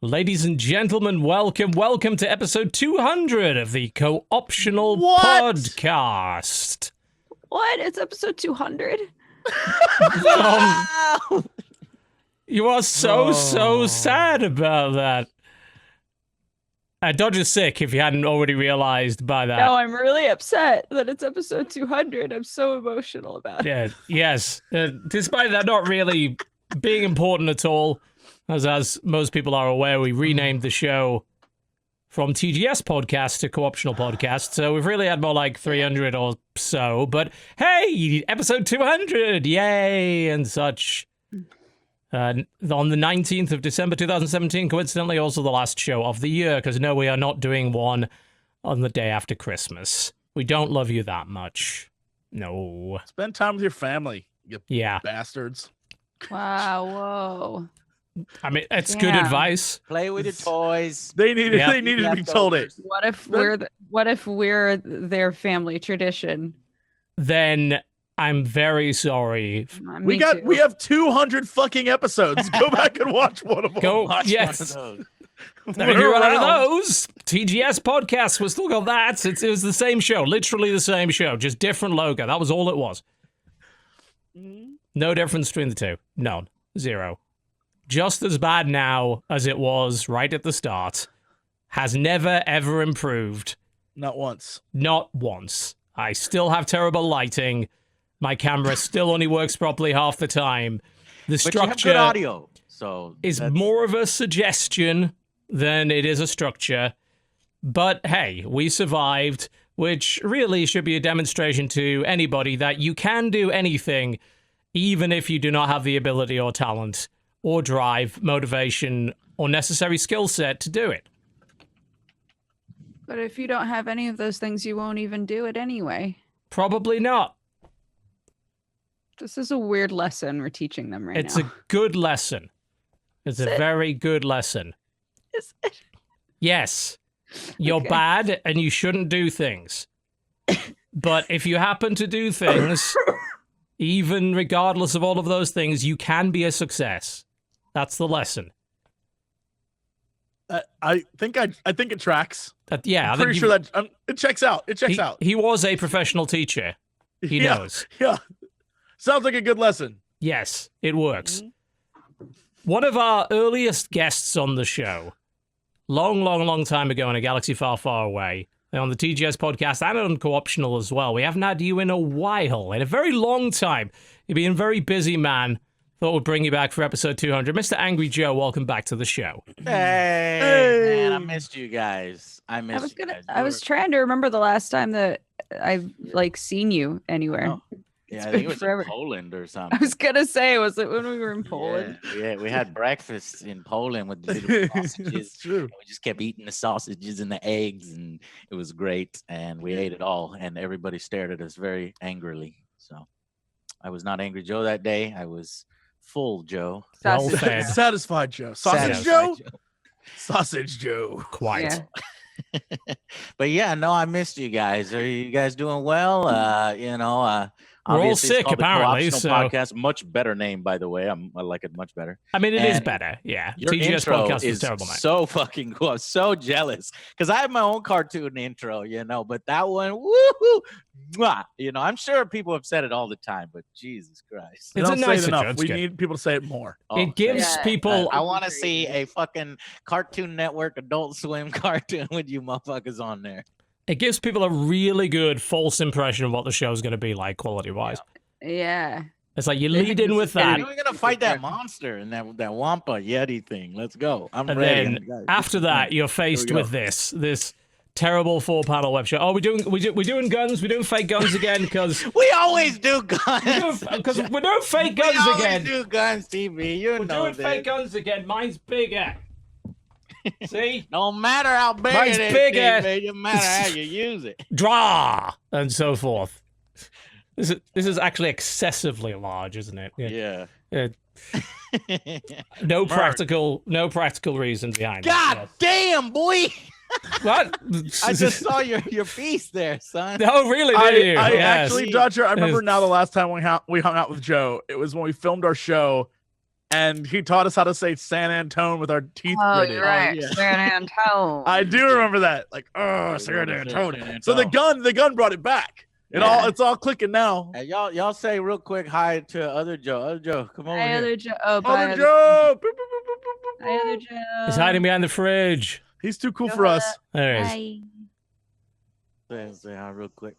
Ladies and gentlemen, welcome to episode 200 of the Co-Optional Podcast. What? It's episode 200? You are so sad about that. Dodger's sick, if you hadn't already realized by that. No, I'm really upset that it's episode 200. I'm so emotional about it. Yeah, yes. Despite that not really being important at all, as most people are aware, we renamed the show from TGS Podcast to Co-Optional Podcast, so we've really had more like 300 or so, but hey, episode 200, yay, and such. On the 19th of December 2017, coincidentally also the last show of the year, because no, we are not doing one on the day after Christmas. We don't love you that much. No. Spend time with your family, you bastards. Wow, whoa. I mean, it's good advice. Play with your toys. They needed to be told it. What if we're their family tradition? Then I'm very sorry. We have 200 fucking episodes. Go back and watch one of them. Yes. If you run out of those, TGS Podcast, we still got that. It was the same show, literally the same show, just different logo. That was all it was. No difference between the two. None. Zero. Just as bad now as it was right at the start. Has never, ever improved. Not once. Not once. I still have terrible lighting. My camera still only works properly half the time. The structure you have good audio, so is more of a suggestion than it is a structure. But hey, we survived, which really should be a demonstration to anybody that you can do anything, even if you do not have the ability or talent or drive, motivation, or necessary skill set to do it. But if you don't have any of those things, you won't even do it anyway. Probably not. This is a weird lesson we're teaching them right now. It's a good lesson. It's a very good lesson. Is it? Yes. You're bad and you shouldn't do things. But if you happen to do things, even regardless of all of those things, you can be a success. That's the lesson. I think it tracks. Yeah, I'm pretty sure that it checks out. It checks out. He was a professional teacher. He knows. Yeah. Sounds like a good lesson. Yes, it works. One of our earliest guests on the show, long time ago in a galaxy far, far away, on the TGS podcast and on Co-Optional as well. We haven't had you in a while, in a very long time. You've been a very busy man. Thought we'd bring you back for episode 200. Mr. AngryJoe, welcome back to the show. Hey, man, I missed you guys. I was trying to remember the last time that I've seen you anywhere. Oh. Yeah, I think it was in Poland or something. I was gonna say, was it when we were in Poland? Yeah, we had breakfast in Poland with the little sausages. It's true. We just kept eating the sausages and the eggs, and it was great. And we ate it all, and everybody stared at us very angrily. So I was not AngryJoe that day. I was full Joe. Satisfied Joe. Sausage Joe? Sausage Joe. Quite. Yeah. But yeah, no, I missed you guys. Are you guys doing well? We're all sick, apparently. So podcast, much better name, by the way. I like it much better. I mean, it is better. Yeah, your TGS intro podcast is was terrible, man. So fucking cool. I'm so jealous because I have my own cartoon intro, but that one, woohoo! I'm sure people have said it all the time, but Jesus Christ, it's don't say it enough. We need people to say it more. It gives people. I want to see a fucking Cartoon Network, Adult Swim cartoon with you motherfuckers on there. It gives people a really good false impression of what the show's going to be like, quality-wise. Yeah. It's like you lead in with that. We're going to fight that monster and that Wampa Yeti thing. Let's go. I'm and ready. Then after that, you're faced with this terrible 4-panel web show. Oh, we're doing guns. We're doing fake guns again because we always do guns. Because we're doing fake guns again. We always do guns, TV. We're doing fake guns again. Mine's bigger. See? No matter how big Mine's it is, bigger. TV, no matter how you use it. Draw! And so forth. This is actually excessively large, isn't it? Yeah. No practical reason behind it. God damn, boy! What? I just saw your piece there, son. Oh, really? Did you? Actually, Dodger, I remember now the last time we hung out with Joe. It was when we filmed our show and he taught us how to say San Antone with our teeth Oh, gritted. you're right. Yeah. San Antone. I do remember that. Like, oh, San Antone. So the gun brought it back. It's all clicking now. Hey, y'all say real quick hi to other Joe. Other Joe, come over Hi, here. other Joe. Oh, bye, Other Joe. Boop, boop, boop, boop, boop, boop. Hi, other Joe. He's hiding behind the fridge. He's too cool for us. There he is. Say hi real quick.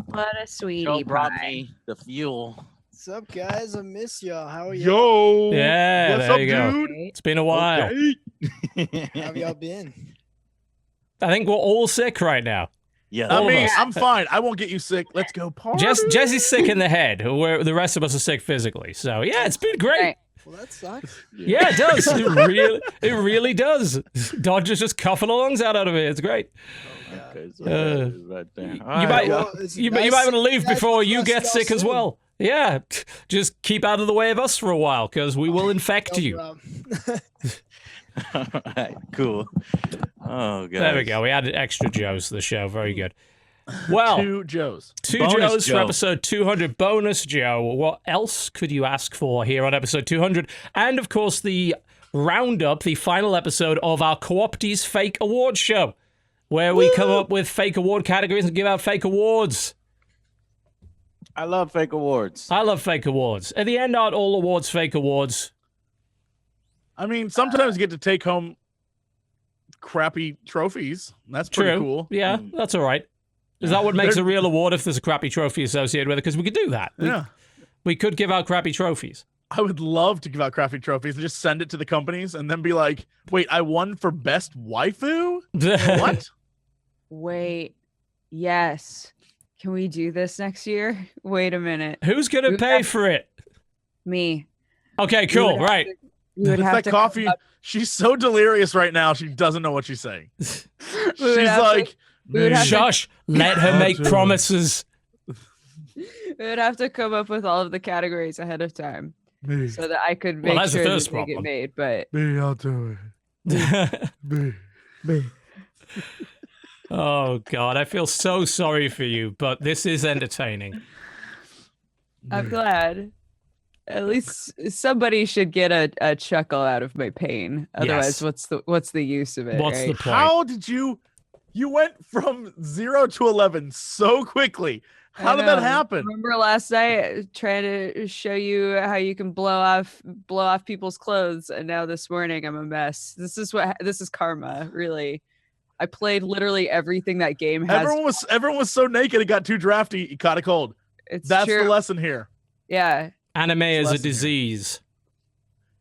What a sweetie Joe brought pie. me the fuel. What's up, guys? I miss y'all. How are y'all? Yo. Yeah, What's there up, you go. dude? It's been a while. Okay. How have y'all been? I think we're all sick right now. Yeah. All of us. I'm fine. I won't get you sick. Let's go party. Jesse's sick in the head, where the rest of us are sick physically. So yeah, it's been great. Right. Well, that sucks. Yeah, it does. It really does. Dodger's just coughing the lungs out of it. It's great. Okay, so that is right there. You All might, well, it's you nice- might want to leave nice before to you us get y'all sick as soon. well. Yeah, just keep out of the way of us for a while, because we will infect No you. problem. All right, cool. Oh, God. There we go. We added extra Joes to the show. Very good. Well, 2 Joes. two Bonus Joes for Joe. episode 200. Bonus Joe. What else could you ask for here on episode 200? And of course, the roundup, the final episode of our Co-opties Fake Awards show, where we come up with fake award categories and give out fake awards. I love fake awards. I love fake awards. At the end, aren't all awards fake awards? I mean, sometimes you get to take home crappy trophies. That's pretty True. cool. Yeah, that's all right. Is that what makes a real award if there's a crappy trophy associated with it? Because we could do that. Yeah. We could give out crappy trophies. I would love to give out crappy trophies and just send it to the companies and then be like, wait, I won for best waifu? What? Wait. Yes. Can we do this next year? Wait a minute. Who's going to We pay have- for it? Me. Okay, You cool, would have right. You would It's have that to coffee. come up- She's so delirious right now. She doesn't know what she's saying. we She's would have to- like, we would have to- Shush, let her make promises. we would have to come up with all of the categories ahead of time me, so that I could Well, make that's the sure first that they get problem. made. But me, I'll do it. Me. Oh, God, I feel so sorry for you, but this is entertaining. I'm glad. At least somebody should get a chuckle out of my pain. Otherwise, Yes. what's the use of it? What's the right? point? How did you went from 0 to 11 so quickly? How did that know. happen? Remember last night trying to show you how you can blow off people's clothes, and now this morning I'm a mess. This is karma, really. I played literally everything that game has. Everyone was so naked it got too drafty. It caught a cold. It's That's true. the lesson here. Yeah. Anime is a lesson here. disease.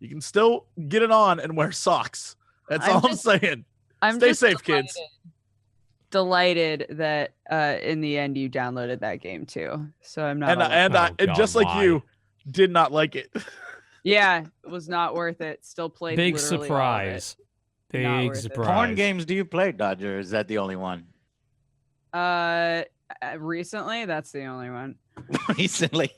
You can still get it on and wear socks. That's I'm all just- I'm saying. I'm Stay just safe, kids. delighted that in the end you downloaded that game too. So I'm not. And alone. I Oh, God, just like why? you, did not like it. Yeah, it was not worth it. Still played. Big literally all of it. surprise. Not Big worth it. surprise. Porn games do you play, Dodger? Is that the only one? Recently, that's the only one. Recently.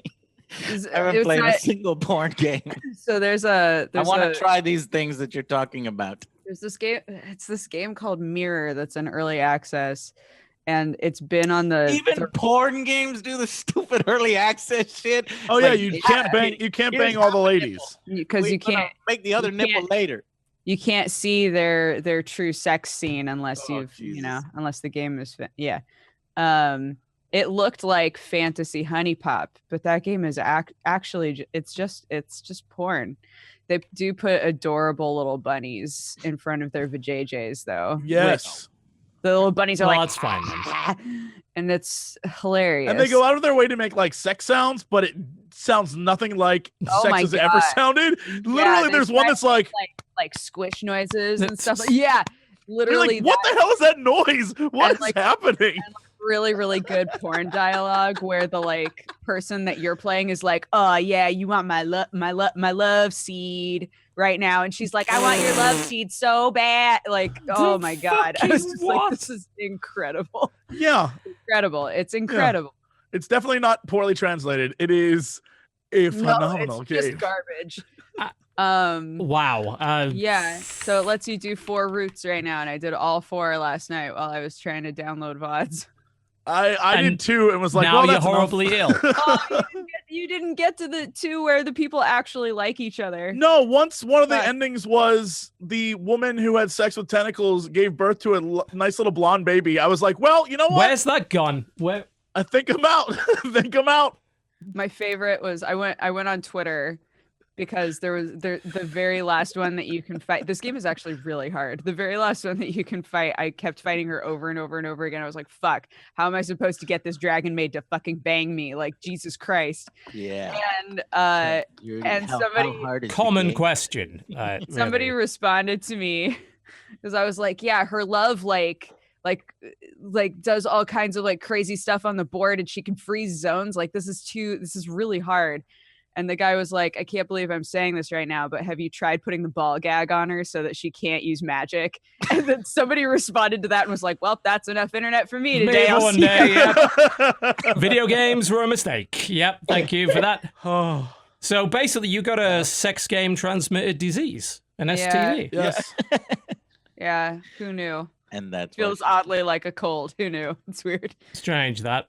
Is- I haven't it's played not- a single porn game. So there's I want a to try these things that you're talking about. there's this game. It's this game called Mirror that's in early access, and it's been on the Even porn games do the stupid early access shit. Oh yeah, Like, you yeah, can't bang. You can't here's bang all the half a ladies. because Wait, you no, no, can't make the other you nipple can't- later. you can't see their true sex scene unless Oh, you've Jesus. unless the game is yeah. It looked like fantasy honey pop, but that game is actually it's just porn. They do put adorable little bunnies in front of their vajayjays though. Yes, The little bunnies are Well, like that's fine then. and it's hilarious. and they go out of their way to make like sex sounds, but it sounds nothing like Oh sex my has ever God. sounded. Literally, they there's one try that's like, like squish noises and That's- stuff. Yeah, you're literally like, what the hell is that noise? What And, is like- happening? really good porn dialogue where the like person that you're playing is like, oh yeah, you want my love seed right now, and she's like, I want your love seed so bad. Like, oh my God, I was fucking just like, what? this is incredible. Yeah, It's incredible. it's definitely not poorly translated. It is a phenomenal it's game. just garbage. Wow. Yeah, so it lets you do 4 routes right now, and I did all 4 last night while I was trying to download VODs. I And did too, and was like, now well, you're that's enough. horribly ill. Oh, you didn't get You didn't get to the two where the people actually like each other. No, once one of the Fuck. endings was the woman who had sex with tentacles gave birth to a nice little blonde baby. I was like, well, you know what? Where's that gone? Where? I think I'm out. I think I'm out. My favorite was I went on Twitter because there was the very last one that you can fight. This game is actually really hard. The very last one that you can fight, I kept fighting her over and over and over again. I was like, fuck, how am I supposed to get this dragon maid to fucking bang me? Like, Jesus Christ. Yeah. And How somebody hard is the Common game? question. somebody really. responded to me because I was like, yeah, her love like does all kinds of like crazy stuff on the board and she can freeze zones. Like this is really hard. And the guy was like, I can't believe I'm saying this right now, but have you tried putting the ball gag on her so that she can't use magic? And then somebody responded to that and was like, well, that's enough internet for me today. Maybe I'll one see day, ya." yep. Video games were a mistake. Yep, thank you for that. Oh, So basically, you got a sex game transmitted disease, an Yeah. STD. yes. Yeah, who knew? And that's Feels oddly like a cold. Who knew? It's weird. Strange that.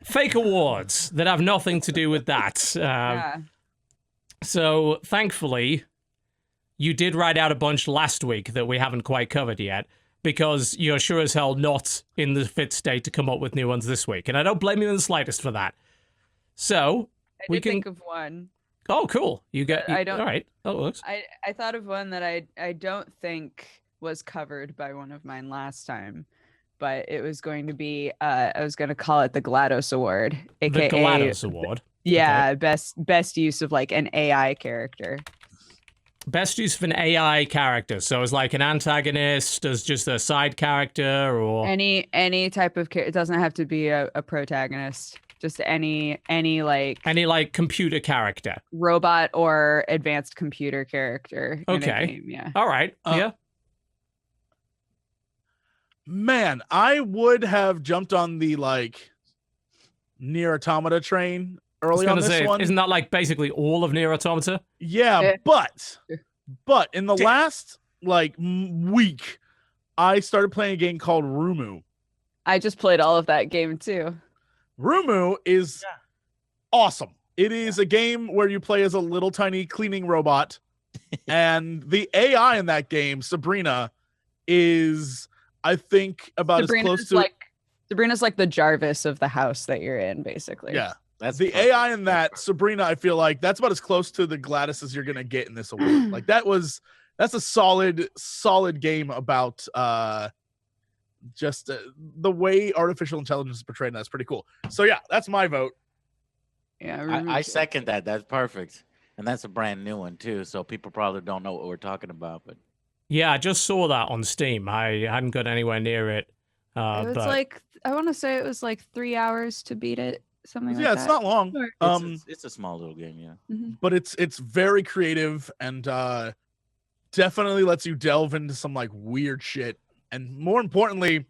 Fake awards that have nothing to do with that. Yeah. So thankfully, you did write out a bunch last week that we haven't quite covered yet, because you're sure as hell not in the fit state to come up with new ones this week, and I don't blame you in the slightest for that. So I we did can. think of one. Oh, cool! You get. I don't- All right. That works. I thought of one that I don't think was covered by one of mine last time, but it was going to be I was going to call it the GLaDOS Award, aka The GLaDOS Award. yeah, best use of like an AI character. Best use of an AI character. So it's like an antagonist, as just a side character, or Any type of character. It doesn't have to be a protagonist. Just any like any like computer character. robot or advanced computer character in a Okay. game. Yeah. All right. Yeah. Man, I would have jumped on the like Nier Automata train I was early on gonna this say, one. isn't that like basically all of Nier Automata? Yeah, Eh. but in the last like week, I started playing a game called Rumu. I just played all of that game too. Rumu is awesome. It is a game where you play as a little tiny cleaning robot, and the AI in that game, Sabrina, is I think about as close to Sabrina's like the Jarvis of the house that you're in, basically. yeah. That's The perfect. AI in that Sabrina, I feel like that's about as close to the GLaDOS as you're gonna get in this award. Like that's a solid game about just the way artificial intelligence is portrayed. And that's pretty cool. So yeah, that's my vote. Yeah. I second that. That's perfect. And that's a brand new one too. So people probably don't know what we're talking about, but Yeah, I just saw that on Steam. I hadn't got anywhere near it. It was but like I want to say it was like 3 hours to beat it, something like Yeah, that. it's not long. Sure. it's a small little game, yeah. Mhm. But it's very creative and definitely lets you delve into some like weird shit. And more importantly,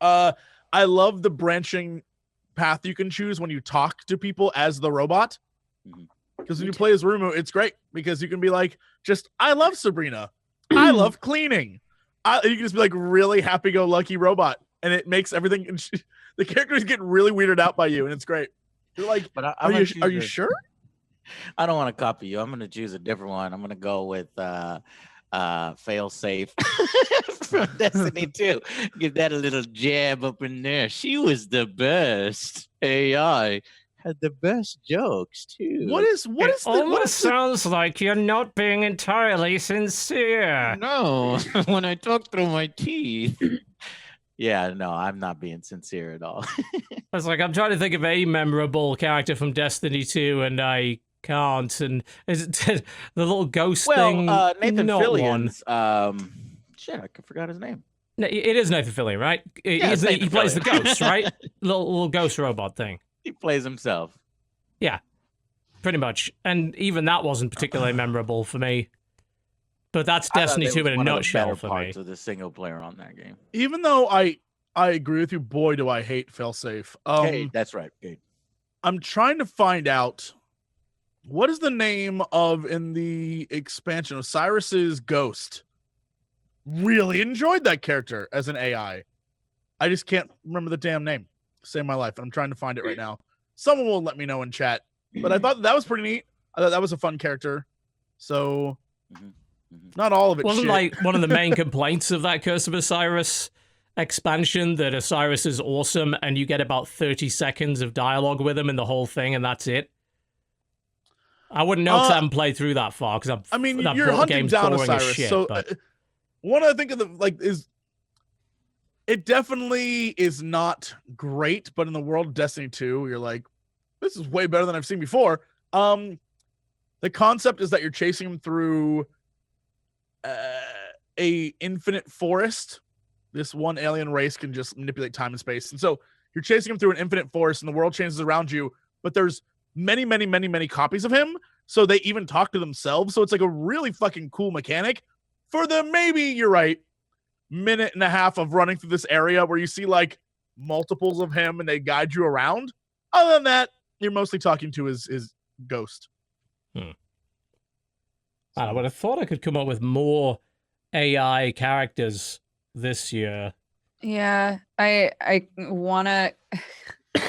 I love the branching path you can choose when you talk to people as the robot. Mhm. Because when you play as Rumu, it's great because you can be like, I love Sabrina. I love cleaning. You can just be like really happy-go-lucky robot, and it makes everything. The characters get really weirded out by you, and it's great. You're like, But are you sure? I don't want to copy you. I'm going to choose a different one. I'm going to go with fail safe from Destiny 2. Give that a little jab up in there. She was the best. AI had the best jokes too. What is it the almost sounds like you're not being entirely sincere. No, when I talk through my teeth. Yeah, no, I'm not being sincere at all. It's like I'm trying to think of a memorable character from Destiny 2, and I can't. And is it the little ghost thing? Nathan Not Fillion's. Shit, I forgot his name. No, it is Nathan Fillion, right? Yeah, it's He Nathan plays the Fillion. ghost, right? little ghost robot thing. He plays himself. Pretty much. And even that wasn't particularly memorable for me. But that's I thought Destiny that 2 was in a one of the nutshell better for me. parts of the single player on that game. Even though I agree with you, boy, do I hate failsafe. Hey, that's right. Hey. I'm trying to find out what is the name of in the expansion Osiris's ghost. Really enjoyed that character as an AI. I just can't remember the damn name. Save my life. I'm trying to find it right now. Someone will let me know in chat. But I thought that was pretty neat. I thought that was a fun character. So not all of it. Wasn't shit. like one of the main complaints of that Curse of Osiris expansion that Osiris is awesome and you get about 30 seconds of dialogue with him in the whole thing and that's it? I wouldn't know because I haven't played through that far. Because I mean, you're hunting down Osiris. Shit, so but... one I think of is it definitely is not great, but in the world of Destiny 2, you're like, this is way better than I've seen before. The concept is that you're chasing him through a infinite forest. This one alien race can just manipulate time and space. And so you're chasing him through an infinite forest and the world changes around you, but there's many, many, many, many copies of him. So they even talk to themselves. So it's like a really fucking cool mechanic for the, maybe you're right, minute and a half of running through this area where you see like multiples of him and they guide you around. Other than that, you're mostly talking to his ghost. I would have thought I could come up with more AI characters this year. Yeah, I wanna.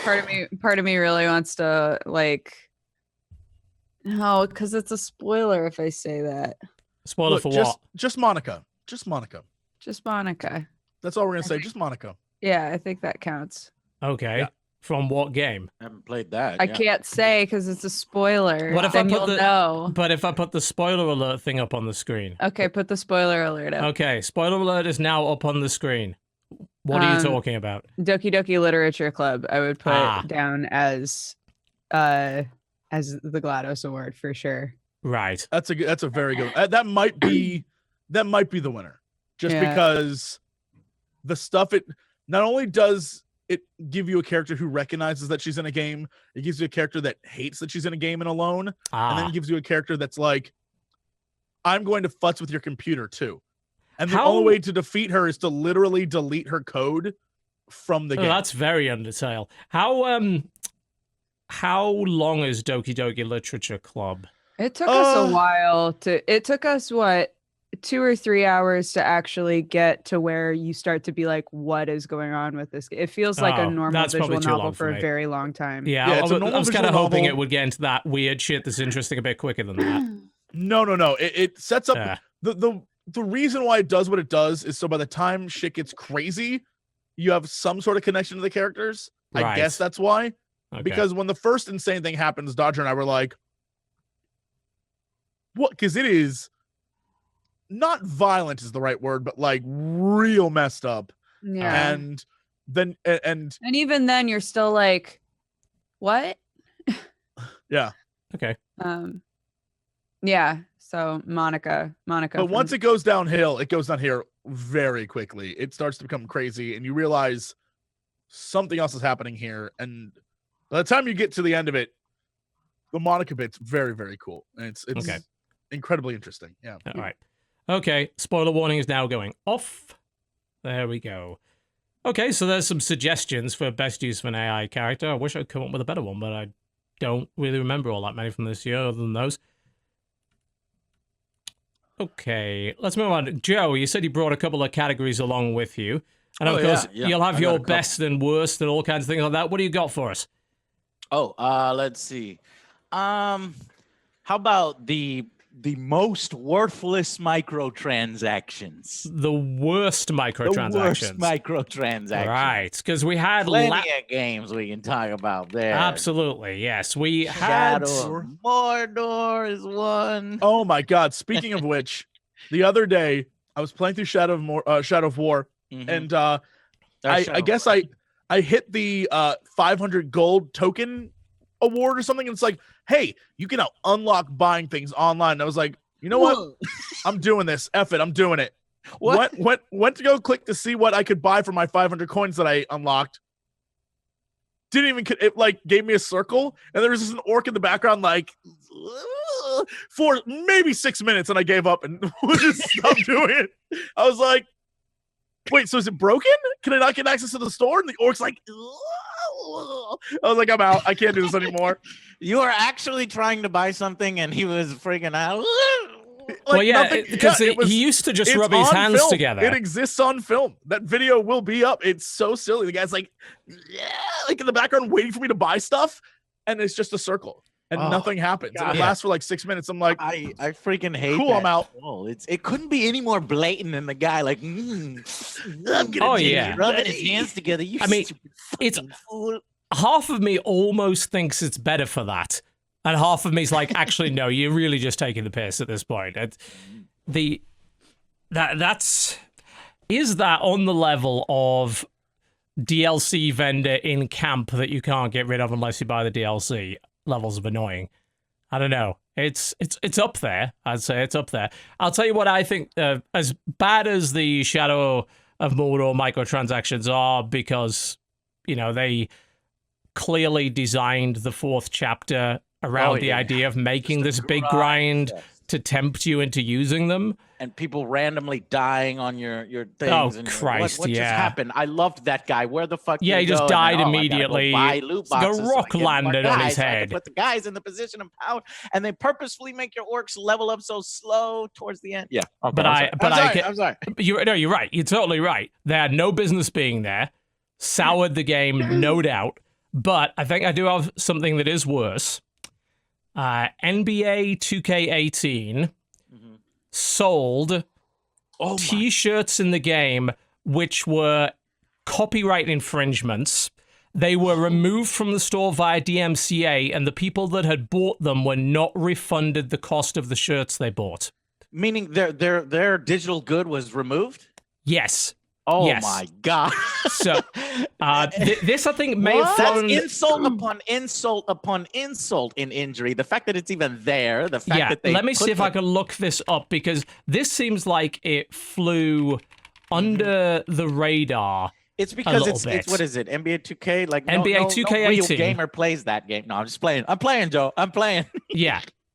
part of me really wants to like. No, because it's a spoiler if I say that. Spoiler for what? Just Monica. Just Monica. Just Monica. That's all we're gonna say. Just Monica. Yeah, I think that counts. Okay. Yeah. From what game? I haven't played that. I can't say because it's a spoiler. What if then I put you'll know? But if I put the spoiler alert thing up on the screen? Okay, put the spoiler alert up. Okay, spoiler alert is now up on the screen. What are you talking about? Doki Doki Literature Club. I would put down as the GLaDOS award for sure. Right. That's a very good. That might be the winner, just because the stuff it not only does it give you a character who recognizes that she's in a game, it gives you a character that hates that she's in a game and alone, and then it gives you a character that's like, I'm going to futz with your computer too. And the only way to defeat her is to literally delete her code from the game. That's very Undertale. How long is Doki Doki Literature Club? It took us a while it took us 2 or 3 hours to actually get to where you start to be like, what is going on with this? It feels like a normal visual novel for a very long time. Yeah, I was kind of hoping it would get into that weird shit that's interesting a bit quicker than that. No. It sets up the reason why it does what it does is so by the time shit gets crazy, you have some sort of connection to the characters. Right. I guess that's why. Okay. Because when the first insane thing happens, Dodger and I were like, what? Because it is not violent is the right word, but like real messed up. Yeah. And then and even then you're still like, what? Yeah. Okay. Yeah. So Monica. But once it goes downhill very quickly. It starts to become crazy and you realize something else is happening here. And by the time you get to the end of it, the Monica bit's very, very cool. And it's okay. Incredibly interesting. Yeah. All right. Okay, spoiler warning is now going off. There we go. Okay, so there's some suggestions for best use of an AI character. I wish I'd come up with a better one, but I don't really remember all that many from this year other than those. Okay, let's move on. Joe, you said you brought a couple of categories along with you. And of course, you'll have your best and worst and all kinds of things like that. What do you got for us? Let's see. How about the most worthless microtransactions? The worst microtransactions. The worst microtransactions. Right, because we had plenty of games we can talk about there. Absolutely, yes. We had Shadow of Mordor is one. Oh my God! Speaking of which, the other day I was playing through Shadow of War, and I guess I hit the 500 gold token award or something, and it's like, hey, you can now unlock buying things online. And I was like, you know what? I'm doing this. F it. I'm doing it. What? Went to go click to see what I could buy for my 500 coins that I unlocked. Didn't even, it like gave me a circle and there was just an orc in the background like for maybe 6 minutes and I gave up and just stopped doing it. I was like, wait, so is it broken? Can I not get access to the store? And the orc's like, I was like, I'm out. I can't do this anymore. You were actually trying to buy something and he was freaking out. Well, yeah, because he used to just rub his hands together. It exists on film. That video will be up. It's so silly. The guy's like in the background waiting for me to buy stuff. and it's just a circle and Oh, nothing happens. And it God. lasts for like 6 minutes. I'm like, I freaking hate Cool, that. I'm out. troll. It couldn't be any more blatant than the guy like, I'm gonna Oh, take it," yeah. rubbing his hands together. You I mean, stupid it's- fucking fool. Half of me almost thinks it's better for that, and half of me's like, actually, no, you're really just taking the piss at this point. Is that on the level of DLC vendor in camp that you can't get rid of unless you buy the DLC? Levels of annoying. I don't know. It's up there. I'd say it's up there. I'll tell you what I think. As bad as the Shadow of Mordor microtransactions are, because they clearly designed the fourth chapter around the idea of making this big grind to tempt you into using them. And people randomly dying on your things. Oh, and Christ, what just yeah. happened? I loved that guy. Where the fuck? Yeah, did he just go? died And then, immediately. I gotta go buy loot It's like a boxes so I rock get more landed on guys, his so I can head. put the guys in the position of power, and they purposefully make your orcs level up so slow towards the end. Yeah, okay, But I'm sorry. You're right. You're totally right. They had no business being there. Soured the game, no doubt. But I think I do have something that is worse. NBA 2K18 sold Oh my T-shirts in the game which were copyright infringements. They were removed from the store via DMCA, and the people that had bought them were not refunded the cost of the shirts they bought. Meaning their digital good was removed? Yes. Oh Yes. my god. So this, I think, may have That's flown... insult upon insult upon insult in injury. The fact that it's even there, the fact that they let me put see if I can look this up, because this seems like it flew under the radar. It's because little it's bit. what is it? NBA 2K? Like NBA no 2K18. real gamer plays that game. No, I'm just playing. I'm playing, Joe. I'm playing.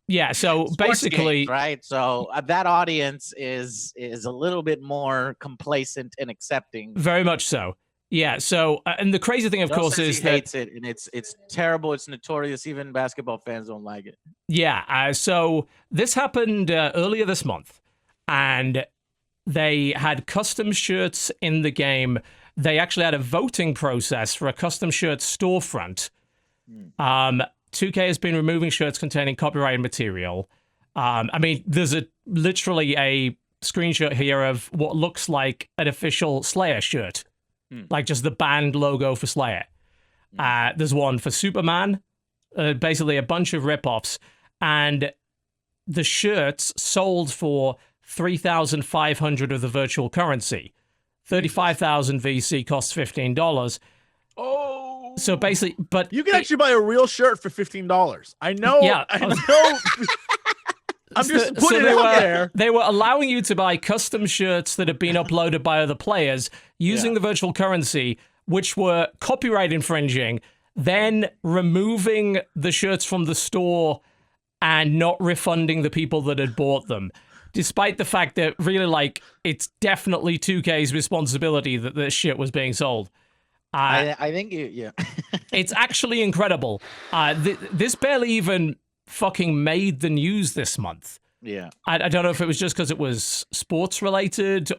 Yeah. So Sports basically, games, right? So that audience is a little bit more complacent and accepting. very much so. Yeah. So, and the crazy thing, of Joe course, says is he that hates it, and it's terrible. It's notorious. Even basketball fans don't like it. yeah. So this happened earlier this month, and they had custom shirts in the game. They actually had a voting process for a custom shirt storefront. 2K has been removing shirts containing copyrighted material. I mean, there's literally a screenshot here of what looks like an official Slayer shirt, like just the band logo for Slayer. There's one for Superman, basically a bunch of ripoffs, and the shirts sold for 3,500 of the virtual currency. 35,000 VC costs $15. oh. So basically, but You can actually buy a real shirt for $15. I know. Yeah. I know. I'm just putting it out there. They were allowing you to buy custom shirts that had been uploaded by other players using the virtual currency, which were copyright infringing, then removing the shirts from the store and not refunding the people that had bought them. Despite the fact that really, like, it's definitely 2K's responsibility that this shit was being sold. I think yeah. It's actually incredible. This barely even fucking made the news this month. Yeah. I don't know if it was just because it was sports related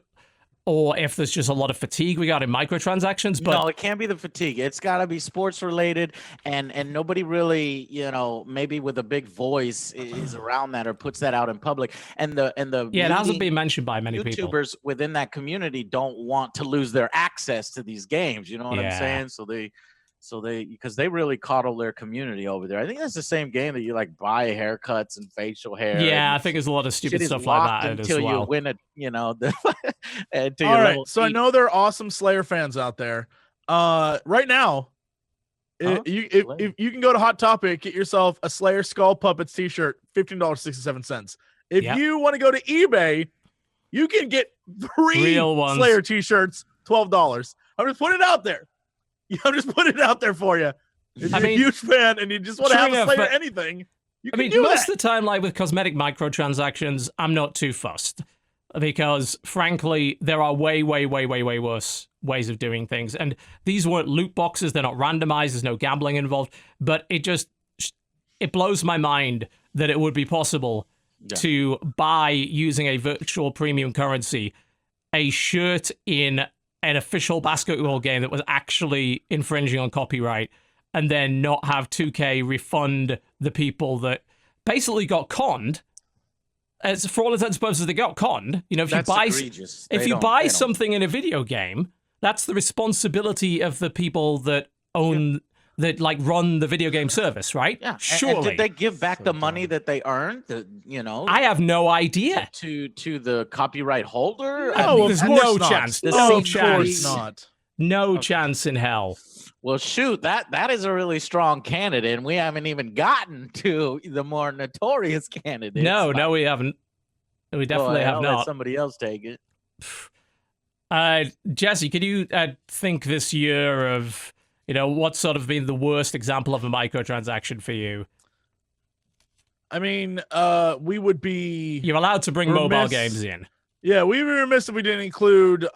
or if there's just a lot of fatigue regarding microtransactions. But no, it can't be the fatigue. It's got to be sports related, and nobody really, maybe with a big voice is around that or puts that out in public. And the yeah, it hasn't leading been mentioned by many people. YouTubers within that community don't want to lose their access to these games. You know what I'm Yeah. saying? So they because they really coddle their community over there. I think that's the same game that you like buy haircuts and facial hair. Yeah, and I think there's a lot of shit stupid is stuff like locked that as until well. you win it. Until All you're right. level So I 8. know there are awesome Slayer fans out there. Right now, Huh? if you can go to Hot Topic, get yourself a Slayer Skull Puppets t-shirt, $15.67. If Yep. you want to go to eBay, you can get 3 Real ones. Slayer t-shirts, $12. I'm just putting it out there. I'm just putting it out there for you. If I you're mean, a huge fan and you just want to true have a enough, Slayer but- anything, you I can mean, do most that. of the time, like with cosmetic microtransactions, I'm not too fussed because, frankly, there are way worse ways of doing things. And these weren't loot boxes; they're not randomized. There's no gambling involved. But it blows my mind that it would be possible to buy using a virtual premium currency a shirt in an official basketball game that was actually infringing on copyright and then not have 2K refund the people that basically got conned. As for all intents and purposes, they got conned. You know, if That's you buy egregious. if They you don't- buy they don't- something in a video game, that's the responsibility of the people that own that like run the video game service, right? Yeah. And Surely. did they give back So the money dumb. that they earned? You know, I have no idea. to the copyright holder. I No, mean, of There's course no not. chance. The No of chance. course not. No Okay. chance in hell. well, shoot, that is a really strong candidate, and we haven't even gotten to the more notorious candidates. No, we haven't. We definitely have I'll let not. somebody else take it. Jesse, could you think this year of, you know, what's sort of been the worst example of a microtransaction for you? I mean, we would be. You're allowed to bring mobile Remiss. games in. Yeah, we were remiss if we didn't include.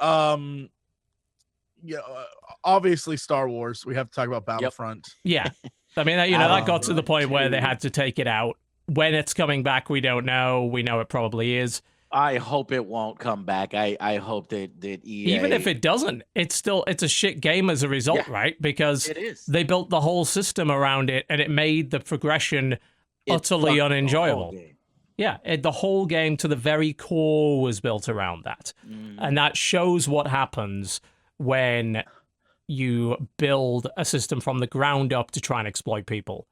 Obviously Star Wars. We have to talk about Battlefront. Yeah. I mean, you know, that got to the point where they had to take it out. When it's coming back, we don't know. We know it probably is. I hope it won't come back. I hope that EA, Even if it doesn't, it's a shit game as a result, Yeah. right? Because it is they built the whole system around it, and it made the progression It utterly fucked the whole unenjoyable. game. Yeah, the whole game to the very core was built around that. And that shows what happens when you build a system from the ground up to try and exploit people.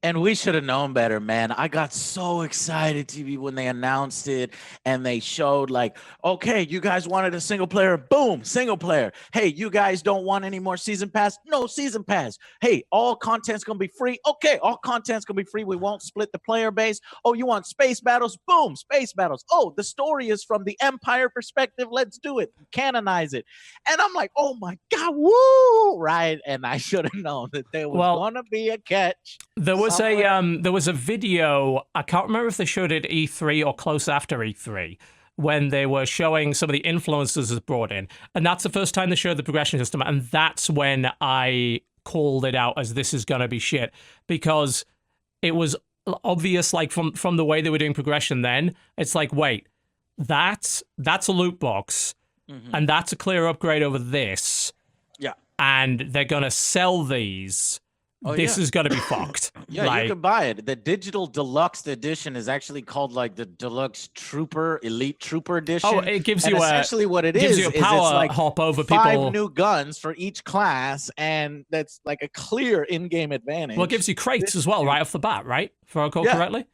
And we should have known better, man. I got so excited, TV, when they announced it and they showed like, okay, you guys wanted a single player, boom, single player. Hey, you guys don't want any more season pass? No season pass. Hey, all content's gonna be free. Okay, all content's gonna be free. We won't split the player base. Oh, you want space battles? Boom, space battles. Oh, the story is from the Empire perspective. Let's do it. Canonize it. And I'm like, oh my God, woo, right? And I should have known that there was gonna be a catch. There was a video, I can't remember if they showed it at E3 or close after E3, when they were showing some of the influencers brought in. And that's the first time they showed the progression system. And that's when I called it out as this is going to be shit. Because it was obvious, like from the way they were doing progression then, it's like, wait, that's a loot box. And that's a clear upgrade over this. Yeah. And they're going to sell these. Oh, this yeah. is going to be fucked. Yeah, like, you can buy it. The digital deluxe edition is actually called like the deluxe trooper, elite trooper edition. Oh, it gives and you essentially what it gives is you a is power it's like hop over 5 people. new guns for each class, and that's like a clear in-game advantage. Well, it gives you crates as well, right off the bat, right? If I recall Yeah. correctly.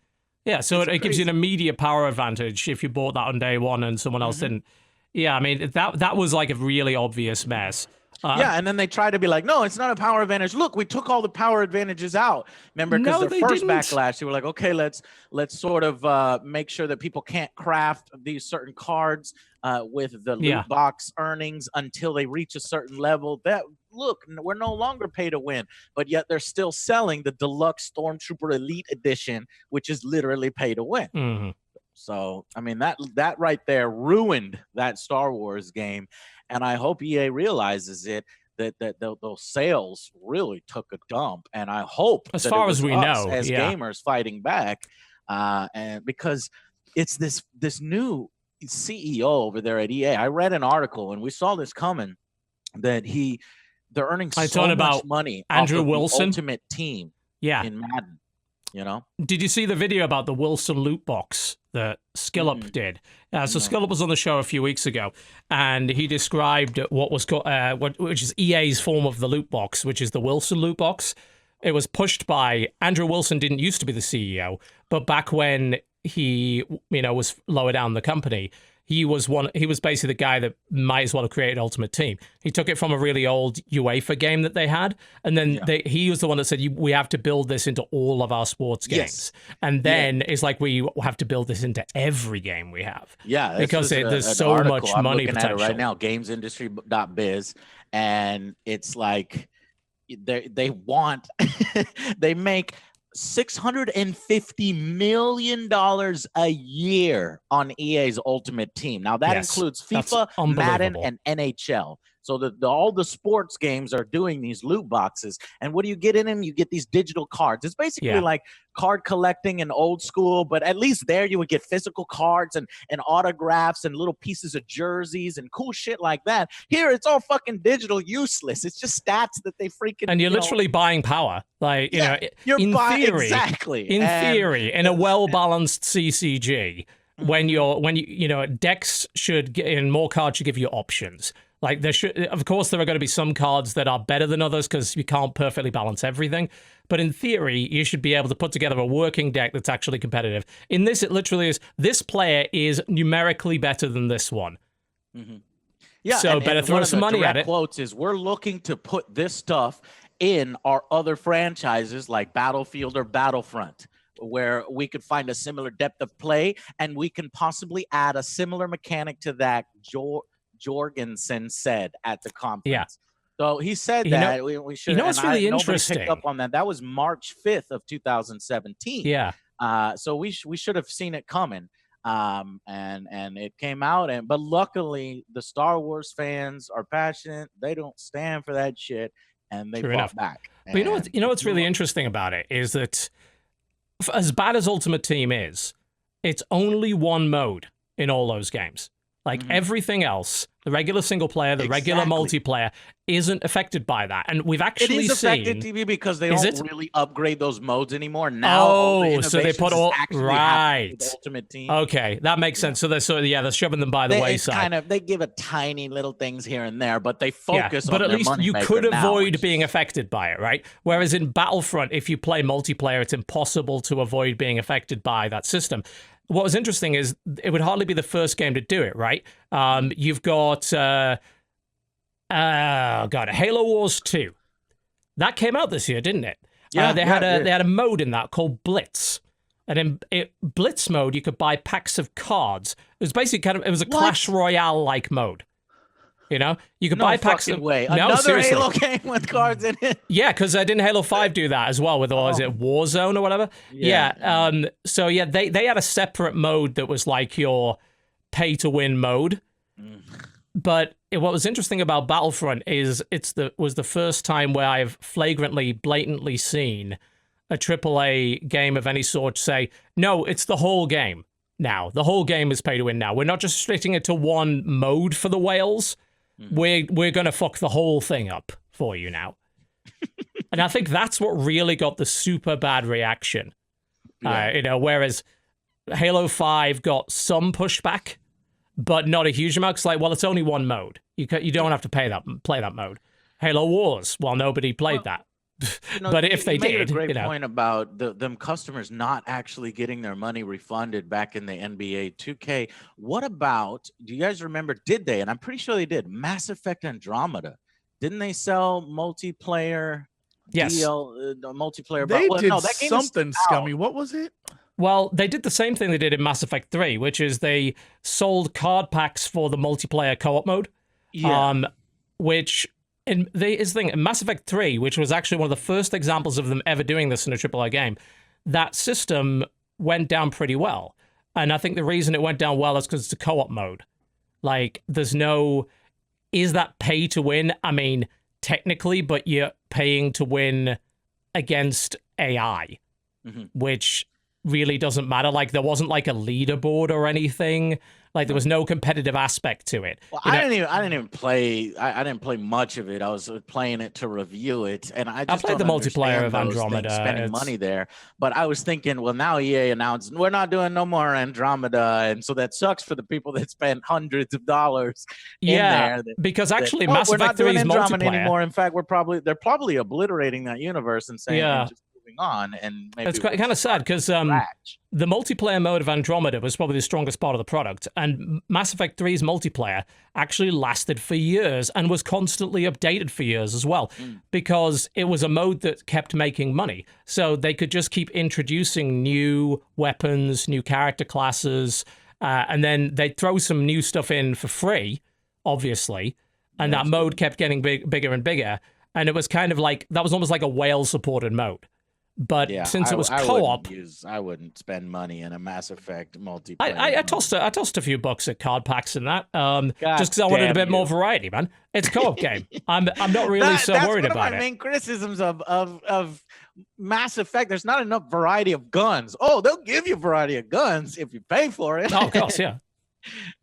Yeah, so it gives you an immediate power advantage if you bought that on day one and someone else didn't. Yeah, I mean that was like a really obvious mess. Yeah, and then they try to be like, no, it's not a power advantage. Look, we took all the power advantages out. Remember, because No, their they first didn't. backlash, they were like, okay, let's sort of make sure that people can't craft these certain cards with the loot Yeah. box earnings until they reach a certain level. That look, we're no longer pay to win, but yet they're still selling the deluxe Stormtrooper Elite Edition, which is literally pay to win. Mhm. So, I mean, that right there ruined that Star Wars game. And I hope EA realizes it, that those sales really took a dump. And I hope As that far it as was we us know, as yeah. gamers fighting back. And because it's this new CEO over there at EA. I read an article and we saw this coming, that they're earning I so told much about money Andrew off of Wilson. the Ultimate Team Yeah. in Madden, you know? Did you see the video about the Wilson loot box that Skillup did? So No. Skillup was on the show a few weeks ago, and he described what was called, which is EA's form of the loot box, which is the Wilson loot box. It was pushed by Andrew Wilson. Didn't used to be the CEO, but back when he, was lower down the company, he was basically the guy that might as well have created Ultimate Team. He took it from a really old UEFA game that they had, and then he was the one that said, we have to build this into all of our sports games. Yes. And then it's like, we have to build this into every game we have. Yeah, this Because was there's an so article. much I'm money looking at it potential. right now, gamesindustry.biz, and it's like they want they make $650 million a year on EA's Ultimate Team. Now that Yes, includes that's FIFA, Madden, unbelievable. and NHL. So all the sports games are doing these loot boxes. And what do you get in them? You get these digital cards. It's basically like card collecting in old school, but at least there you would get physical cards and autographs and little pieces of jerseys and cool shit like that. Here, it's all fucking digital, useless. It's just stats that they freaking... And you're literally buying power. Like, you know, you're in theory, exactly. In theory, in a well-balanced CCG, when you know, decks should get in, more cards should give you options. Like there should, of course, there are going to be some cards that are better than others because you can't perfectly balance everything. But in theory, you should be able to put together a working deck that's actually competitive. In this, it literally is, this player is numerically better than this one. Mm-hmm. Yeah, so better throw some money at it. Quotes is, we're looking to put this stuff in our other franchises like Battlefield or Battlefront, where we could find a similar depth of play, and we can possibly add a similar mechanic to that. Jorgensen said at the conference. Yeah. So he said that we should. You know what's really interesting? Picked up on that. That was March 5th of 2017. Yeah. So we should have seen it coming. And it came out, but luckily the Star Wars fans are passionate. They don't stand for that shit, and they fought back. But you know what's really interesting about it is that, as bad as Ultimate Team is, it's only one mode in all those games. Like everything else, the regular single player, the regular multiplayer, isn't affected by that. And we've actually seen... It is affected, TV, because they don't really upgrade those modes anymore. Now, so they put all... Right. Ultimate Team. Okay, that makes sense. So they're they're shoving them by the wayside. They give it tiny little things here and there, but they focus on but at their least you could avoid being affected by it, right? Whereas in Battlefront, if you play multiplayer, it's impossible to avoid being affected by that system. What was interesting is it would hardly be the first game to do it, right? You've got, Halo Wars 2. That came out this year, didn't it? Yeah, they had a mode in that called Blitz. And in Blitz mode, you could buy packs of cards. It was basically it was a Clash Royale-like mode. You know, you could buy packs of... Another Halo game with cards in it. Yeah, because didn't Halo 5 do that as well with, is it Warzone or whatever? Yeah. So yeah, they had a separate mode that was like your pay-to-win mode. But what was interesting about Battlefront is was the first time where I've blatantly seen a AAA game of any sort say, no, it's the whole game now. The whole game is pay-to-win now. We're not just restricting it to one mode for the whales. We're going to fuck the whole thing up for you now. And I think that's what really got the super bad reaction. Whereas Halo 5 got some pushback, but not a huge amount. It's like, well, it's only one mode. You don't have to play that mode. Halo Wars, well, nobody played that. But if they did, a great point about them customers not actually getting their money refunded back in the NBA 2K. What about, do you guys remember, did they, and I'm pretty sure they did, Mass Effect Andromeda? Didn't they sell multiplayer? Yes. Multiplayer. They did that game something scummy. What was it? Well, they did the same thing they did in Mass Effect 3, which is they sold card packs for the multiplayer co-op mode. Yeah. Which... And the thing, in Mass Effect 3, which was actually one of the first examples of them ever doing this in a AAA game, that system went down pretty well. And I think the reason it went down well is because it's a co-op mode. Like, there's no... Is that pay to win? I mean, technically, but you're paying to win against AI, which really doesn't matter. Like, there wasn't like a leaderboard or anything. Like, there was no competitive aspect to it. Well, I didn't even play. I didn't play much of it. I was playing it to review it, and I played the multiplayer of Andromeda. Spending money there, but I was thinking, well, now EA announced we're not doing no more Andromeda, and so that sucks for the people that spent hundreds of dollars. In there because actually, Mass Effect 3 is multiplayer anymore. In fact, they're probably obliterating that universe and saying. Just on, and maybe it's kind of sad because the multiplayer mode of Andromeda was probably the strongest part of the product, and Mass Effect 3's multiplayer actually lasted for years and was constantly updated for years as well, because it was a mode that kept making money, so they could just keep introducing new weapons, new character classes, and then they'd throw some new stuff in for free, obviously, and that mode kept getting bigger and bigger, and it was kind of like, that was almost like a whale supported mode. But Yeah, since it was I co-op, I wouldn't spend money in a Mass Effect multiplayer. I tossed a few bucks at card packs and that, God just because I wanted a damn bit more you. variety, man. It's a co-op game. I'm not really so That's worried one of about my it. main criticisms of Mass Effect. There's not enough variety of guns. Oh, they'll give you variety of guns if you pay for it. Oh, of course, yeah.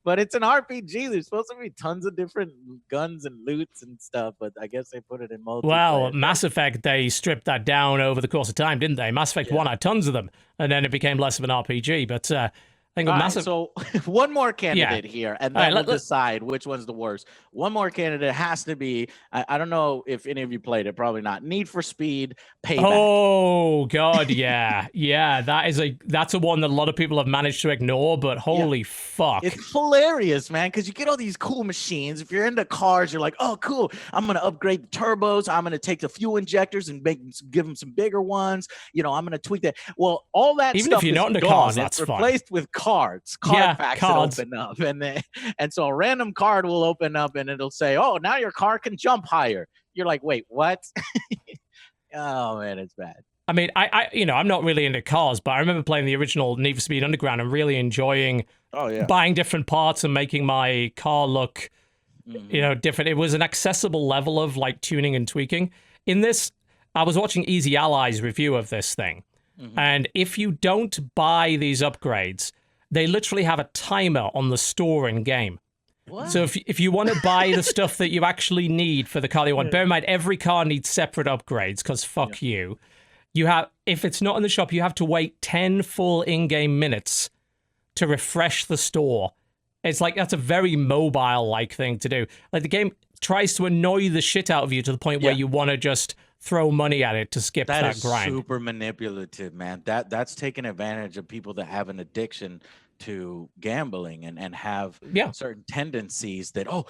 But it's an RPG. There's supposed to be tons of different guns and loots and stuff, but I guess they put it in multiplayer. Well, Mass Effect, they stripped that down over the course of time, didn't they? Mass Effect 1 had tons of them, and then it became less of an RPG. But I think with Mass Effect... So one more candidate here, and then we'll decide which one's the worst. One more candidate has to be, I don't know if any of you played it, probably not. Need for Speed Payback. Oh, God, yeah. Yeah, that's a one that a lot of people have managed to ignore, but holy fuck. It's hilarious, man, because you get all these cool machines. If you're into cars, you're like, oh, cool. I'm going to upgrade the turbos. I'm going to take the fuel injectors and give them some bigger ones. You know, I'm going to tweak that. Well, all that Even stuff if you're not into gone. cars, that's it's fun. replaced with card packs that open up. And so a random card will open up and it'll say, oh, now your car can jump higher. You're like, wait, what? Oh, man, it's bad. I mean, I'm not really into cars, but I remember playing the original Need for Speed Underground and really enjoying buying different parts and making my car look, different. It was an accessible level of like tuning and tweaking. In this, I was watching Easy Ally's review of this thing. And if you don't buy these upgrades, they literally have a timer on the store in game. What? So if you want to buy the stuff that you actually need for the car you want, bear in mind every car needs separate upgrades because fuck you. You have, if it's not in the shop, you have to wait 10 full in-game minutes to refresh the store. It's like that's a very mobile-like thing to do. Like the game tries to annoy the shit out of you to the point where you want to just throw money at it to skip that is grind. Super manipulative, man. That's taking advantage of people that have an addiction to gambling and have certain tendencies that I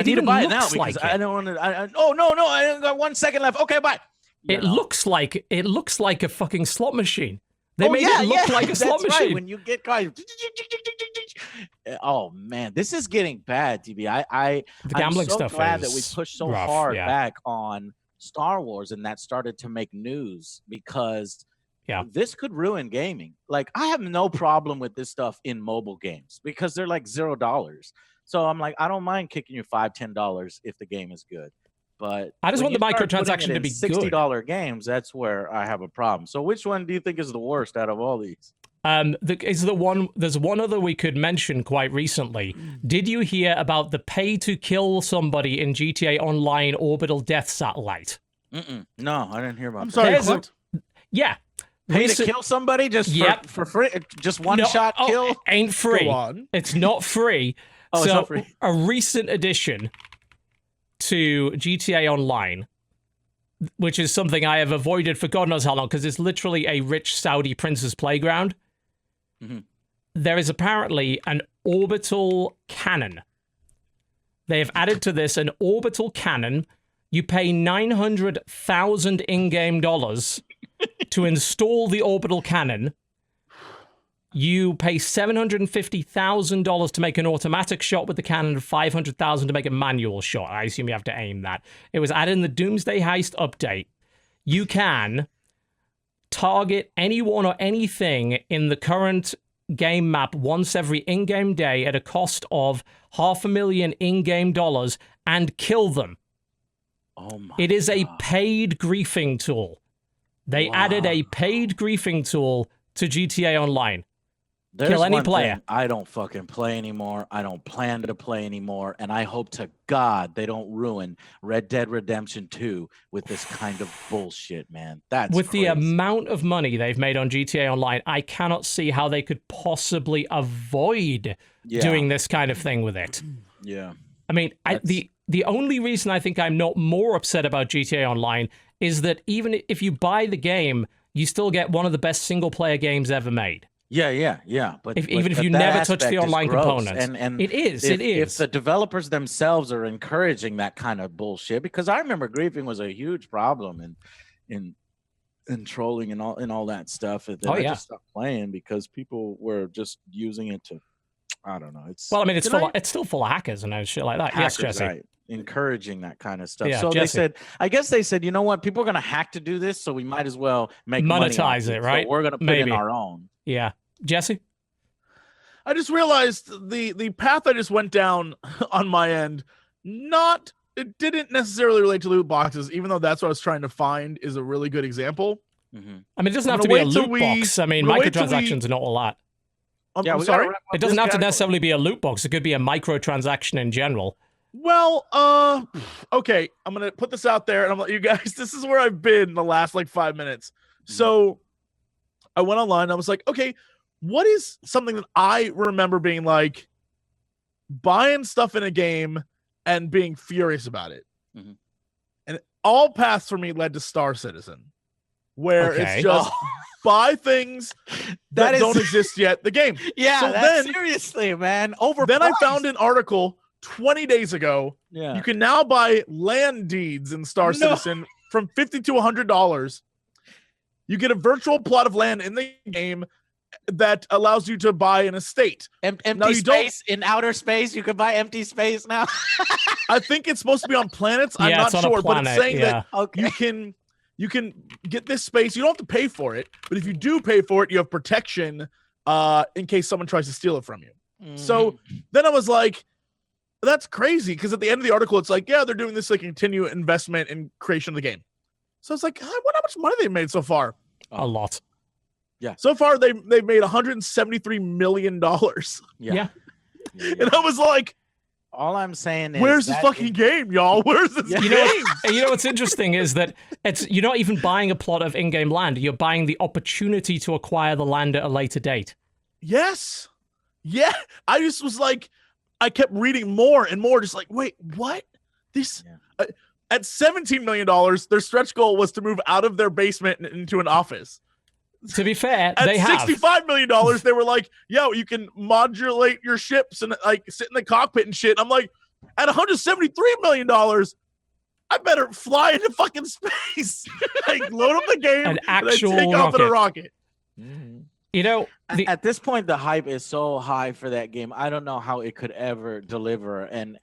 need to buy it now because I don't want to. Oh no, I got 1 second left. Okay, bye. It looks like a fucking slot machine. They made it look like a slot machine. Right. When you get guys, oh man, this is getting bad, TB. The gambling stuff. I'm so glad that we pushed so hard back on Star Wars and that started to make news because this could ruin gaming. Like I have no problem with this stuff in mobile games because they're like $0. So I'm like, I don't mind kicking you $5-10 if the game is good. But I just want the microtransaction to be $60 games. That's where I have a problem. So which one do you think is the worst out of all these? There's one other we could mention quite recently. Did you hear about the pay to kill somebody in GTA Online orbital death satellite? No, I didn't hear about that. I'm sorry, what? Pay to kill somebody just for free? Just one shot kill? It ain't free. Go on. It's not free. It's not free. A recent addition to GTA Online, which is something I have avoided for God knows how long, because it's literally a rich Saudi prince's playground. There is apparently an orbital cannon. They have added to this an orbital cannon. You pay $900,000 in-game dollars to install the orbital cannon. You pay $750,000 to make an automatic shot with the cannon and $500,000 to make a manual shot. I assume you have to aim that. It was added in the Doomsday Heist update. You can target anyone or anything in the current game map once every in-game day at a cost of $500,000 in-game dollars and kill them. Oh my It is a paid griefing tool. They added a paid griefing tool to GTA Online. Kill any player. I don't fucking play anymore. I don't plan to play anymore. And I hope to God they don't ruin Red Dead Redemption 2 with this kind of bullshit, man. That's with crazy. The amount of money they've made on GTA Online, I cannot see how they could possibly avoid doing this kind of thing with it. Yeah. I mean, the only reason I think I'm not more upset about GTA Online is that even if you buy the game, you still get one of the best single-player games ever made. Yeah. But even if you never touch the online components, and it is. If the developers themselves are encouraging that kind of bullshit, because I remember griefing was a huge problem in trolling and all that stuff. And I just stopped playing because people were just using it to, I don't know. It's still full of hackers and shit like that. Yes, Jesse. Right. encouraging that kind of stuff. Yeah, So Jesse. I guess they said, you know what, people are gonna hack to do this, so we might as well make money off Monetize it, right? So we're gonna put Maybe. in our own. Yeah. Jesse? I just realized the path I just went down on my end, it didn't necessarily relate to loot boxes, even though that's what I was trying to find is a really good example. Mm-hmm. I mean, it doesn't I'm have to gonna be a wait till loot we- box. I mean, I'm gonna wait till microtransactions are not a lot. I'm we gotta sorry. wrap up It doesn't this have to category. necessarily be a loot box. It could be a microtransaction in general. Well, okay, I'm gonna put this out there, and I'm like, you guys, this is where I've been the last like 5 minutes. So I went online, and I was like, okay, what is something that I remember being like buying stuff in a game and being furious about it? Mhm. And all paths for me led to Star Citizen, where Okay. it's just buy things that is- don't exist yet. The game. Yeah, So that's then- seriously, man. Overpriced. Then I found an article 20 days ago. Yeah. You can now buy land deeds in Star No. Citizen from $50 to $100. You get a virtual plot of land in the game that allows you to buy an estate. Empty No, you don't- space in outer space. You can buy empty space now. I think it's supposed to be on planets. I'm Yeah, not it's on a sure, but planet, it's saying that Okay. you can get this space. You don't have to pay for it, but if you do pay for it, you have protection in case someone tries to steal it from you. So then I was like, that's crazy, because at the end of the article, it's like, yeah, they're doing this like continue investment in creation of the game. So it's like, I wonder how much money they've made so far. A lot. So far, they've made $173 million. Yeah. And I was like, all I'm saying is, where's this fucking game, y'all? Where's this Yeah. game? And you know what's interesting is that you're not even buying a plot of in-game land. You're buying the opportunity to acquire the land at a later date. Yes. Yeah. I just was like, I kept reading more and more, just like, wait, what? This at $17 million, their stretch goal was to move out of their basement and into an office. To be fair, At they have. $65 million, they were like, yo, you can modulate your ships and like sit in the cockpit and shit. I'm like, at $173 million, I better fly into fucking space. Like, load up the game An and then actual take off in a rocket. You know, At this point, the hype is so high for that game. I don't know how it could ever deliver, and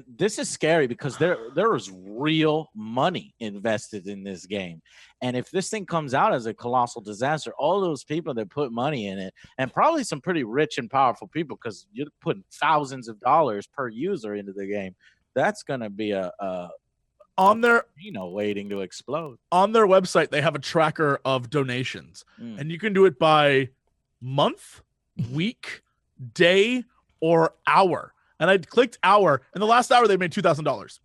this is scary because there is real money invested in this game, and if this thing comes out as a colossal disaster, all those people that put money in it, and probably some pretty rich and powerful people, because you're putting thousands of dollars per user into the game, that's gonna be On their waiting to explode. on their website, they have a tracker of donations, Mm. and you can do it by month, week, day, or hour. And I clicked hour, and the last hour they made $2,000.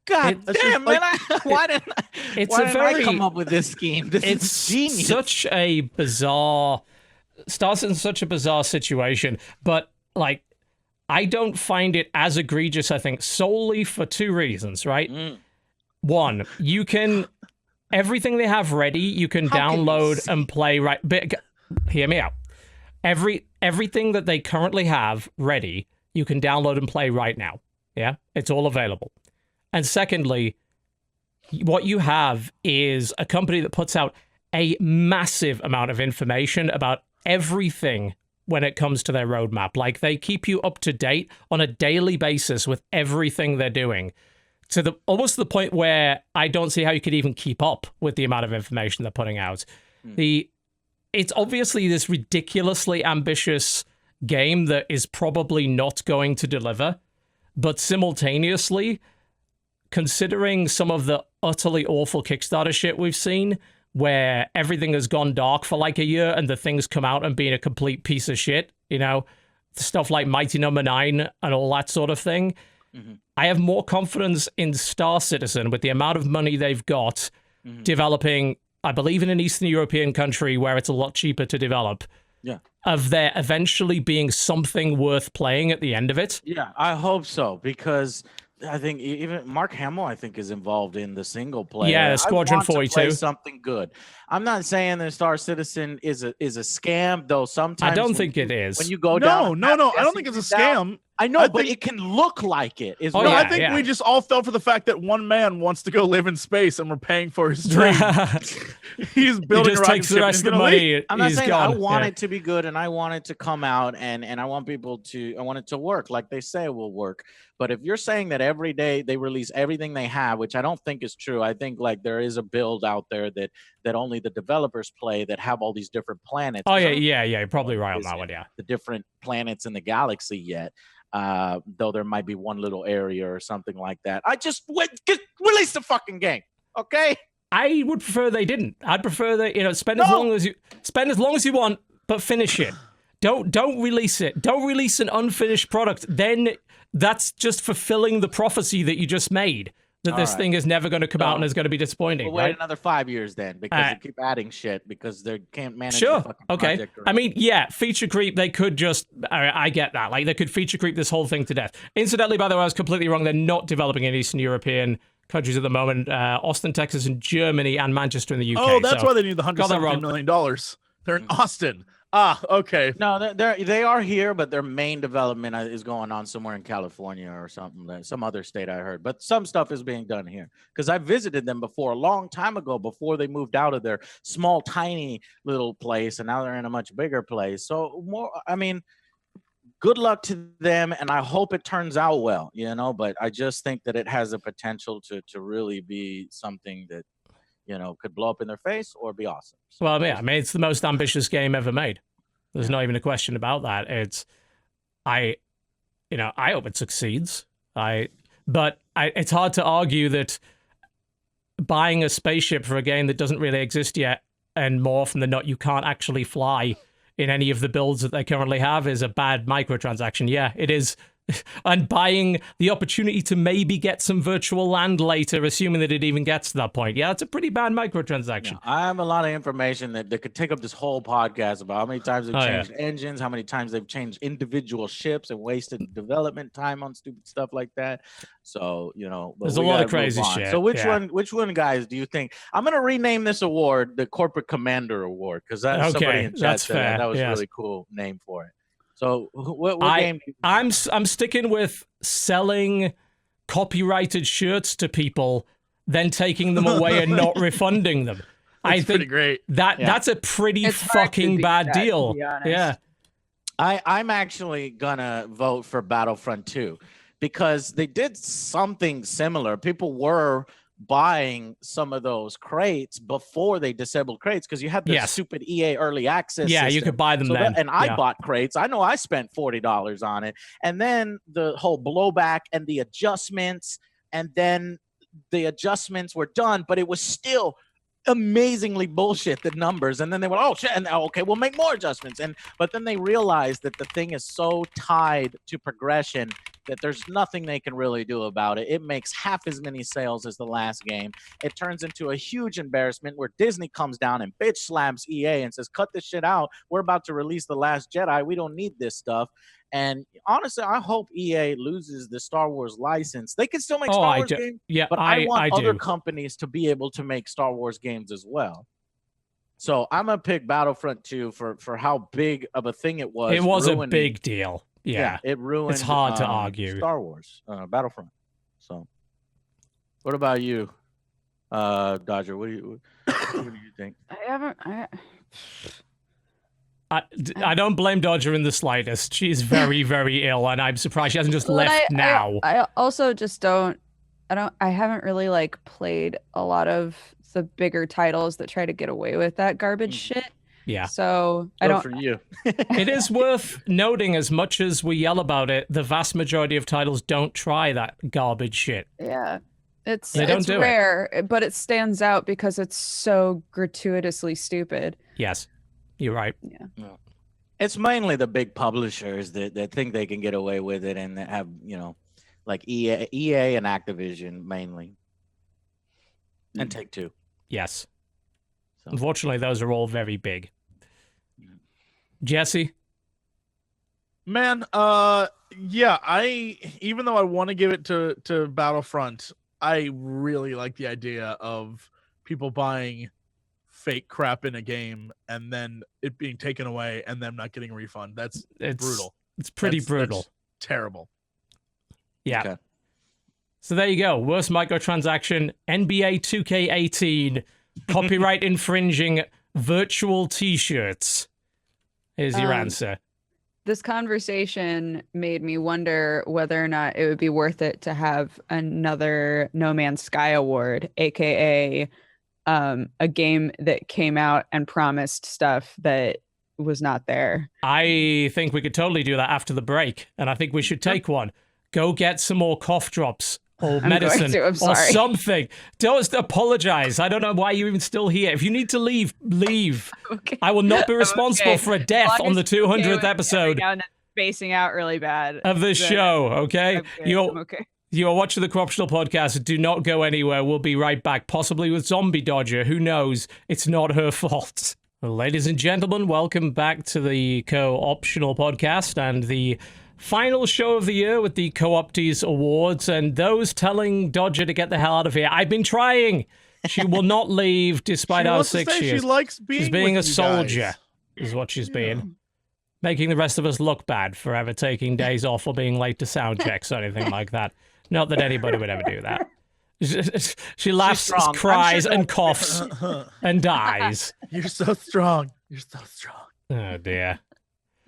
God That's damn, just, man! Why didn't It's why a didn't I very- come up with this scheme? This it's is genius. such a bizarre starts in such a bizarre situation, but like I don't find it as egregious, I think, solely for two reasons, right? Mm. One, you can everything they have ready, you can How can you download see? and play right. But hear me out. Everything that they currently have ready, you can download and play right now. Yeah, it's all available. And secondly, what you have is a company that puts out a massive amount of information about everything when it comes to their roadmap. Like, they keep you up to date on a daily basis with everything they're doing, to the almost to the point where I don't see how you could even keep up with the amount of information they're putting out. It's obviously this ridiculously ambitious game that is probably not going to deliver, but simultaneously, considering some of the utterly awful Kickstarter shit we've seen, where everything has gone dark for like a year and the things come out and being a complete piece of shit, you know, stuff like Mighty Number 9 and all that sort of thing. Mm-hmm. I have more confidence in Star Citizen with the amount of money they've got developing, I believe, in an Eastern European country where it's a lot cheaper to develop. Yeah. Of there eventually being something worth playing at the end of it. Yeah, I hope so, because I think even Mark Hamill, I think, is involved in the single player. Yeah, Squadron I want to play 42. something good. I'm not saying that Star Citizen is a scam, though. Sometimes I don't when think you- it is. When you go down, No. I don't think it's a scam. I know, I but think- it can look like it. Is Oh, No, what- I think we just all fell for the fact that one man wants to go live in space and we're paying for his dream. He's He building just a rocket takes the ship and rest he's of the gonna leave. money. I'm not he's saying gone. I want Yeah. it to be good and I want it to come out and I want people to I want it to work like they say it will work. But if you're saying that every day they release everything they have, which I don't think is true, I think like there is a build out there that only the developers play that have all these different planets. Oh 'Cause I yeah, don't you're probably right on is that it? one. Yeah. the different planets in the galaxy yet. Though there might be one little area or something like that. I just release the fucking game, okay? I would prefer they didn't. I'd prefer that spend as long as you want, but finish it. Don't release it. Don't release an unfinished product. Then that's just fulfilling the prophecy that you just made. That All this right. thing is never going to come out and is going to be disappointing. We'll wait right? another 5 years then because they keep adding shit because they can't manage the Sure. fucking Okay. project. I mean, yeah, feature creep. They could just. I get that. Like they could feature creep this whole thing to death. Incidentally, by the way, I was completely wrong. They're not developing in Eastern European countries at the moment. Austin, Texas, and Germany, and Manchester in the UK. Oh, that's so why they need the got that wrong. $117 million. They're in Austin. Ah, okay. No, they are here, but their main development is going on somewhere in California or something, some other state I heard. But some stuff is being done here because I visited them before a long time ago before they moved out of their small, tiny little place, and now they're in a much bigger place. So more, I mean, good luck to them, and I hope it turns out well. But I just think that it has the potential to really be something that could blow up in their face or be awesome. So Well, yeah, I mean, it's the most ambitious game ever made. There's not even a question about that. I hope it succeeds. It's hard to argue that buying a spaceship for a game that doesn't really exist yet, and more often than not, you can't actually fly in any of the builds that they currently have, is a bad microtransaction. Yeah, it is. And buying the opportunity to maybe get some virtual land later, assuming that it even gets to that point. Yeah, it's a pretty bad microtransaction. Yeah, I have a lot of information that could take up this whole podcast about how many times they've changed engines, how many times they've changed individual ships and wasted development time on stupid stuff like that. So, but There's a we lot of gotta move crazy on. shit, So which yeah. one, guys, do you think? I'm going to rename this award the Corporate Commander Award because that's somebody in chat that's said fair, that was a yes. really cool name for it. So what game? I'm sticking with selling copyrighted shirts to people, then taking them away and not refunding them. I That's pretty think great. that's a pretty It's hard to fucking beat bad that, to deal. be honest. Yeah. I'm actually gonna vote for Battlefront 2 because they did something similar. People were buying some of those crates before they disabled crates because you had the Yes. stupid EA early access Yeah, you system. could buy them So then. and I Yeah. bought crates. I know I spent $40 on it. And then the whole blowback and the adjustments, and then the adjustments were done, but it was still amazingly bullshit, the numbers. And then they went, oh shit, and okay, we'll make more adjustments. But then they realized that the thing is so tied to progression that there's nothing they can really do about it. It makes half as many sales as the last game. It turns into a huge embarrassment where Disney comes down and bitch slaps EA and says, cut this shit out. We're about to release The Last Jedi. We don't need this stuff. And honestly, I hope EA loses the Star Wars license. They can still make Star Wars games, Yeah, but I want other do. companies to be able to make Star Wars games as well. So I'm gonna pick Battlefront 2 for how big of a thing it was. It was a ruining- big deal. Yeah. it ruined. It's hard to argue. Star Wars, Battlefront. So, what about you, Dodger? What do you think? I don't blame Dodger in the slightest. She's very, very ill, and I'm surprised she hasn't just left now. I also just I haven't really like played a lot of the bigger titles that try to get away with that garbage shit. Yeah. So I Good don't. for you. It is worth noting, as much as we yell about it, the vast majority of titles don't try that garbage shit. Yeah. It's They don't do it. rare, but it stands out because it's so gratuitously stupid. Yes, you're right. It's mainly the big publishers that think they can get away with it and that have, like EA and Activision mainly, and Take-Two. Yes. So. Unfortunately, those are all very big. Jesse? Man, yeah, even though I want to give it to Battlefront, I really like the idea of people buying fake crap in a game and then it being taken away and them not getting a refund. That's brutal. It's pretty brutal. terrible. Yeah. Okay. So there you go. Worst microtransaction, NBA 2K18, copyright infringing virtual t-shirts. Here's your answer. This conversation made me wonder whether or not it would be worth it to have another No Man's Sky award, aka a game that came out and promised stuff that was not there. I think we could totally do that after the break, and I think we should take one. Go get some more cough drops or medicine I'm or sorry. something. Don't apologize. I don't know why you're even still here. If you need to leave, leave. Okay. I will not be responsible okay. for a death on the 200th episode Now and then spacing out really bad of this then show, okay? I'm okay. You are watching the Co-optional Podcast. Do not go anywhere. We'll be right back, possibly with Zombie Dodger. Who knows? It's not her fault. Well, ladies and gentlemen, welcome back to the Co-optional Podcast and the final show of the year with the Co-opties Awards and those telling Dodger to get the hell out of here. I've been trying. She will not leave despite She our wants to 6 stay. years. She likes being She's being a with you soldier, guys. is what she's being. Making the rest of us look bad for ever taking days off or being late to sound checks or anything like that. Not that anybody would ever do that. She laughs, strong. cries, I'm sure and coughs and dies. You're so strong. You're so strong. Oh, dear.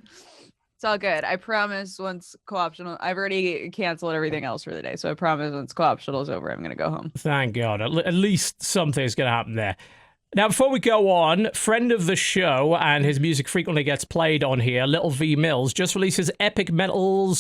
It's all good. I promise once co-optional, I've already canceled everything else for the day. So I promise once co-optional is over, I'm going to go home. Thank God. At least something's going to happen there. Now, before we go on, friend of the show, and his music frequently gets played on here, Little V Mills, just released his Epic Metal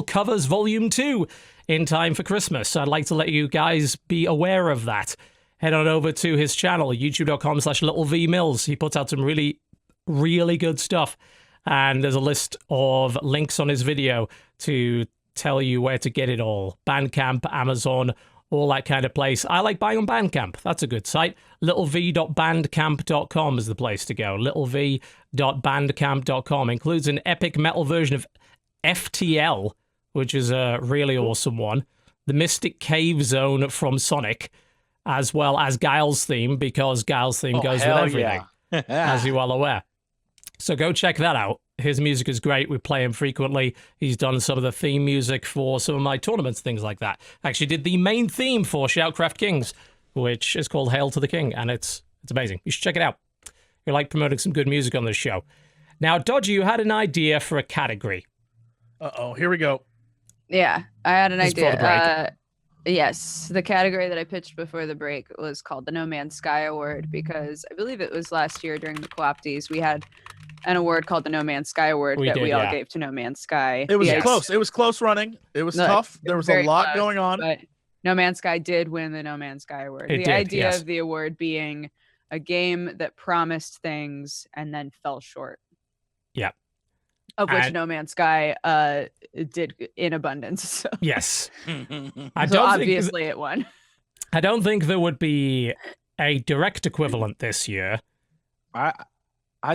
Covers Volume 2 in time for Christmas. I'd like to let you guys be aware of that. Head on over to his channel, youtube.com/LittleVMills. He puts out some really, really good stuff. And there's a list of links on his video to tell you where to get it all. Bandcamp, Amazon, all that kind of place. I like buying on Bandcamp. That's a good site. littlev.bandcamp.com is the place to go. littlev.bandcamp.com includes an epic metal version of FTL, which is a really awesome one. The Mystic Cave Zone from Sonic, as well as Guile's theme, because Guile's theme goes with everything, as you're well aware. So go check that out. His music is great. We play him frequently. He's done some of the theme music for some of my tournaments, things like that. Actually did the main theme for Shoutcraft Kings, which is called Hail to the King, and it's amazing. You should check it out. You like promoting some good music on this show. Now, Dodger, you had an idea for a category. Uh-oh, here we go. Yeah, I had an Just before the break. idea. Yes, the category that I pitched before the break was called the No Man's Sky Award because I believe it was last year during the Co-opties. We had an award called the No Man's Sky Award We that did, we all yeah. gave to No Man's Sky. It was The close. It was close running. It was No, tough. it There was was a very lot close, going on. But No Man's Sky did win the No Man's Sky Award. It The did, idea yes. of the award being a game that promised things and then fell short. Yeah. Of which And- No Man's Sky did in abundance. So, Yes. I I so don't obviously it won. I don't think there would be a direct equivalent this year. I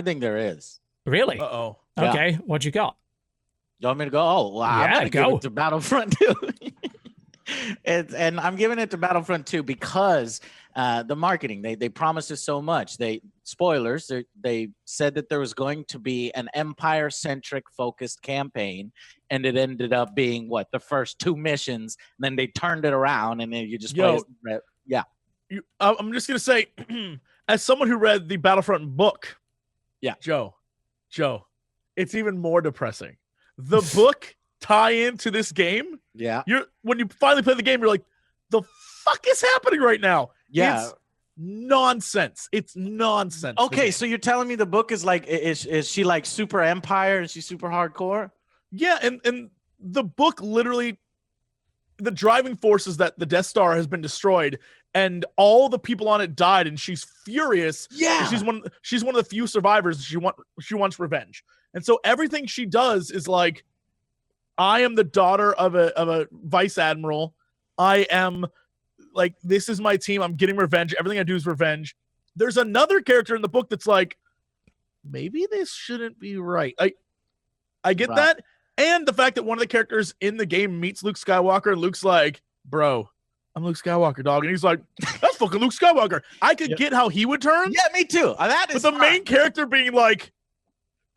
think there is. Really? Uh-oh. Yeah. Okay, what you got? You want me to go? Oh, well, I'm Yeah, gonna give go. it to Battlefront 2. And I'm giving it to Battlefront 2 because the marketing, they promised us so much. Spoilers, they said that there was going to be an Empire-centric focused campaign, and it ended up being, the first 2 missions, and then they turned it around, and then you just play as, yeah. I'm just gonna say, as someone who read the Battlefront book, Yeah. Joe, it's even more depressing. The book tie-in to this game. Yeah. When you finally play the game, you're like, the fuck is happening right now? Yeah. It's nonsense. It's nonsense. the Okay, game. so you're telling me the book is like, is she like super Empire and she's super hardcore? Yeah, and the book literally, the driving force is that the Death Star has been destroyed and all the people on it died, and she's furious. Yeah. She's one of the few survivors. She wants revenge, and so everything she does is like, I am the daughter of a vice admiral. I am like, this is my team. I'm getting revenge. Everything I do is revenge. There's another character in the book that's like, maybe this shouldn't be right. I get Right. that. And the fact that one of the characters in the game meets Luke Skywalker, and Luke's like, bro, I'm Luke Skywalker, dog. And he's like, that's fucking Luke Skywalker. I could get how he would turn. Yeah, me too. That But is the fine. main character being like,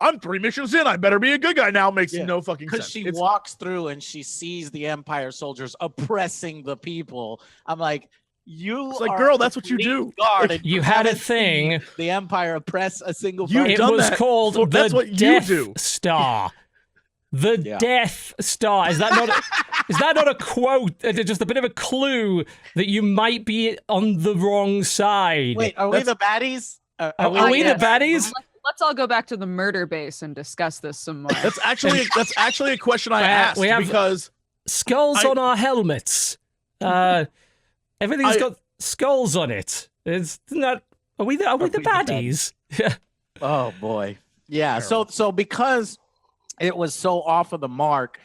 I'm 3 missions in. I better be a good guy now. Makes Yeah, no fucking because sense. she It's- walks through and she sees the Empire soldiers oppressing the people. I'm like, you It's like, are girl, a that's what you police do. guard and You had a haven't seen thing. the Empire oppress a single You've It person. done was that called for- that's the what you Death do. Star. The Yeah. Death Star. Is that not a quote? Just a bit of a clue that you might be on the wrong side. Wait, are we the baddies? Are we the yes. baddies? Let's all go back to the murder base and discuss this some more. That's actually a question I asked we have- because Skulls I- on our helmets. Everything's got skulls on it. It's not. Are we the baddies? Yeah. Oh boy. Yeah. So because it was so off of the mark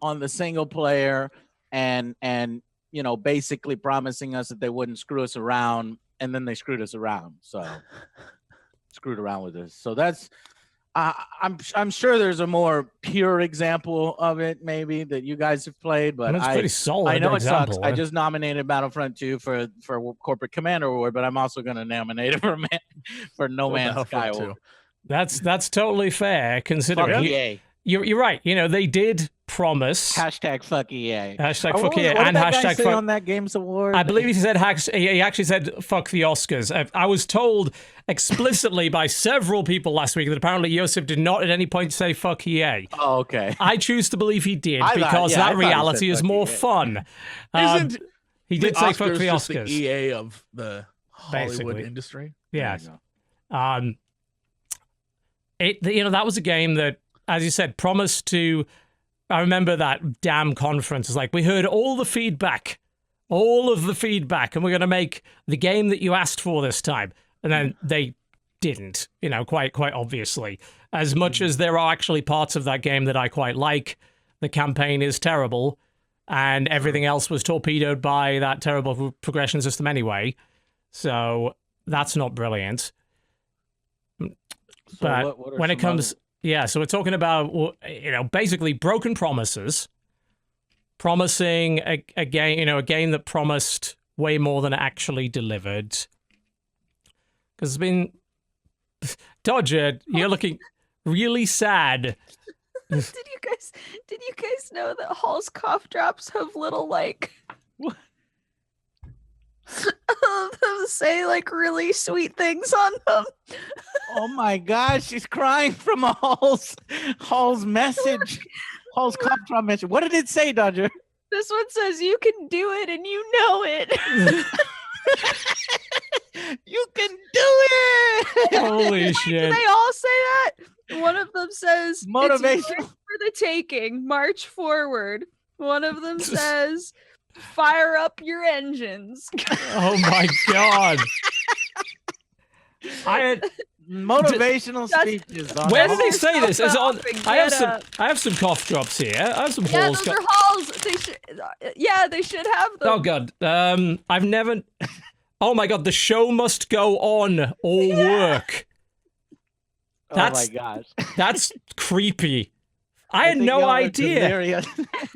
on the single player and basically promising us that they wouldn't screw us around, and then they screwed us around. So screwed around with us. So that's I'm sure there's a more pure example of it maybe that you guys have played, but That's pretty solid. I know example, it sucks. I eh? just nominated Battlefront 2 for Corporate Commander Award, but I'm also going to nominate it for No Man's Sky Battlefront Award. 2. That's totally fair considering. Fuck EA. You're right. They did promise. Hashtag fuck EA. Hashtag Oh, fuck what EA did and that guy hashtag say fuck. on that Games Award? I believe he actually said fuck the Oscars. I was told explicitly by several people last week that apparently Yosef did not at any point say fuck EA. Oh, okay. I choose to believe he did I thought- because yeah, I that thought he reality said is fuck more EA. fun. Isn't He did the say fuck Oscars the just Oscars. the EA of the Hollywood Basically. industry? Yes. That was a game that, as you said, promised to. I remember that damn conference. It's like, we heard all of the feedback, and we're going to make the game that you asked for this time. And then they didn't, quite obviously. As much as there are actually parts of that game that I quite like, the campaign is terrible, and everything else was torpedoed by that terrible progression system anyway. So that's not brilliant. But when it comes... Yeah, so we're talking about, basically broken promises, promising a game, a game that promised way more than it actually delivered. Because it's been, Dodger, you're looking really sad. Did you guys know that Hall's cough drops have little them say really sweet things on them? Oh my gosh, she's crying from a Hall's message. Hall's cough drop message. What did it say, Dodger? This one says you can do it and you know it. You can do it. Holy shit. They all say that. One of them says Motivation. "It's yours for the taking. March forward." One of them says, "Fire up your engines." Oh my god. Motivational speeches. on Where Hall. did they say this? Is it on, Get I have some cough drops here. I have some Yeah, Halls. those are Halls. They should have them. Oh god. I've never. Oh my god. The show must go on or work. Oh my gosh. That's creepy. I had think no y'all are idea. delirious.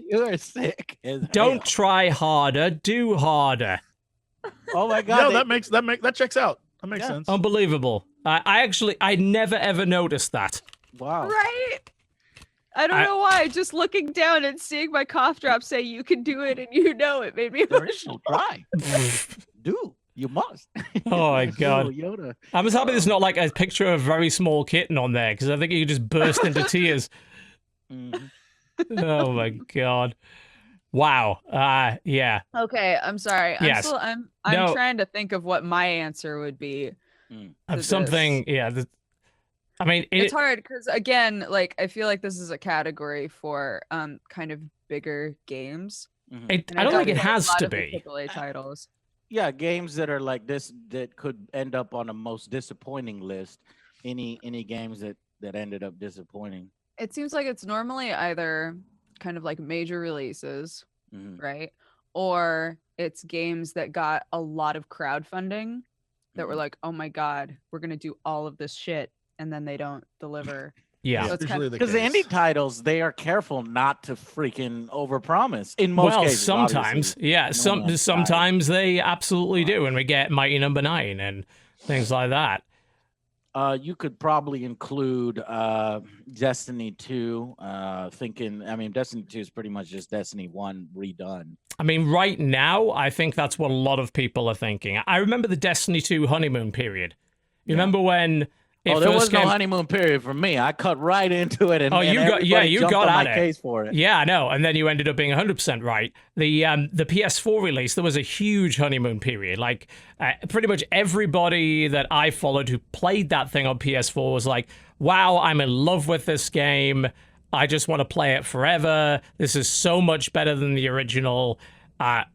You are sick. as Don't hell. try harder. Do harder. Oh my god. No, that checks out. That makes Yeah. sense. Unbelievable. I never ever noticed that. Wow. Right? I don't know why. Just looking down and seeing my cough drop say "you can do it" and you know it made me There is no emotional. try. Do. You must. Oh my Oh, god. Yoda. I'm just happy there's not like a picture of a very small kitten on there because I think you could just burst into tears. Mhm. Oh my god. Wow. Yeah. Okay, I'm sorry. Yes. I'm No. trying to think of what my answer would be. Of to something. this. Yeah. I mean, It's hard because again, I feel like this is a category for kind of bigger games. I And don't think it feel like a has lot to of the be. AAA titles. Yeah, games that are like this that could end up on a most disappointing list. Any games that ended up disappointing. It seems like it's normally either kind of like major releases, Mhm. right? Or it's games that got a lot of crowdfunding that were Mhm. like, oh my God, we're going to do all of this shit. And then they don't deliver. Yeah. So it's kind Usually of, the Because the case. indie titles, they are careful not to freaking overpromise. In most Well, cases, sometimes, obviously. yeah. No Man's Sky. Sometimes they absolutely do, and we get Mighty Number 9 and things like that. You could probably include Destiny 2. Destiny 2 is pretty much just Destiny 1 redone. I mean, right now, I think that's what a lot of people are thinking. I remember the Destiny 2 honeymoon period. You remember when it there first was came? no honeymoon period for me. I cut right into it, and you got jumped on at my it. case for it. Yeah, I know. And then you ended up being 100% right. The PS4 release, there was a huge honeymoon period. Like pretty much everybody that I followed who played that thing on PS4 was like, "Wow, I'm in love with this game. I just want to play it forever. This is so much better than the original." I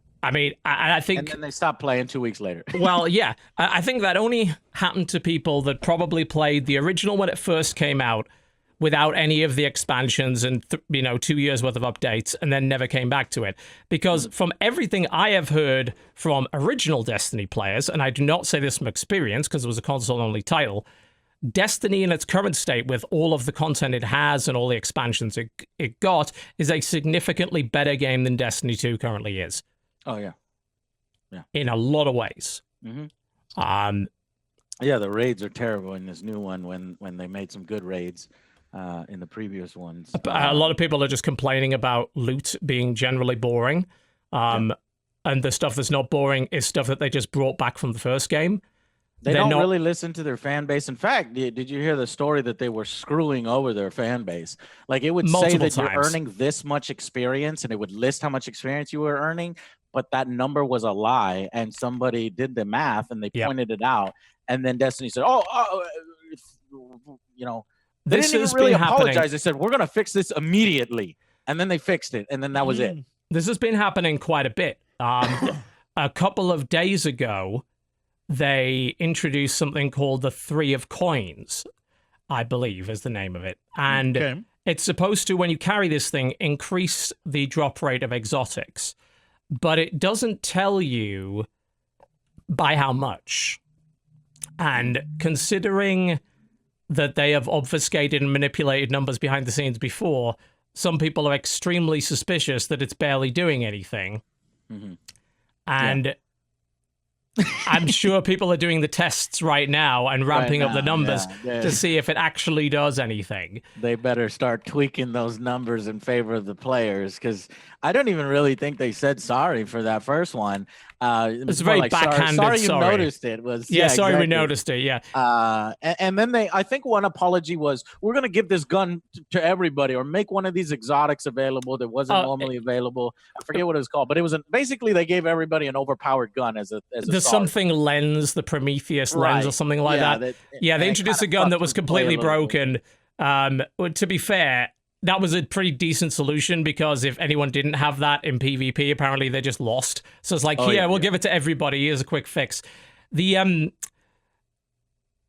think... And then they stopped playing 2 weeks later. Well, yeah. I think that only happened to people that probably played the original when it first came out without any of the expansions and, 2 years worth of updates, and then never came back to it. Because from everything I have heard from original Destiny players, and I do not say this from experience because it was a console-only title, Destiny in its current state with all of the content it has and all the expansions it got is a significantly better game than Destiny 2 currently is. Oh, yeah. In a lot of ways. Mm-hmm. Yeah, the raids are terrible in this new one when they made some good raids in the previous ones. A lot of people are just complaining about loot being generally boring. And the stuff that's not boring is stuff that they just brought back from the first game. They don't really listen to their fan base. In fact, did you hear the story that they were screwing over their fan base? Like it would say that you're earning this much experience, and it would list how much experience you were earning, but that number was a lie, and somebody did the math, and they pointed it out, and then Destiny said, they didn't even really apologize. They said, we're going to fix this immediately, and then they fixed it, and then that was it. This has been happening quite a bit. A couple of days ago, they introduced something called the 3 of Coins, I believe is the name of it. And it's supposed to, when you carry this thing, increase the drop rate of exotics. But it doesn't tell you by how much. And considering that they have obfuscated and manipulated numbers behind the scenes before, some people are extremely suspicious that it's barely doing anything. Mm-hmm. And I'm sure people are doing the tests right now and ramping up the numbers to see if it actually does anything. They better start tweaking those numbers in favor of the players, because I don't even really think they said sorry for that first one. It's very like, backhanded. Sorry you noticed it. Was sorry exactly. We noticed it. Yeah. And then I think one apology was, we're going to give this gun to everybody, or make one of these exotics available that wasn't normally available. I forget what it was called, but it was basically they gave everybody an overpowered gun as a the something lens, the Prometheus lens or something like that. They introduced a gun that was completely broken. To be fair, that was a pretty decent solution, because if anyone didn't have that in PvP, apparently they just lost. So it's like, we'll give it to everybody. Here's a quick fix. One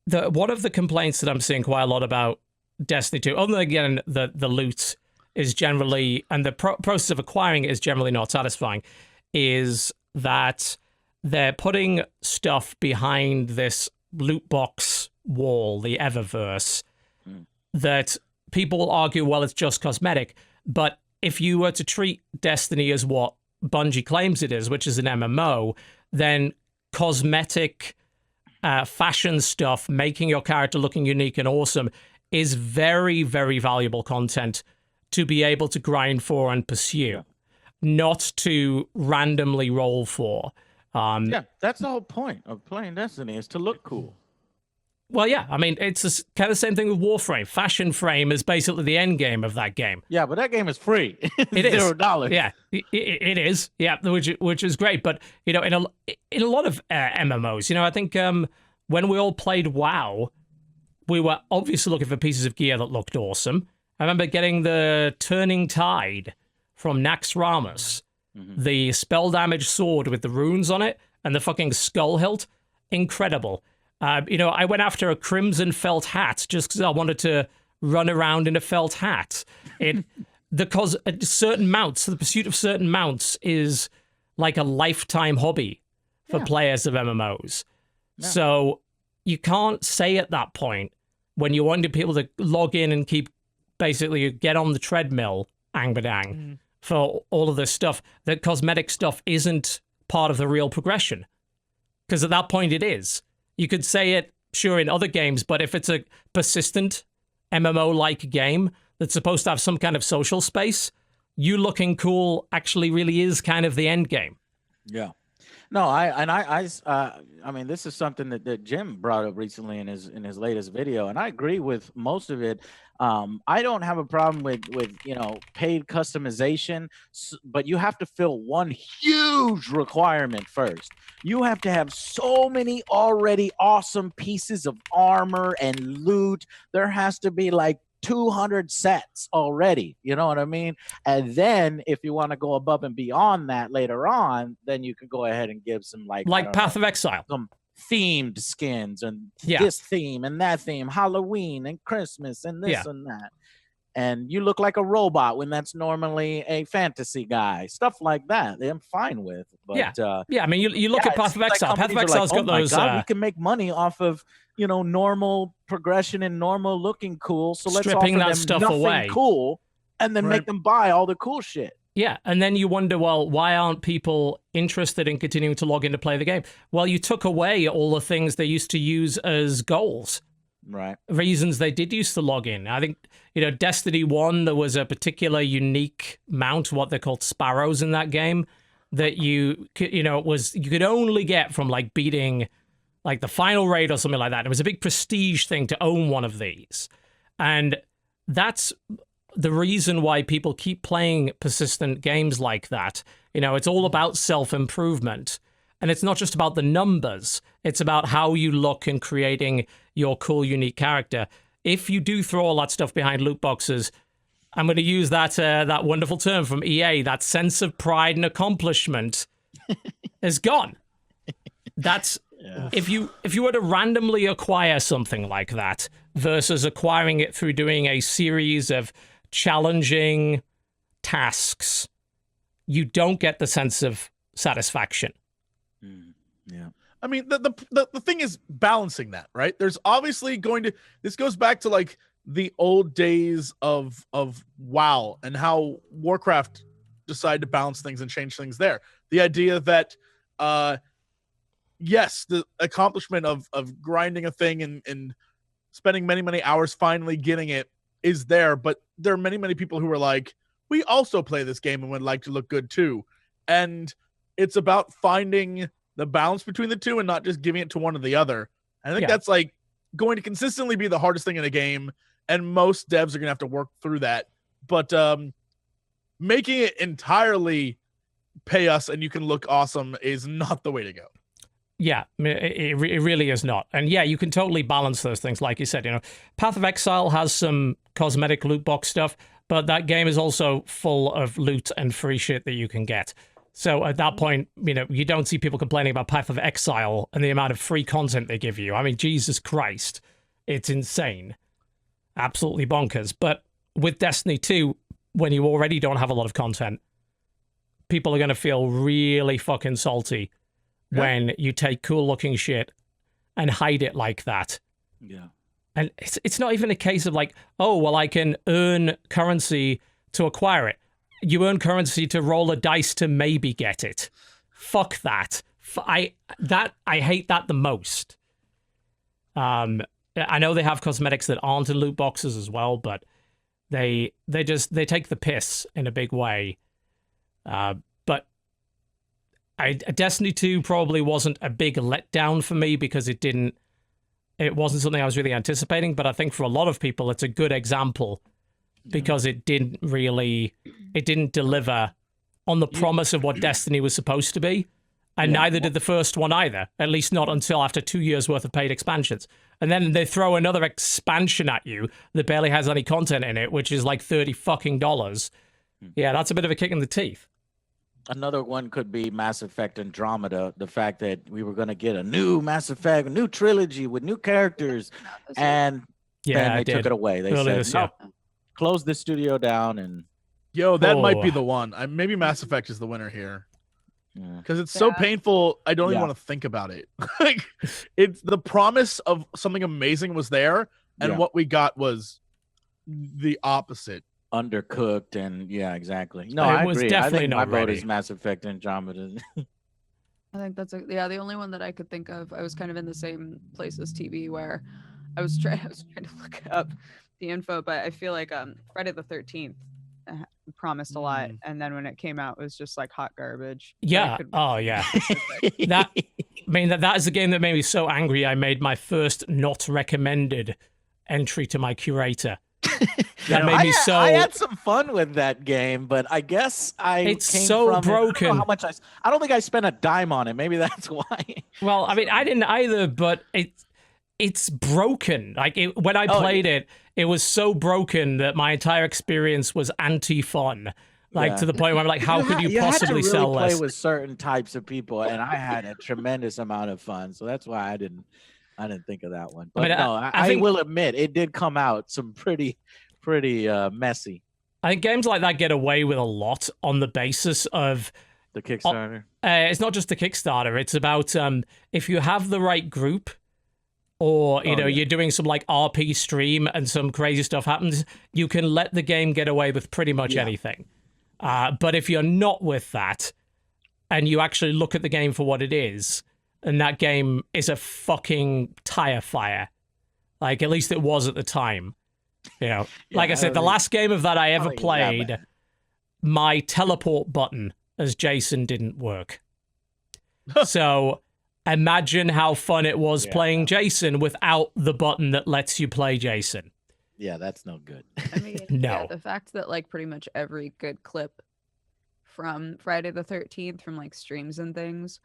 of the complaints that I'm seeing quite a lot about Destiny 2, other than again the loot is generally, and the process of acquiring it is generally not satisfying, is that they're putting stuff behind this loot box wall, the Eververse, that people will argue, well, it's just cosmetic. But if you were to treat Destiny as what Bungie claims it is, which is an MMO, then cosmetic fashion stuff, making your character looking unique and awesome, is very, very valuable content to be able to grind for and pursue, not to randomly roll for. That's the whole point of playing Destiny, is to look cool. Well, yeah, I mean, it's kind of the same thing with Warframe. Fashion Frame is basically the end game of that game. Yeah, but that game is free. It is $0. Yeah, it is. Yeah, which is great. But in a lot of MMOs, I think when we all played WoW, we were obviously looking for pieces of gear that looked awesome. I remember getting the Turning Tide from Naxxramas, the spell damage sword with the runes on it and the fucking skull hilt. Incredible. I went after a crimson felt hat just because I wanted to run around in a felt hat. Because certain mounts, the pursuit of certain mounts is like a lifetime hobby for players of MMOs. Yeah. So you can't say at that point, when you want people to log in and basically get on the treadmill, angbadang, for all of this stuff, that cosmetic stuff isn't part of the real progression. Because at that point it is. You could say it sure in other games, but if it's a persistent MMO-like game that's supposed to have some kind of social space, you looking cool actually really is kind of the end game. Yeah. No, I mean, this is something that Jim brought up recently in his latest video, and I agree with most of it. I don't have a problem with paid customization, but you have to fill one huge requirement first. You have to have so many already awesome pieces of armor and loot. There has to be like 200 sets already, you know what I mean? And then if you want to go above and beyond that later on, then you can go ahead and give some like Path of Exile, some themed skins and Yeah. this theme and that theme, Halloween and Christmas and this Yeah. and that. And you look like a robot when that's normally a fantasy guy. Stuff like that, I'm fine with. But yeah, I mean, you look at Path of Exile. Path of Exile's got those. We can make money off of normal progression and normal looking cool. So let's Stripping offer that them stuff nothing away. cool, and then make them buy all the cool shit. Yeah, and then you wonder, well, why aren't people interested in continuing to log in to play the game? Well, you took away all the things they used to use as goals. Right. Reasons they did used to log in. I think, Destiny 1, there was a particular unique mount, what they're called sparrows in that game, that you could only get from like beating like the final raid or something like that. It was a big prestige thing to own one of these. And that's the reason why people keep playing persistent games like that. It's all about self-improvement. And it's not just about the numbers. It's about how you look and creating your cool, unique character. If you do throw all that stuff behind loot boxes, I'm going to use that wonderful term from EA, that sense of pride and accomplishment is gone. That's if you were to randomly acquire something like that versus acquiring it through doing a series of challenging tasks, you don't get the sense of satisfaction. Yeah. I mean, the thing is balancing that, right? There's obviously this goes back to like the old days of WoW and how Warcraft decided to balance things and change things there. The idea that, yes, the accomplishment of grinding a thing and spending many, many hours finally getting it is there, but there are many, many people who are like, we also play this game and would like to look good too. And it's about finding the balance between the two and not just giving it to one or the other. I think that's like going to consistently be the hardest thing in a game, and most devs are going to have to work through that. But making it entirely pay us and you can look awesome is not the way to go. Yeah, it really is not. And yeah, you can totally balance those things. Like you said, Path of Exile has some cosmetic loot box stuff, but that game is also full of loot and free shit that you can get. So at that point, you don't see people complaining about Path of Exile and the amount of free content they give you. I mean, Jesus Christ, it's insane. Absolutely bonkers. But with Destiny 2, when you already don't have a lot of content, people are going to feel really fucking salty when you take cool looking shit and hide it like that. Yeah. And it's not even a case of like, oh, well, I can earn currency to acquire it. You earn currency to roll a dice to maybe get it. Fuck that. I hate that the most. I know they have cosmetics that aren't in loot boxes as well, but they take the piss in a big way. But Destiny 2 probably wasn't a big letdown for me because it wasn't something I was really anticipating, but I think for a lot of people it's a good example because it didn't deliver on the promise of what Destiny was supposed to be. And neither did the first one either, at least not until after 2 years worth of paid expansions. And then they throw another expansion at you that barely has any content in it, which is like $30 fucking. Yeah, that's a bit of a kick in the teeth. Another one could be Mass Effect Andromeda. The fact that we were going to get a new Mass Effect, a new trilogy with new characters, and then they took it away. They said, no, close this studio down. And that might be the one. Maybe Mass Effect is the winner here. Because it's so painful, I don't even want to think about it. Like, it's the promise of something amazing was there, and what we got was the opposite. Undercooked, and exactly. No, it I was agree. definitely I think not my vote ready. is Mass Effect Andromeda. I think that's the only one that I could think of. I was kind of in the same place as TV where I was trying to look up the info, but I feel like Friday the 13th promised a lot, and then when it came out, it was just like hot garbage. Yeah. Oh yeah. that is the game that made me so angry. I made my first not recommended entry to my curator. That made me so. I had some fun with that game, but I guess it's came so from broken. I don't know how much I don't think I spent a dime on it. Maybe that's why. Well, I mean, I didn't either, but it's broken. Like when I played it, it was so broken that my entire experience was anti-fun. Like to the point where I'm like, how could you possibly sell play this? with certain types of people, and I had a tremendous amount of fun. So that's why I didn't think of that one. But I will admit it did come out some pretty messy. I think games like that get away with a lot on the basis of the Kickstarter. It's not just the Kickstarter. It's about if you have the right group, or you're doing some like RP stream and some crazy stuff happens, you can let the game get away with pretty much anything. But if you're not with that, and you actually look at the game for what it is, and that game is a fucking tire fire, like at least it was at the time. Like I said, the last game of that I ever played, my teleport button as Jason didn't work. So imagine how fun it was playing Jason without the button that lets you play Jason. Yeah, that's no good. I mean, No. The fact that like pretty much every good clip from Friday the 13th from like streams and things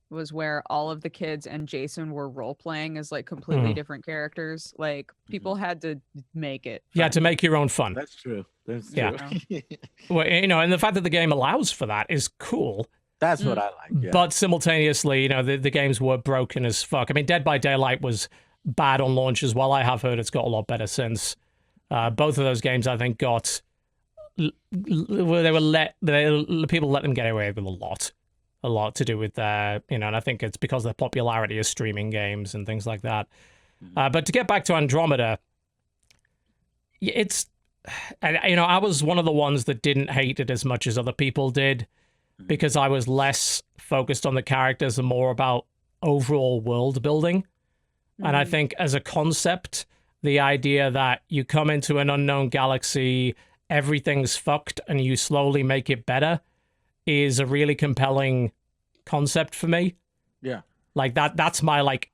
was where all of the kids and Jason were role playing as like completely different characters. Like people had to make it. Yeah, to make your own fun. That's true. That's true. Yeah. Well, and the fact that the game allows for that is cool. That's what I like. Yeah. But simultaneously, the games were broken as fuck. I mean, Dead by Daylight was bad on launch as well. I have heard it's got a lot better since. Both of those games, I think, people let them get away with a lot to do with and I think it's because of the popularity of streaming games and things like that. But to get back to Andromeda, I was one of the ones that didn't hate it as much as other people did, because I was less focused on the characters and more about overall world building. And I think as a concept, the idea that you come into an unknown galaxy, everything's fucked, and you slowly make it better is a really compelling concept for me. Yeah. Like that's my like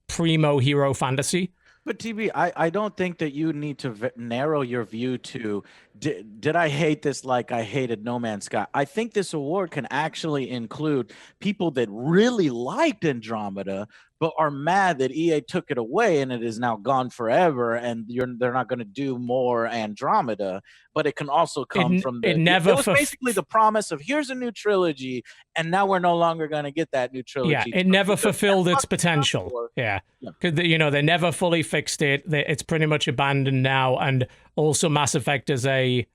primo hero fantasy. But TB, I don't think that you need to narrow your view to did I hate this like I hated No Man's Sky? I think this award can actually include people that really liked Andromeda but are mad that EA took it away and it is now gone forever, and they're not going to do more Andromeda. But it can also come from it was basically the promise of here's a new trilogy, and now we're no longer going to get that new trilogy. Yeah, it never fulfilled its potential. Yeah, because they never fully fixed it. It's pretty much abandoned now, and also Mass Effect as a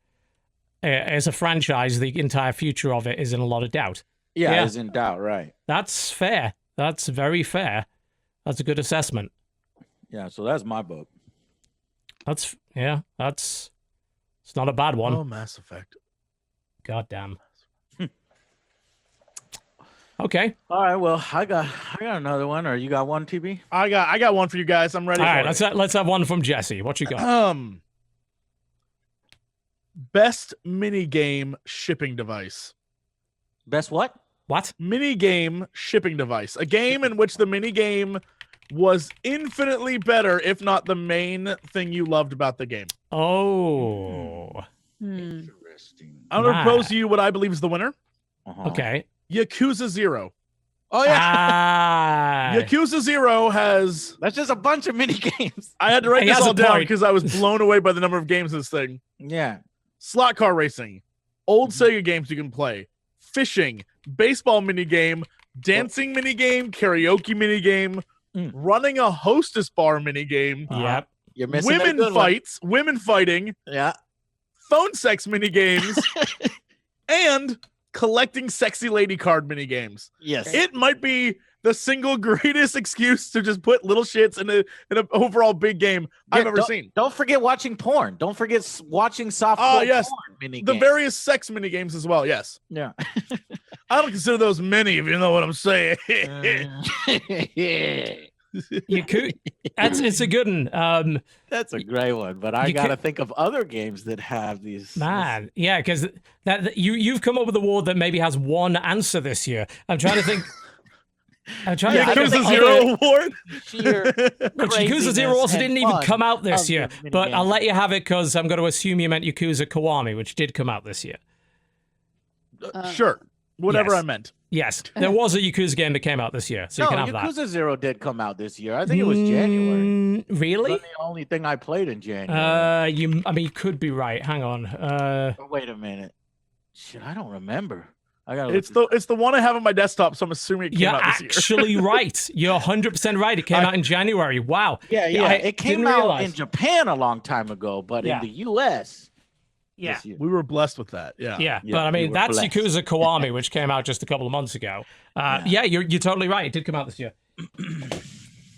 franchise, the entire future of it is in a lot of doubt. Yeah, is in doubt, right? That's fair. That's very fair. That's a good assessment. Yeah, so that's my vote. It's not a bad one. Oh, Mass Effect. God damn. Okay. All right. Well, I got another one. Or you got one, TB? I got one for you guys. I'm ready. All right. Let's have one from Jesse. What you got? Best minigame shipping device. Best what? What? Minigame shipping device. A game in which the minigame was infinitely better, if not the main thing you loved about the game. Oh. Interesting. I'm going to propose to you what I believe is the winner. Okay. Yakuza 0. Oh, yeah. Yakuza 0 has... That's just a bunch of mini games. I had to write this all down because I was blown away by the number of games in this thing. Yeah. Slot car racing. Old Sega games you can play. Fishing. Baseball minigame. Dancing minigame. Karaoke minigame. Running a hostess bar minigame. Yep. You're missing women fights. Women fighting. Yeah. Phone sex minigames. And collecting sexy lady card minigames. Yes. It might be the single greatest excuse to just put little shits in an overall big game I've ever seen. Don't forget watching porn. Don't forget watching soft porn minigames. The various sex minigames as well, yes. Yeah. I don't consider those many, if you know what I'm saying. It's a good one. That's a great one, but I You gotta can't- think of other games that have these. Man, yeah, because you've come up with a award that maybe has one answer this year. I'm trying to think. I'm trying to think of Yakuza the Zero other- Award. Sheer Which Yakuza Zero craziness also and didn't even fun come out this of year, the but I'll minigames. let you have it because I'm going to assume you meant Yakuza Kiwami, which did come out this year. Sure, whatever Yes. I meant. Yes, there was a Yakuza game that came out this year, so No, you can have Yakuza Zero did come out this year. I think it was January. that. Really? That's the only thing I played in January. You could be right. Hang on. Oh, wait a minute. Shit, I don't remember. I gotta. It's the one I have on my desktop, so I'm assuming it came You're out this year. actually right. You're 100% right. It came out in January. Wow. Yeah. I It came didn't out realize. in Japan a long time ago, but Yeah. in the U.S. Yeah. this year. We were blessed with that. Yeah. Yeah, Yeah, but I we mean were that's blessed. Yakuza Kiwami, which came out just a couple of months ago. Yeah, you're totally right. It did come out this year.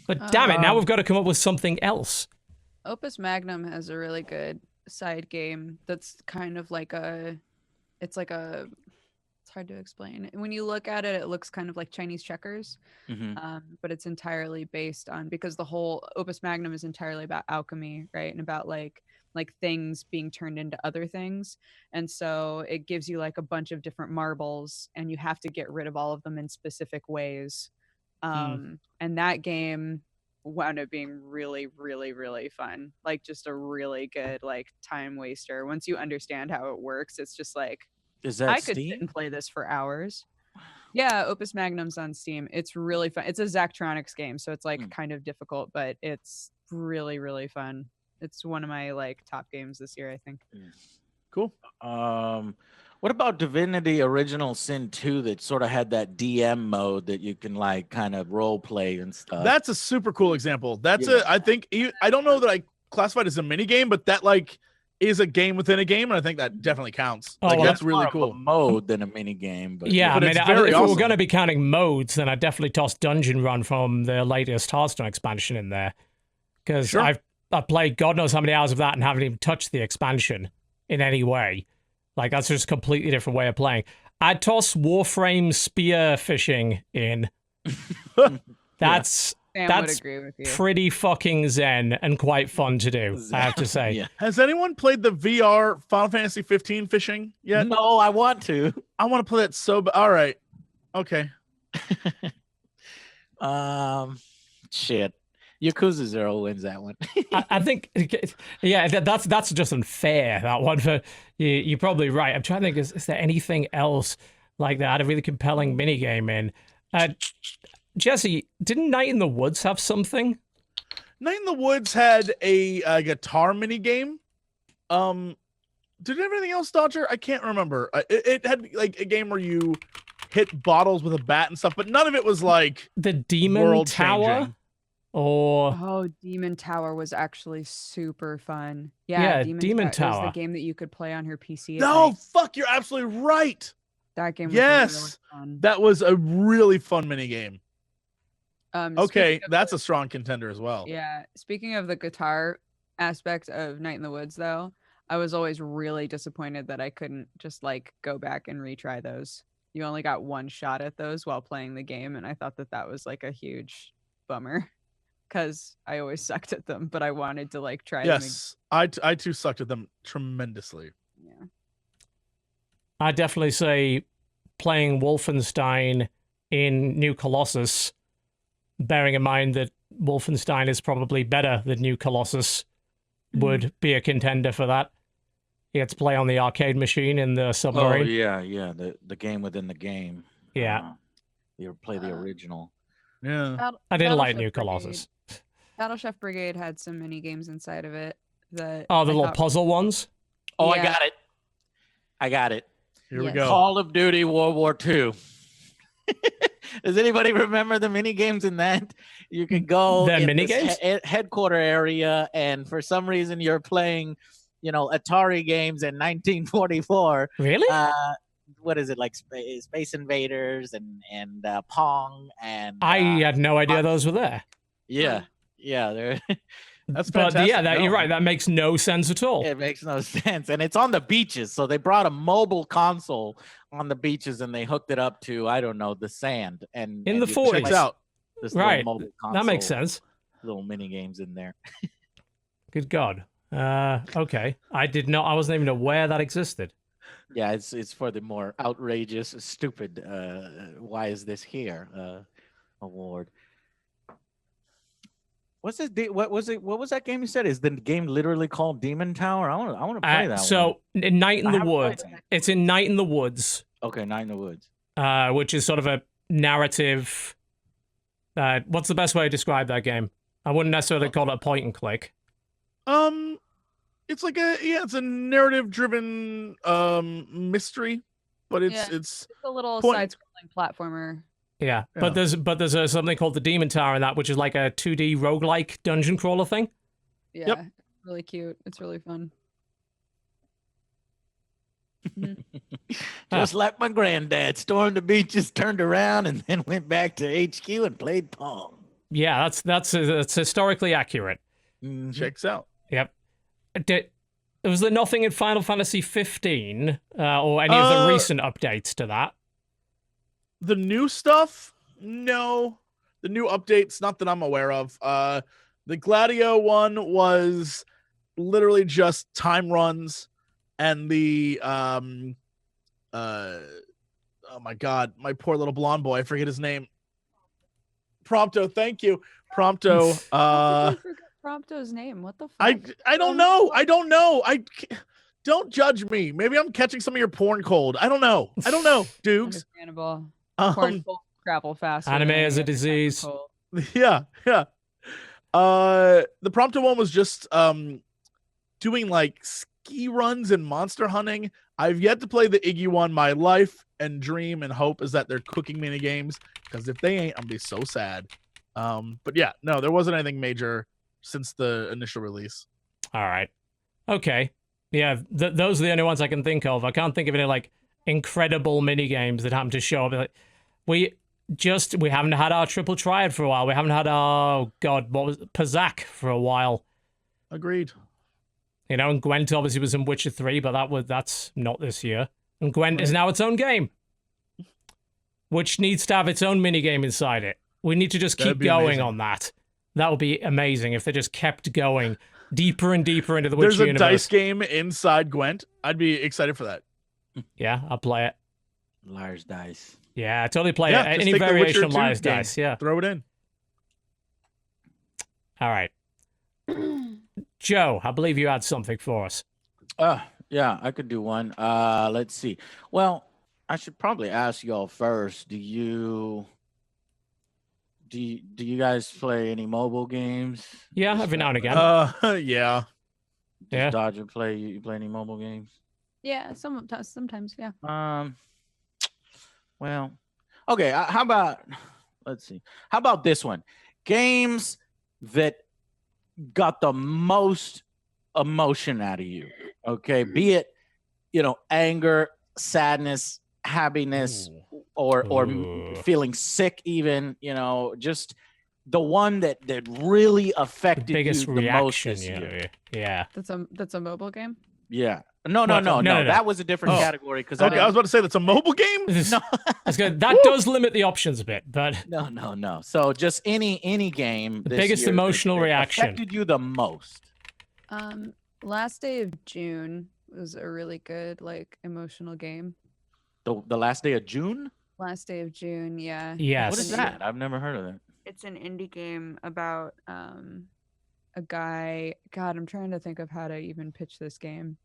But damn it, now we've got to come up with something else. Opus Magnum has a really good side game that's kind of like it's hard to explain. When you look at it, it looks kind of like Chinese checkers, Mhm. but it's entirely based on, because the whole Opus Magnum is entirely about alchemy, right? And about like things being turned into other things. And so it gives you like a bunch of different marbles and you have to get rid of all of them in specific ways. And that game wound up being really, really, really fun. Like just a really good like time waster. Once you understand how it works, it's just like, Is that I could sit Steam? and play this for hours. Yeah, Opus Magnum's on Steam. It's really fun. It's a Zachtronics game, so it's like kind of difficult, but it's really, really fun. It's one of my like top games this year, I think. Cool. What about Divinity Original Sin 2 that sort of had that DM mode that you can like kind of role play and stuff? That's a super cool example. That's Yeah. I think I don't know that I classify it as a mini game, but that like is a game within a game, and I think that definitely counts. Oh, Like well, that's really more of a cool. mode than a mini game, but Yeah, But I it's mean, very if we were awesome. going to be counting modes, then I'd definitely toss Dungeon Run from the latest Hearthstone expansion in there. Because Sure. I've played God knows how many hours of that and haven't even touched the expansion in any way. Like, that's just a completely different way of playing. I'd toss Warframe spear fishing in. That's Sam That's would agree with you. pretty fucking zen and quite fun to do, I have to say. Yeah. Has anyone played the VR Final Fantasy 15 fishing yet? No, I want to. I want to play that so all right. Okay. Shit. Yakuza Zero wins that one. I think, yeah, that's just unfair, that one. For you're probably right. I'm trying to think, is there anything else like that? A really compelling minigame in? Jesse, didn't Night in the Woods have something? Night in the Woods had a guitar mini game. Did it have anything else, Dodger? I can't remember. It had like a game where you hit bottles with a bat and stuff, but none of it was like The Demon world Tower? changing. Or Oh, Demon Tower was actually super fun. Yeah, Demon It was Tower. the game that you could play on your PC. at No, night. fuck, you're absolutely right. That game was Yes. really fun. That was a really fun mini game. Okay, Speaking of that's a strong contender as well. Yeah. Speaking of the guitar aspect of Night in the Woods, though, I was always really disappointed that I couldn't just like go back and retry those. You only got one shot at those while playing the game, and I thought that was like a huge bummer because I always sucked at them, but I wanted to like try them. Yes, I too sucked at them tremendously. Yeah. I'd definitely say playing Wolfenstein in New Colossus, bearing in mind that Wolfenstein is probably better than New Colossus, would be a contender for that. You get to play on the arcade machine in the Oh submarine. yeah. The game within the game. Yeah. You play the original. Yeah. I didn't like Battle New Chef Brigade- Colossus. Battle Chef Brigade had some mini games inside of it that Oh, the I little thought- puzzle ones? Oh, Yeah. I got it. Here we Yes. go. Call of Duty World War II. Does anybody remember the mini games in that? You could go The in mini this games? headquarter area, and for some reason you're playing, Atari games in 1944. Really? What is it, like Space Invaders and Pong and I had no idea those were there. yeah, they're That's But fantastic. yeah, No. you're right. That makes no sense at all. It makes no sense. And it's on the beaches. So they brought a mobile console on the beaches and they hooked it up to, I don't know, the sand. And In the you 40s. play Checks out. this Right. little mobile console. That makes sense. Little mini games in there. Good God. Okay. I wasn't even aware that existed. Yeah, it's for the more outrageous, stupid, why is this here award. What's this? What was it? What was that game you said? Is the game literally called Demon Tower? I want to play that one. So, in Night in I the haven't played Woods, that. it's in Night in the Woods, Okay, Night in the Woods. which is sort of a narrative. What's the best way to describe that game? I wouldn't necessarily call it a point and click. It's like it's a narrative driven mystery, but it's It's a little Point- side-scrolling platformer. Yeah, Yeah. but there's something called the Demon Tower in that, which is like a 2D roguelike dungeon crawler thing. Yeah, really cute. It's really fun. Just like my granddad, stormed the beaches, turned around, and then went back to HQ and played Pong. Yeah, that's historically accurate. Mhm. checks out. Yep. Was there nothing in Final Fantasy 15 or any of the recent updates to that? The new stuff, no. The new updates, not that I'm aware of. The Gladio one was literally just time runs, and the oh my god, my poor little blonde boy, I forget his name. Prompto, thank you, Prompto. How did you forget Prompto's name? What the fuck? I don't know. Don't judge me. Maybe I'm catching some of your porn cold. I don't know, Dukes. Understandable. Porn cold travel faster. Anime than is a I get disease. cold. Yeah. The Prompto one was just doing like ski runs and monster hunting. I've yet to play the Iggy one. My life and dream and hope is that they're cooking mini games, because if they ain't, I'm gonna be so sad. But yeah, no, there wasn't anything major since the initial release. All right. Okay. Yeah, those are the only ones I can think of. I can't think of any like incredible mini games that happen to show up. Like, we haven't had our triple triad for a while. We haven't had our Pazak for a while. Agreed. You know, and Gwent obviously was in Witcher 3, but that's not this year. And Gwent is now its own game, which needs to have its own mini game inside it. We need to just That'd keep be going amazing. on that. That would be amazing if they just kept going deeper and deeper into the Witcher There's a universe. dice game inside Gwent. I'd be excited for that. Yeah, I'll play it. Liar's Dice. Yeah, I totally play Yeah, it. just Any take the variation Witcher of 2 Liar's game. Dice, yeah. Throw it in. All right. Joe, I believe you had something for us. Yeah, I could do one. Let's see. Well, I should probably ask y'all first. Do you guys play any mobile games? Yeah, every now and again. Yeah. Yeah. Does Dodger play? You play any mobile games? Yeah, sometimes, yeah. Well, okay. How about, let's see. How about this one? Games that got the most emotion out of you. Okay, be it, anger, sadness, happiness, or Ooh. feeling sick, even. Just the one that really affected Biggest you the most reaction, this year. yeah. That's a mobile game. Yeah. No. No. That was a different Oh. category because Okay, I was about to say that's a mobile game. No. That's good. That does limit the options a bit, but No. So just any game. The this biggest year emotional that reaction. affected you the most. Last Day of June was a really good emotional game. The last day of June. Last Day of June, yeah. yes. What is that? I've never heard of that. It's an indie game about a guy. God, I'm trying to think of how to even pitch this game.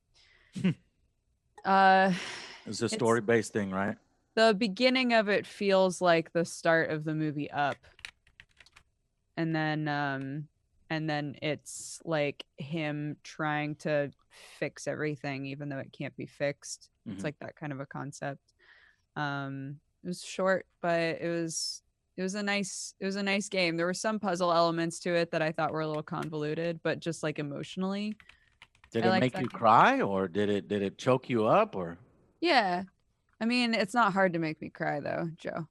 It's a story-based thing, right? The beginning of it feels like the start of the movie Up. And then it's like him trying to fix everything even though it can't be fixed. It's Mhm. like that kind of a concept. It was short, but it was a nice game. There were some puzzle elements to it that I thought were a little convoluted, but just like emotionally. Did I it like make that you game. cry, or did it choke you up, or? Yeah. I mean, it's not hard to make me cry though, Joe.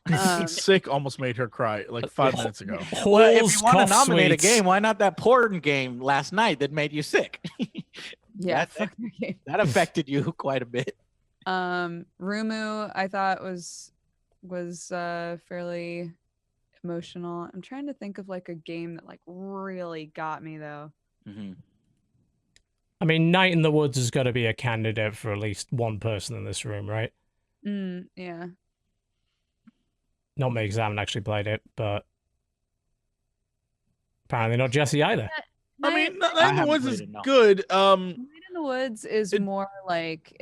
Oh. Sick almost made her cry like 5 minutes ago. Well, if Halls you want to cough nominate sweets. a game, why not that porn game last night that made you sick? Yeah, That- fuck that game. That affected you quite a bit. Rumu, I thought was fairly emotional. I'm trying to think of like a game that like really got me though. Mm-hmm. I mean, Night in the Woods has got to be a candidate for at least one person in this room, right? Yeah. Not me, because I haven't actually played it, but apparently not Jesse either. I mean, Night in the haven't Woods played is it, no. good. Night in the Woods is it- more like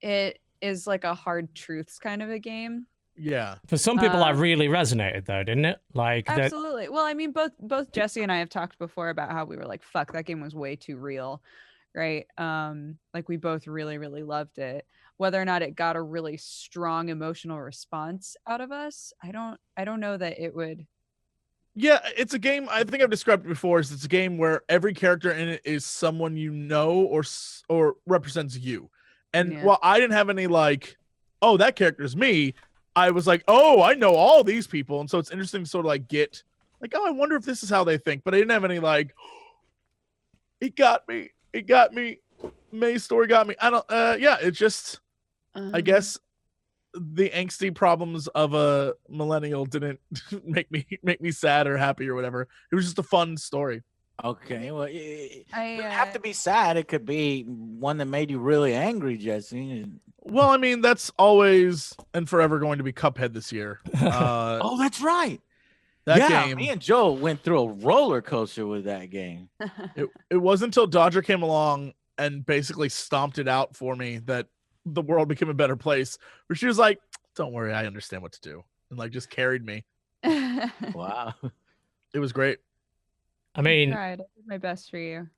it is like a hard truths kind of a game. Yeah. For some people, that really resonated, though, didn't it? Like that. Absolutely. Well, I mean, both Jesse and I have talked before about how we were like, "Fuck, that game was way too real," right? Like we both really, really loved it. Whether or not it got a really strong emotional response out of us, I don't know that it would. Yeah, it's a game. I think I've described it before. It's a game where every character in it is someone you know or represents you. And Yeah. while I didn't have any like, oh, that character's me, I was like, oh, I know all these people, and so it's interesting to sort of like get like, oh, I wonder if this is how they think. But I didn't have any like, it got me. May's story got me. I don't. Yeah, it's just. I guess the angsty problems of a millennial didn't make me sad or happy or whatever. It was just a fun story. Okay, well, it I doesn't have to be sad. It could be one that made you really angry, Jesse. Well, I mean, that's always and forever going to be Cuphead this year. Oh, that's right. That yeah, game. me and Joe went through a roller coaster with that game. It wasn't until Dodger came along and basically stomped it out for me that the world became a better place. Where she was like, "Don't worry, I understand what to do," and like just carried me. Wow. It was great. I mean, tried. I did my best for you.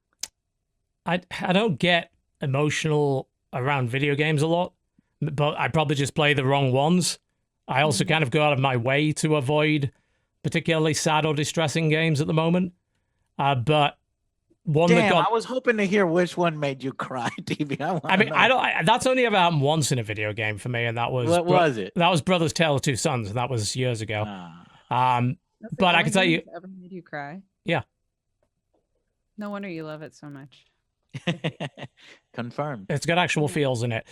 I don't get emotional around video games a lot, but I probably just play the wrong ones. I also kind of go out of my way to avoid particularly sad or distressing games at the moment. But one that Damn, got, I was hoping to hear which one made you cry, TV. I mean, that's only ever happened once in a video game for me, and that was What was it? That was Brothers Tale of Two Sons, and that was years ago. That's the But I only can tell game you- that's ever made you cry. Yeah. No wonder you love it so much. Confirmed. It's got actual feels in it.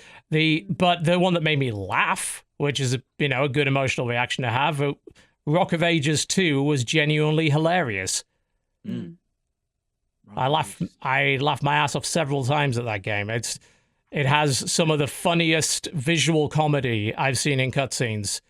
But the one that made me laugh, which is a good emotional reaction to have, Rock of Ages 2 was genuinely hilarious. Mm. I laughed my ass off several times at that game. It has some of the funniest visual comedy I've seen in cutscenes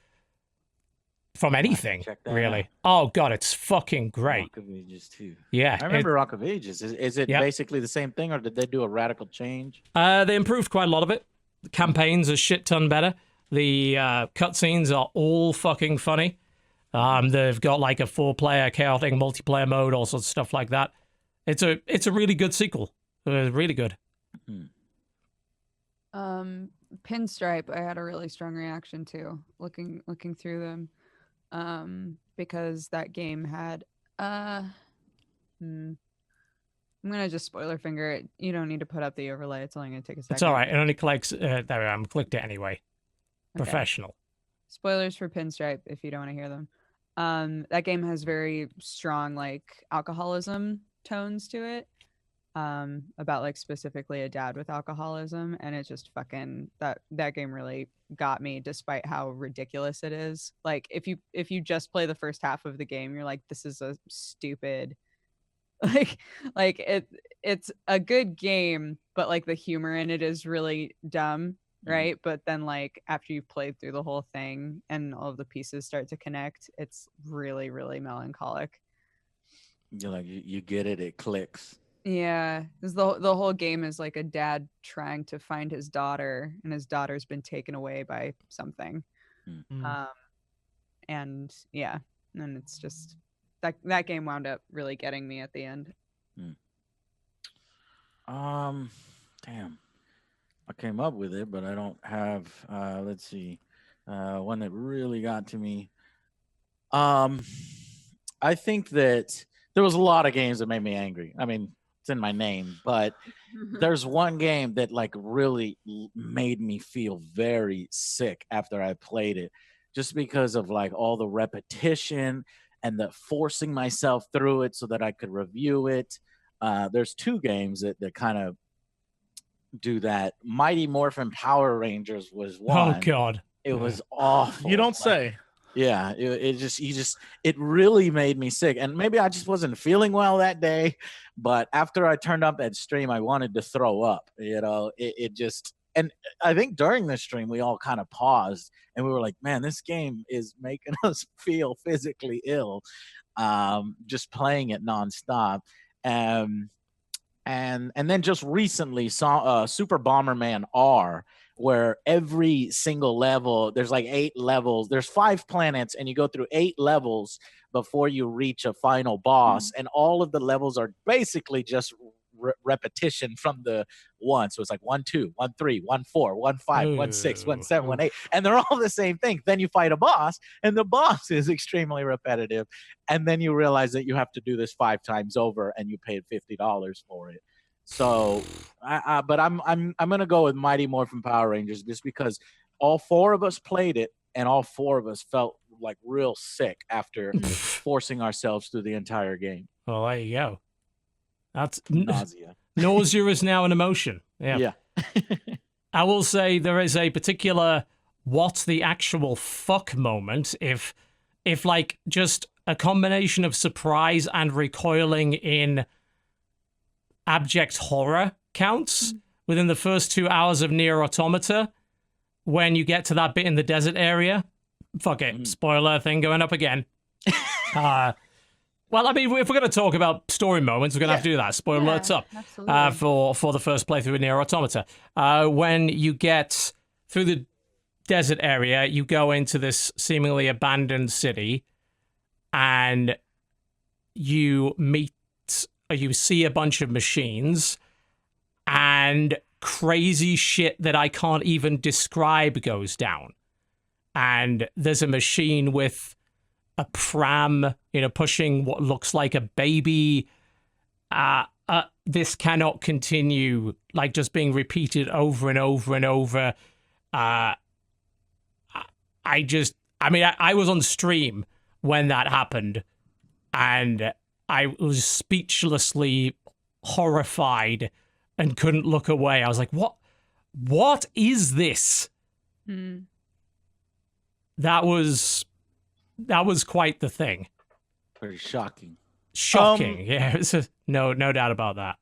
from anything, check that really. out. Oh god, it's fucking great. Rock of Ages 2. Yeah, I remember Rock of Ages. Is it Yep. basically the same thing, or did they do a radical change? They improved quite a lot of it. The campaign's a shit ton better. The cutscenes are all fucking funny. They've got like a 4-player chaotic multiplayer mode, all sorts of stuff like that. It's a really good sequel. Really good. Pinstripe, I had a really strong reaction to looking through them, because that game had I'm gonna just spoiler finger it. You don't need to put up the overlay. It's only gonna take a second. It's all right. It only collects. There we are. I clicked it anyway. Okay. Professional. Spoilers for Pinstripe if you don't want to hear them. That game has very strong like alcoholism tones to it. About like specifically a dad with alcoholism, and it just fucking that game really got me despite how ridiculous it is. Like if you just play the first half of the game, you're like, this is a stupid it's a good game, but like the humor in it is really dumb, right? But then like after you've played through the whole thing and all of the pieces start to connect, it's really, really melancholic. You're like, you get it, it clicks. Yeah, because the whole game is like a dad trying to find his daughter, and his daughter's been taken away by something. And yeah, and it's just that game wound up really getting me at the end. Damn, I came up with it, but I don't have. Let's see, one that really got to me. I think that there was a lot of games that made me angry. I mean, it's in my name, but there's one game that like really made me feel very sick after I played it. just because of like all the repetition and the forcing myself through it so that I could review it. There's 2 games that kind of do that. Mighty Morphin Power Rangers was one. Oh God. It was awful. You don't say. Yeah, it really made me sick. And maybe I just wasn't feeling well that day, but after I turned up that stream, I wanted to throw up. It just, and I think during the stream we all kind of paused and we were like, man, this game is making us feel physically ill. Just playing it nonstop. And then just recently saw Super Bomberman R, where every single level, there's like 8 levels, there's 5 planets, and you go through 8 levels before you reach a final boss. And all of the levels are basically just repetition from the one. So it's like 1, 2, 1, 3, 1, 4, 1, 5, 1, 6, 1, 7, 1, 8. And they're all the same thing. Then you fight a boss, and the boss is extremely repetitive. And then you realize that you have to do this 5 times over, and you paid $50 for it. So, but I'm gonna go with Mighty Morphin Power Rangers just because all 4 of us played it, and all 4 of us felt like real sick after forcing ourselves through the entire game. Well, there you go. That's Nausea. nausea is now an emotion. Yeah. I will say there is a particular what the actual fuck moment if like just a combination of surprise and recoiling in abject horror counts within the first 2 hours of Nier Automata when you get to that bit in the desert area. Fuck it. Spoiler thing going up again. Well, I mean, if we're going to talk about story moments, we're going to have to do that. Spoiler alerts up for the first playthrough of Nier Automata. When you get through the desert area, you go into this seemingly abandoned city and you see a bunch of machines and crazy shit that I can't even describe goes down. And there's a machine with a pram, pushing what looks like a baby. This cannot continue, like just being repeated over and over and over. I was on stream when that happened, and I was speechlessly horrified and couldn't look away. I was like, what is this? That was quite the thing. Very shocking. Yeah, no doubt about that.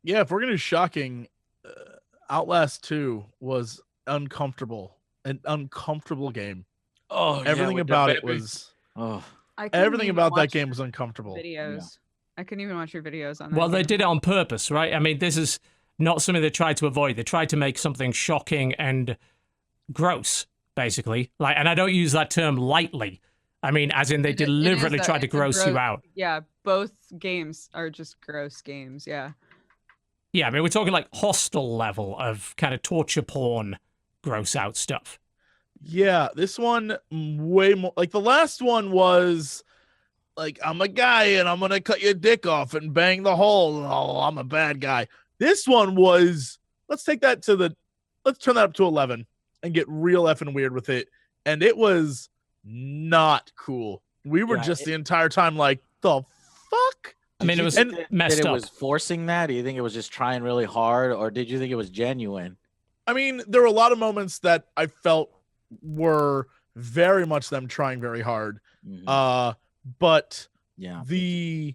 Yeah, if we're gonna do shocking, Outlast 2 was uncomfortable. An uncomfortable game. Oh, everything about it was. Oh, everything about that game was uncomfortable. Videos. Yeah. I couldn't even watch your videos on that. Well, they did it on purpose, right? I mean, this is not something they tried to avoid. They tried to make something shocking and gross, basically. And I don't use that term lightly. I mean, as in they deliberately tried to gross you out. Yeah, both games are just gross games, yeah. Yeah, I mean, we're talking like Hostel level of kind of torture porn, gross out stuff. Yeah, this one way more. Like the last one was like, I'm a guy and I'm going to cut your dick off and bang the hole. Oh, I'm a bad guy. This one was, let's turn that up to 11 and get real effing weird with it. And it was not cool. We were the entire time like, the fuck? I mean, it was messed up. It was forcing that? Do you think it was just trying really hard, or did you think it was genuine? I mean, there were a lot of moments that I felt were very much them trying very hard. But the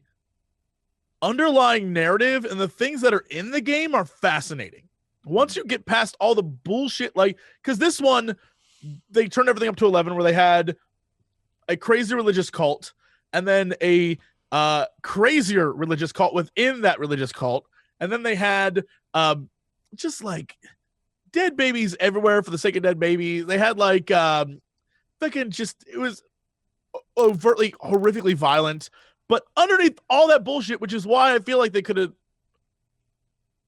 underlying narrative and the things that are in the game are fascinating. Once you get past all the bullshit, like, because this one, they turned everything up to 11 where they had a crazy religious cult and then a crazier religious cult within that religious cult. And then they had just like dead babies everywhere for the sake of dead babies. They had like it was overtly horrifically violent, but underneath all that bullshit, which is why I feel like they could have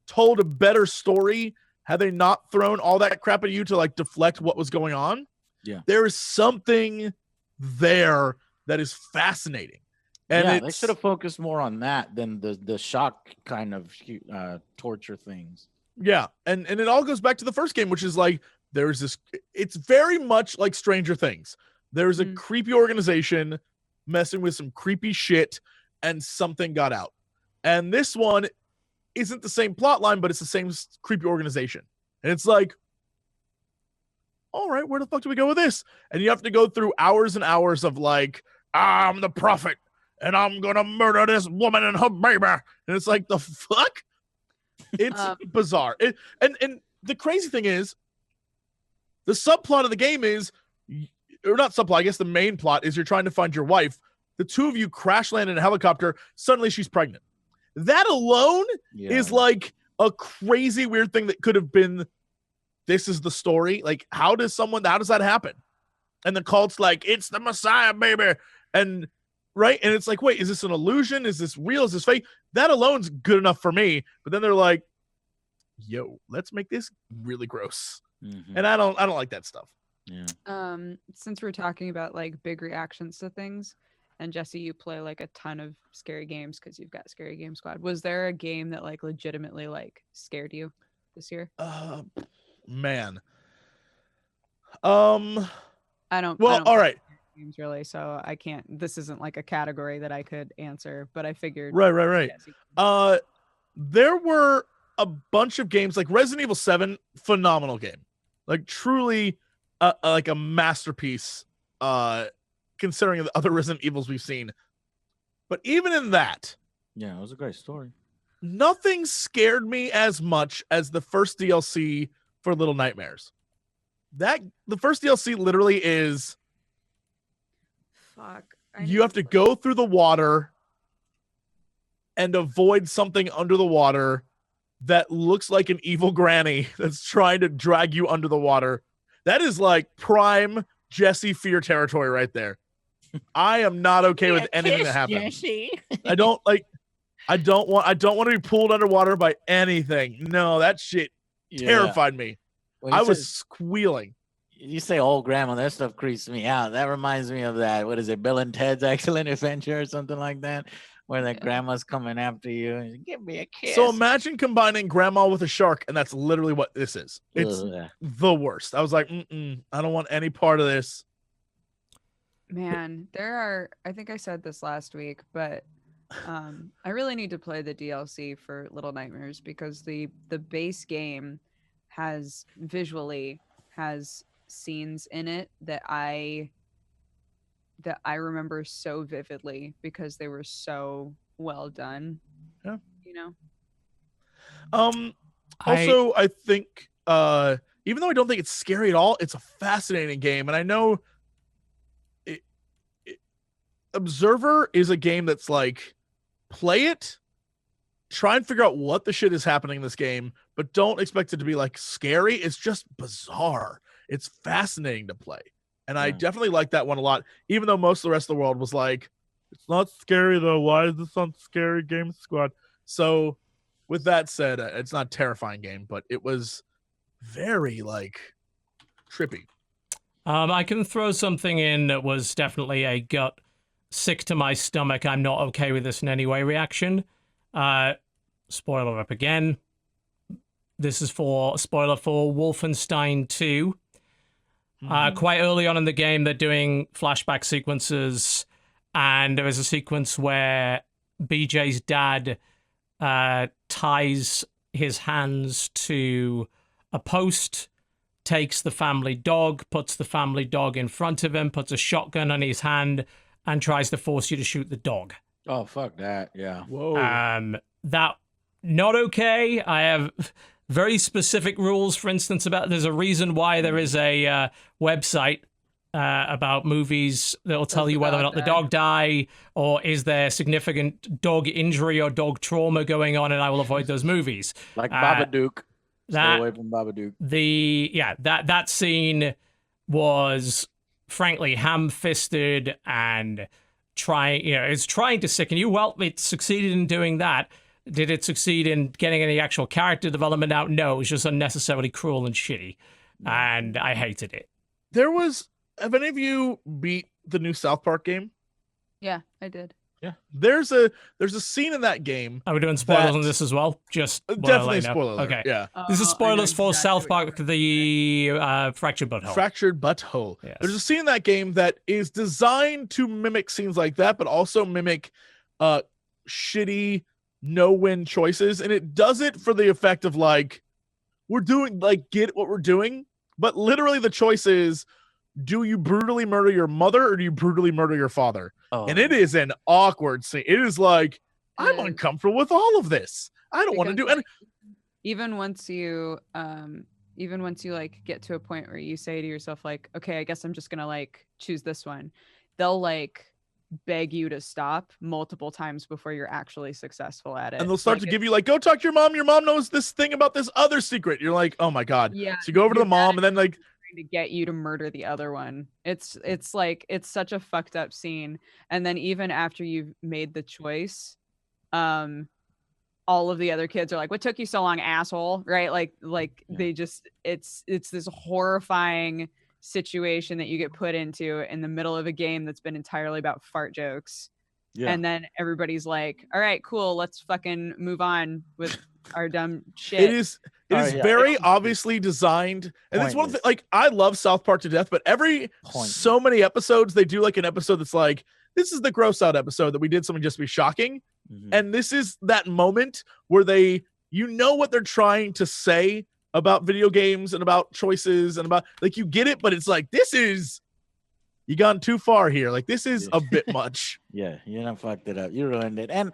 told a better story had they not thrown all that crap at you to like deflect what was going on. Yeah, there is something there that is fascinating, and they should have focused more on that than the shock kind of torture things. Yeah, and it all goes back to the first game, which is like there's this. It's very much like Stranger Things. There's a creepy organization messing with some creepy shit, and something got out. And this one isn't the same plot line, but it's the same creepy organization. And it's like, all right, where the fuck do we go with this? And you have to go through hours and hours of like, I'm the prophet, and I'm gonna murder this woman and her baby. And it's like, the fuck? It's bizarre. And the crazy thing is, the subplot of the game is, or not subplot, I guess the main plot is you're trying to find your wife. The two of you crash land in a helicopter. Suddenly she's pregnant. That alone is like a crazy weird thing that could have been, this is the story. Like, how does that happen? And the cult's like, it's the Messiah, baby. And right. And it's like, wait, is this an illusion? Is this real? Is this fake? That alone's good enough for me. But then they're like, yo, let's make this really gross. And I don't like that stuff. Yeah. Since we're talking about like big reactions to things, and Jesse, you play like a ton of scary games because you've got Scary Game Squad. Was there a game that like legitimately like scared you this year? Man. I don't all right. Games really, so I can't. This isn't like a category that I could answer, but I figured. Right. Jesse. There were a bunch of games like Resident Evil 7, phenomenal game, like truly, like a masterpiece. Considering the other Resident Evils we've seen, but even in that, Yeah, it was a great story. nothing scared me as much as the first DLC for Little Nightmares. The first DLC literally is, Fuck. you have to go through the water and avoid something under the water that looks like an evil granny that's trying to drag you under the water. That is like prime Jesse fear territory right there. I am not okay with anything that happens. I don't want to be pulled underwater by anything. No, that shit terrified me. I was squealing. You say old grandma, that stuff creeps me out. That reminds me of that. What is it? Bill and Ted's Excellent Adventure or something like that, where that grandma's coming after you and give me a kiss. So imagine combining grandma with a shark, and that's literally what this is. It's the worst. I was like, I don't want any part of this. Man, I think I said this last week, but I really need to play the DLC for Little Nightmares because the base game has scenes in it that I remember so vividly because they were so well done. Yeah. You know? Also, I think even though I don't think it's scary at all, it's a fascinating game. And I know Observer is a game that's like, play it, try and figure out what the shit is happening in this game, but don't expect it to be like scary. It's just bizarre. It's fascinating to play. And I definitely like that one a lot, even though most of the rest of the world was like, it's not scary though. Why is this on Scary Game Squad? So with that said, it's not a terrifying game, but it was very like trippy. I can throw something in that was definitely a gut, sick to my stomach, I'm not okay with this in any way reaction. Spoiler up again. This is for spoiler for Wolfenstein 2. Quite early on in the game, they're doing flashback sequences, and there is a sequence where BJ's dad ties his hands to a post, takes the family dog, puts the family dog in front of him, puts a shotgun on his hand, and tries to force you to shoot the dog. Oh, fuck that. Yeah. Whoa. That, not okay. I have very specific rules, for instance, about there's a reason why there is a website about movies that will tell you whether or not the dog die or is there significant dog injury or dog trauma going on, and I will avoid those movies. Like Babadook. Stay away from Babadook. That scene was frankly ham-fisted and it's trying to sicken you. Well, it succeeded in doing that. Did it succeed in getting any actual character development out? No, it was just unnecessarily cruel and shitty, and I hated it. Have any of you beat the new South Park game? Yeah, I did. There's a scene in that game. Are we doing spoilers That- on this as well? Just Definitely let you know. spoiler alert. Okay. Yeah. This is I know spoilers for exactly South what you're Park, the Fractured Butthole. Fractured Butthole. Yes. There's a scene in that game that is designed to mimic scenes like that, but also mimic shitty no-win choices. And it does it for the effect of like, we're doing like get what we're doing, but literally the choice is, do you brutally murder your mother or do you brutally murder your father? Oh, And it is an awkward scene. It is like, I'm is. uncomfortable with all of this. I don't want to Because, do any. even once you like get to a point where you say to yourself like, okay, I guess I'm just gonna like choose this one, they'll like beg you to stop multiple times before you're actually successful at it. And they'll start Like, to give you like, go talk to your mom. Your mom knows this thing about this other secret. You're like, oh my God. yeah, So you go over to the your mom dad and then like, trying to get you to murder the other one. It's like it's such a fucked up scene. And then even after you've made the choice, all of the other kids are like, what took you so long, asshole? Right? Like Yeah. they just it's this horrifying situation that you get put into in the middle of a game that's been entirely about fart jokes. yeah. And then everybody's like, all right, cool, let's fucking move on with our dumb shit. it is yeah. very obviously designed. And it's one of the, Pointless. like, I love South Park to death, but so many episodes, they do like an episode that's like, this is the gross out episode that we did something just to be shocking. Mhm. And this is that moment where they, you know what they're trying to say about video games and about choices and about like, you get it, but it's like, this is, you gone too far here. Like, this is a bit much. Yeah, you done fucked it up. You ruined it, and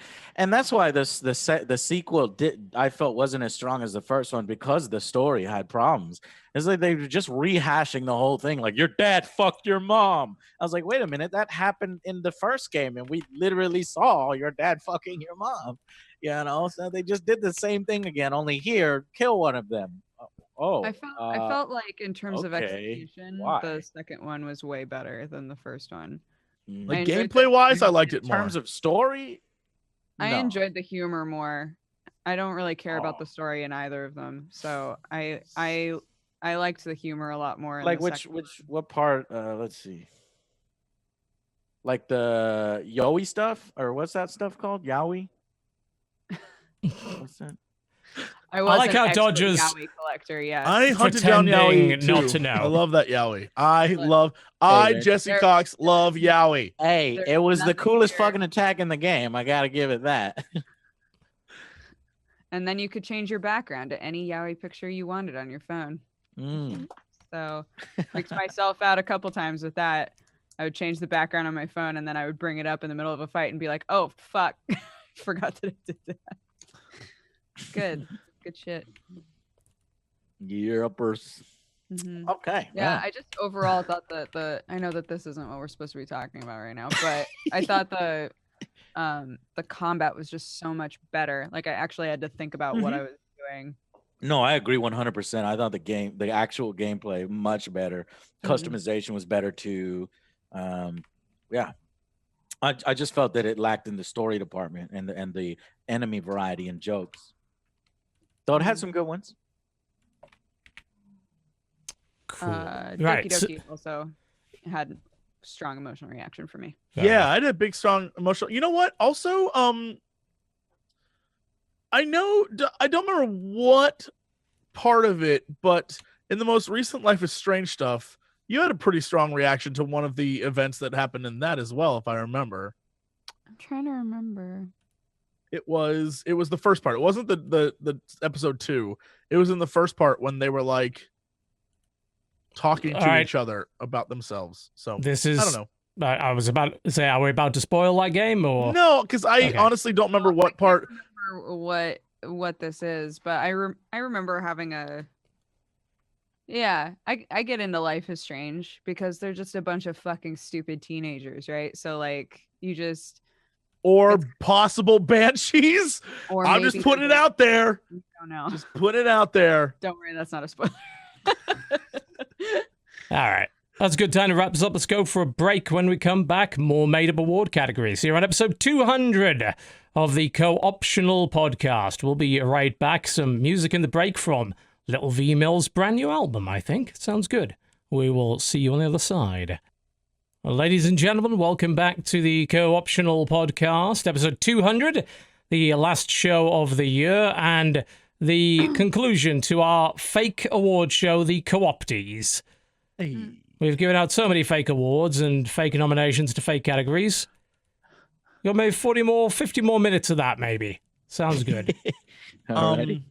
that's why the sequel I felt wasn't as strong as the first one because the story had problems. It's like they were just rehashing the whole thing. Like, your dad fucked your mom. I was like, wait a minute, that happened in the first game, and we literally saw your dad fucking your mom. You know, so they just did the same thing again. Only here, kill one of them. Oh, I felt like in terms of okay. execution, Why? the second one was way better than the first one. Like, I enjoyed gameplay wise, I liked it in more. terms of story. I no. enjoyed the humor more. I don't really care about Oh. the story in either of them, so I liked the humor a lot more. In Like the which second one. what part? Let's see. Like the Yowie stuff, or what's that stuff called? Yowie. What's that? I was like an how expert Dodgers- Yowie collector. Yeah, I hunted down Yowie Pretending not too. to know. I love that Yowie. man. Jesse They're- Cox, love Yowie. Hey, There's it was the nothing coolest here. fucking attack in the game. I gotta give it that. and then you could change your background to any Yowie picture you wanted on your phone. Mm. So freaked myself out a couple times with that. I would change the background on my phone and then I would bring it up in the middle of a fight and be like, oh fuck, forgot that I did that. Good shit. Yepers. Mhm. Okay. Yeah, I just overall thought that I know that this isn't what we're supposed to be talking about right now, but I thought the combat was just so much better. Like I actually had to think about what I was doing. No, I agree 100%. I thought the actual gameplay much better. Customization was better too. Yeah. I just felt that it lacked in the story department and the enemy variety and jokes. Though it had some good ones. Cool. Doki Doki also had strong emotional reaction for me. Yeah, I had a big, strong emotional. You know what? Also, I don't remember what part of it, but in the most recent Life is Strange stuff, you had a pretty strong reaction to one of the events that happened in that as well, if I remember. I'm trying to remember. It was the first part. It wasn't the episode 2. It was in the first part when they were like talking to Alright. each other about themselves. So This is. I don't know. I was about to say, are we about to spoil that game or? No, because I Okay. honestly don't remember what part. Remember what this is, but I remember having a. Yeah, I get into Life is Strange because they're just a bunch of fucking stupid teenagers, right? So like you just Or possible banshees. or I'm maybe just putting it they're out there. just- I don't know. Just put it out there. Don't worry, that's not a spoiler. All right. That's a good time to wrap this up. Let's go for a break. When we come back, more made-up award categories here on episode 200 of the Co-Optional Podcast. We'll be right back. Some music in the break from Little V Mill's brand new album, I think. Sounds good. We will see you on the other side. Well, ladies and gentlemen, welcome back to the Co-Optional Podcast, episode 200, the last show of the year, and the conclusion to our fake award show, the Co-Opties. Hey. We've given out so many fake awards and fake nominations to fake categories. Got maybe 50 more minutes of that, maybe. Sounds good. Alrighty.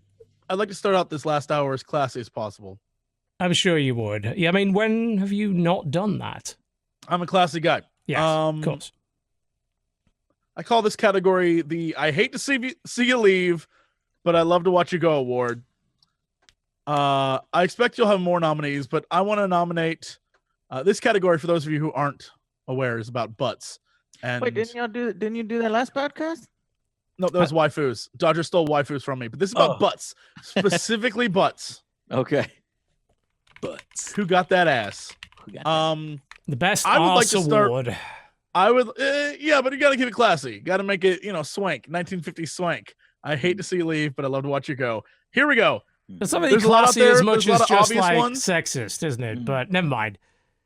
I'd like to start out this last hour as classy as possible. I'm sure you would. Yeah, I mean, when have you not done that? I'm a classy guy. Yes, of course. I call this category the I hate to see you leave, but I love to watch you go award. I expect you'll have more nominees, but I want to nominate this category for those of you who aren't aware is about butts. And Wait, didn't you do that last podcast? no, that was waifus. Dodger stole waifus from me, but this is about butts, specifically butts. Okay. Butts. Who got that ass? Who got that? The best I would like Arse to start- award. I would, yeah, but you got to keep it classy. Got to make it, swank, 1950s swank. I hate to see you leave, but I love to watch you go. Here we go. It's not really There's a lot out classy there. as much There's a as lot of just obvious like ones. sexist, isn't it? But never mind.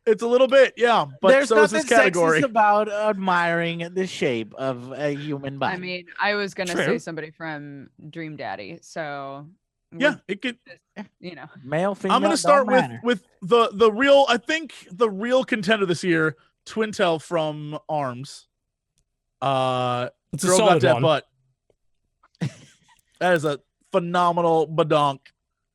It's a little bit, yeah, but There's so is nothing this category. sexist about admiring the shape of a human body. I mean, I was gonna True. say somebody from Dream Daddy, so Yeah, it could. male, female. I'm going to start don't matter. with the real. I think the real contender this year, Twintel from Arms. It's a Girl got solid that one. butt. That is a phenomenal badonk.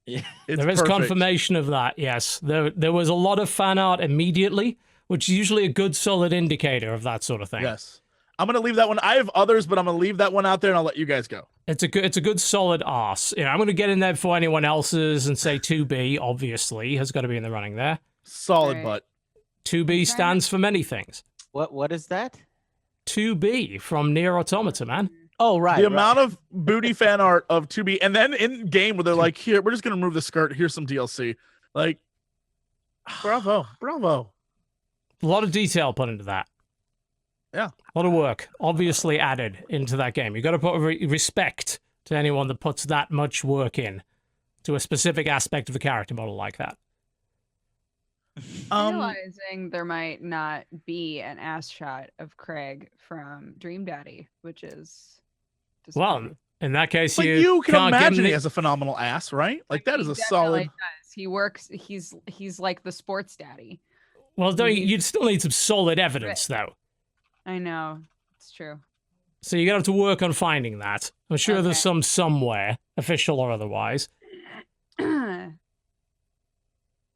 Yeah. It's There is perfect. confirmation of that, yes. There was a lot of fan art immediately, which is usually a good solid indicator of that sort of thing. Yes, I'm going to leave that one. I have others, but I'm going to leave that one out there, and I'll let you guys go. It's a good solid arse. You know, I'm going to get in there before anyone else's and say 2B, obviously, has got to be in the running there. Solid Right. butt. 2B stands for many things. What is that? 2B from Nier Automata, man. Oh, right. The amount of booty fan art of 2B, and then in game where they're like, "Here, we're just going to remove the skirt. Here's some DLC." Like, bravo. A lot of detail put into that. Yeah. A lot of work, obviously, added into that game. You've got to put respect to anyone that puts that much work in to a specific aspect of a character model like that. Realizing there might not be an ass shot of Craig from Dream Daddy, which is Well, disappointing. in that case, But you you can can't give imagine him he the- has a phenomenal ass, right? Like that is He a definitely solid. does. He works. He's like the sports daddy. Well, he's- you'd still need some solid evidence, though. I know it's true. So you're going to have to work on finding that. I'm sure there's Okay. some somewhere, official or otherwise.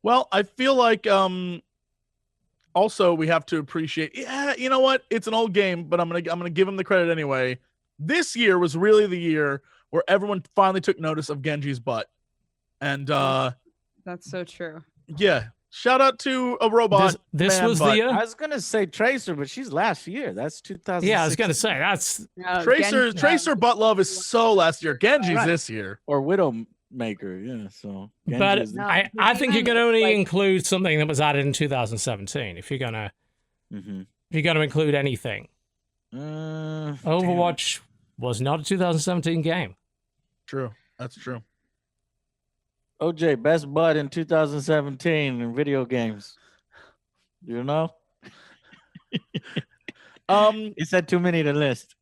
Well, I feel like also we have to appreciate. Yeah, you know what? It's an old game, but I'm gonna give him the credit anyway. This year was really the year where everyone finally took notice of Genji's butt, and That's so true. yeah, shout out to a robot. This man was butt. the year? I was gonna say Tracer, but she's last year. That's 2000. Yeah, I was going to say, that's... No, Tracer butt love is so last year. Genji's Right. this year. or Widowmaker. Yeah, so. But Genji is- No, I think you can only like- include something that was added in 2017 if you're gonna Mhm. include anything. Damn. Overwatch was not a 2017 game. True, that's true. OJ, best butt in 2017 in video games. You know? He said too many to list.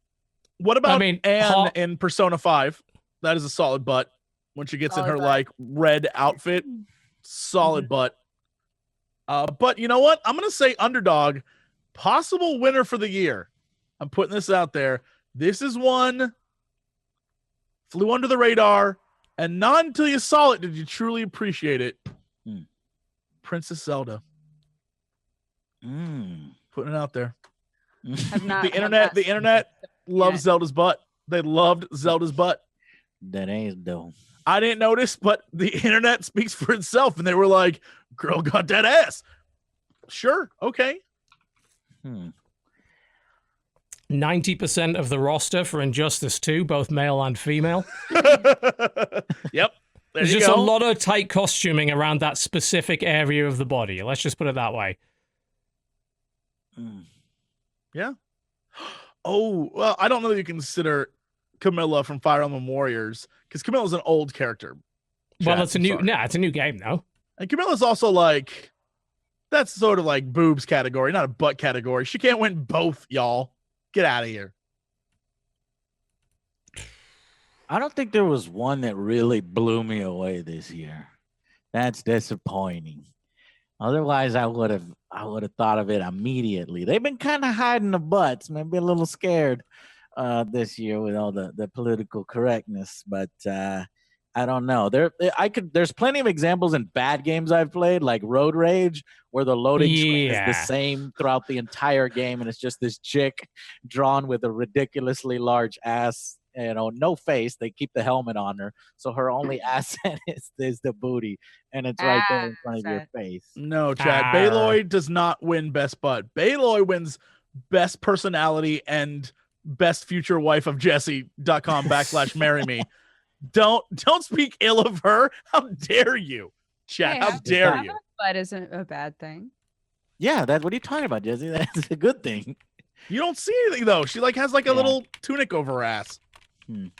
What about mean, Anne in Persona 5? That is a solid butt. When she gets in Solid her butt. like red outfit, solid butt. But you know what? I'm gonna say underdog, possible winner for the year. I'm putting this out there. This is one flew under the radar, and not until you saw it did you truly appreciate it. Hmm. Princess Zelda. Mm. Putting it out there. Have not, The have internet, not the seen internet it loves yet. Zelda's butt. They loved Zelda's butt. That ain't though. I didn't notice, but the internet speaks for itself, and they were like, "Girl got that ass." Sure, okay. 90% of the roster for Injustice 2, both male and female. Yep. There There's you just go. a lot of tight costuming around that specific area of the body. Let's just put it that way. Mm. Oh, well, I don't know that you consider Camilla from Fire Emblem Warriors because Camilla's an old character. Well, Chad, it's a I'm new, sorry. no, it's a new game though. And Camilla's also like That's sort of like boobs category, not a butt category. She can't win both, y'all. Get out of here. I don't think there was one that really blew me away this year. That's disappointing. Otherwise, I would have thought of it immediately. They've been kind of hiding the butts, maybe a little scared this year with all the political correctness, but I don't know. There's plenty of examples in bad games I've played, like Road Rage, where the loading screen is the same throughout the entire game, and it's just this chick drawn with a ridiculously large ass. No face. They keep the helmet on her, so her only asset is the booty, and it's right there in front of your face. No, Chad. Baloy does not win best butt. Baloy wins best personality and best future wife of Jesse.com/marry me. Don't speak ill of her. How dare you, Chad? Hey, how dare you? Butt isn't a bad thing. Yeah, that's what are you talking about, Jesse? That's a good thing. You don't see anything though. She has a little tunic over her ass. You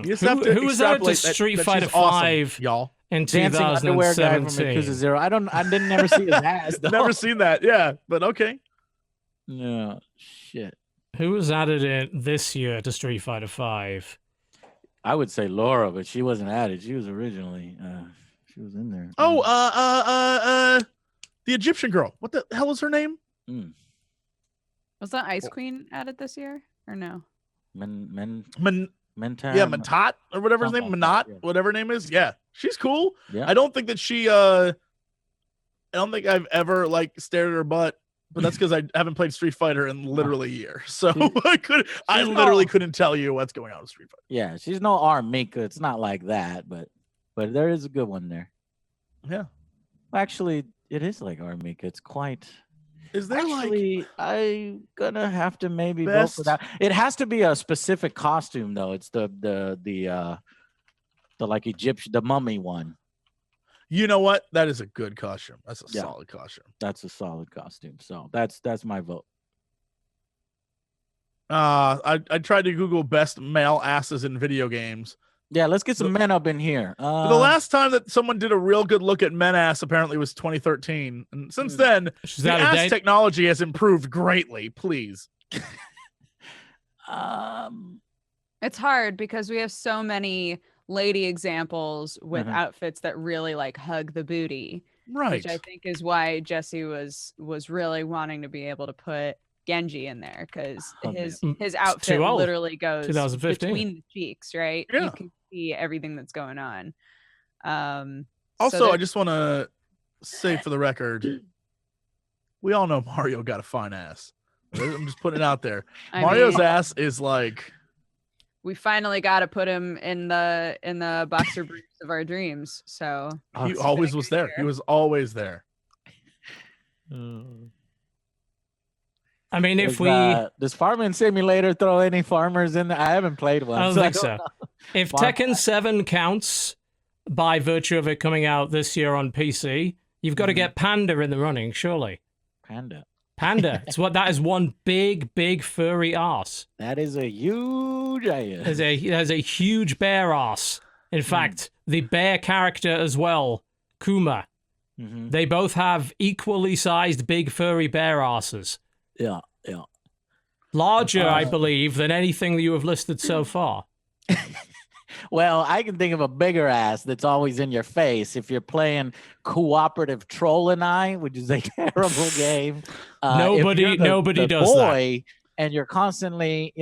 just have to who was that to extrapolate Street that Fighter she's awesome, 5 y'all? in Dancing underwear guy from 2017? Yakuza 0. I didn't never see his ass. Though. Never seen that. Yeah, but okay. No shit. Who was added in this year to Street Fighter 5? I would say Laura, but she wasn't added. She was originally. She was in there. Oh, the Egyptian girl. What the hell is her name? Was that Ice Queen added this year or no? Mentat. Yeah, Mentat or whatever his name, Menat, whatever her name is. Yeah, she's cool. Yeah. I don't think that she. I don't think I've ever stared at her butt, but that's because I haven't played Street Fighter in literally a year. So I literally couldn't tell you what's going on with Street Fighter. Yeah, she's no Armika. It's not like that, but there is a good one there. Yeah, actually, it is like Armika. It's quite. Is there I'm gonna have to maybe vote best... for that. It has to be a specific costume though. It's the Egyptian, the mummy one. You know what? That is a good costume. That's a solid costume. That's a solid costume. So that's my vote. I tried to Google best male asses in video games. Yeah, let's get some men up in here. The last time that someone did a real good look at men ass apparently was 2013. And since then, the ass technology has improved greatly. Please. It's hard because we have so many lady examples with outfits that really hug the booty. Right. Which I think is why Jesse was really wanting to be able to put Genji in there because his outfit literally goes 2015. between the cheeks, right? Yeah. You can see everything that's going on. Also, I just want to say for the record, we all know Mario got a fine ass. I'm just putting it out there. Mario's ass is we finally got to put him in the boxer briefs of our dreams. So he always was there. He was always there. I mean, if does Farming Simulator throw any farmers in there? I haven't played one. I don't think so. If Tekken 7 counts by virtue of it coming out this year on PC, you've got to get Panda in the running, surely. Panda. That is one big furry arse. That is a huge ass. There's a huge bear arse. In fact, the bear character as well, Kuma. They both have equally sized big furry bear arses. Yeah. Larger, I believe, than anything that you have listed so far. Well, I can think of a bigger ass that's always in your face if you're playing Cooperative Troll and I, which is a terrible game. Nobody does that. And you're constantly,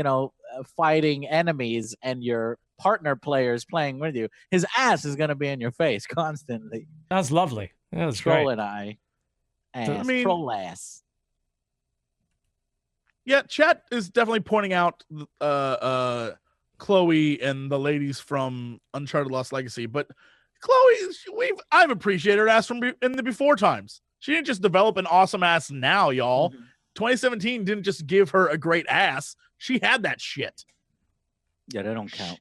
fighting enemies and your partner players playing with you. His ass is going to be in your face constantly. That's lovely. That's Troll great. and I. Troll ass. Yeah, chat is definitely pointing out Chloe and the ladies from Uncharted Lost Legacy, but Chloe, I've appreciated her ass from in the before times. She didn't just develop an awesome ass now, y'all. 2017 didn't just give her a great ass. She had that shit. Yeah, they don't count.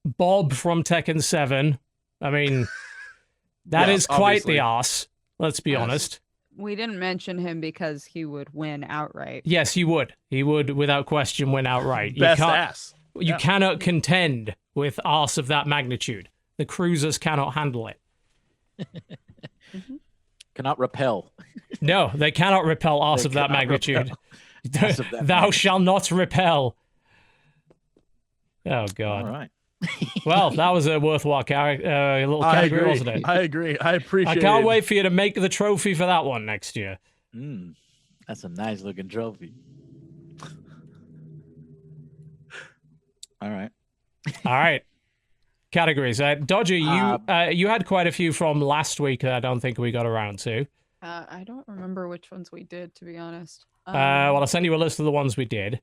Bob from Tekken 7. I mean, that is quite obviously. the arse. Let's be honest. We didn't mention him because he would win outright. Yes, he would. He would, without question, win outright. Best ass. You cannot contend with arse of that magnitude. The cruisers cannot handle it. Cannot repel. No, they cannot repel Arse They of that cannot magnitude. Arse of that Thou magnitude. shall not repel. Oh, All God. right. Well, that was a worthwhile little I category, agree. wasn't it? I agree. I I appreciate can't it. wait for you to make the trophy for that one next year. That's a nice looking trophy. All right. All right. Categories. Dodger, you had quite a few from last week that I don't think we got around to. I don't remember which ones we did, to be honest. Well, I'll send you a list of the ones we did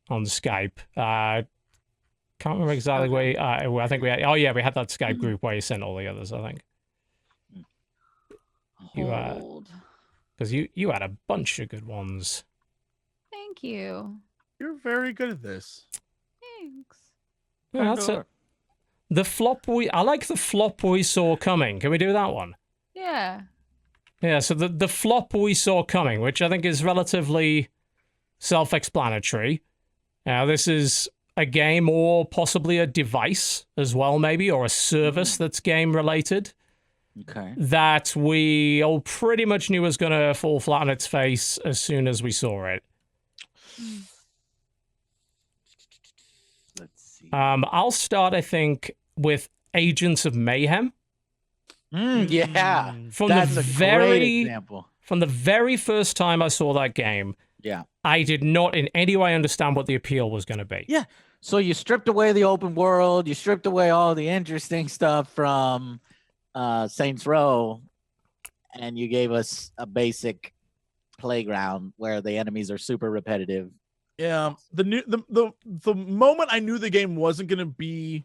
on Skype. Can't remember exactly where. I think we had. Oh yeah, we had that Skype group where you sent all the others. I think. Hold. Because you had a bunch of good ones. Thank you. You're very good at this. Thanks. Yeah, that's it. The flop I like the flop we saw coming. Can we do that one? Yeah. Yeah, so the flop we saw coming, which I think is relatively self-explanatory. Now, this is a game or possibly a device as well, maybe, or a service that's game-related Okay. that we all pretty much knew was going to fall flat on its face as soon as we saw it. Let's see. I'll start, I think, with Agents of Mayhem. Yeah. From That's the a very great example. From the very first time I saw that game, Yeah. I did not in any way understand what the appeal was going to be. Yeah. So you stripped away the open world, you stripped away all the interesting stuff from Saints Row, and you gave us a basic playground where the enemies are super repetitive. Yeah, the moment I knew the game wasn't gonna be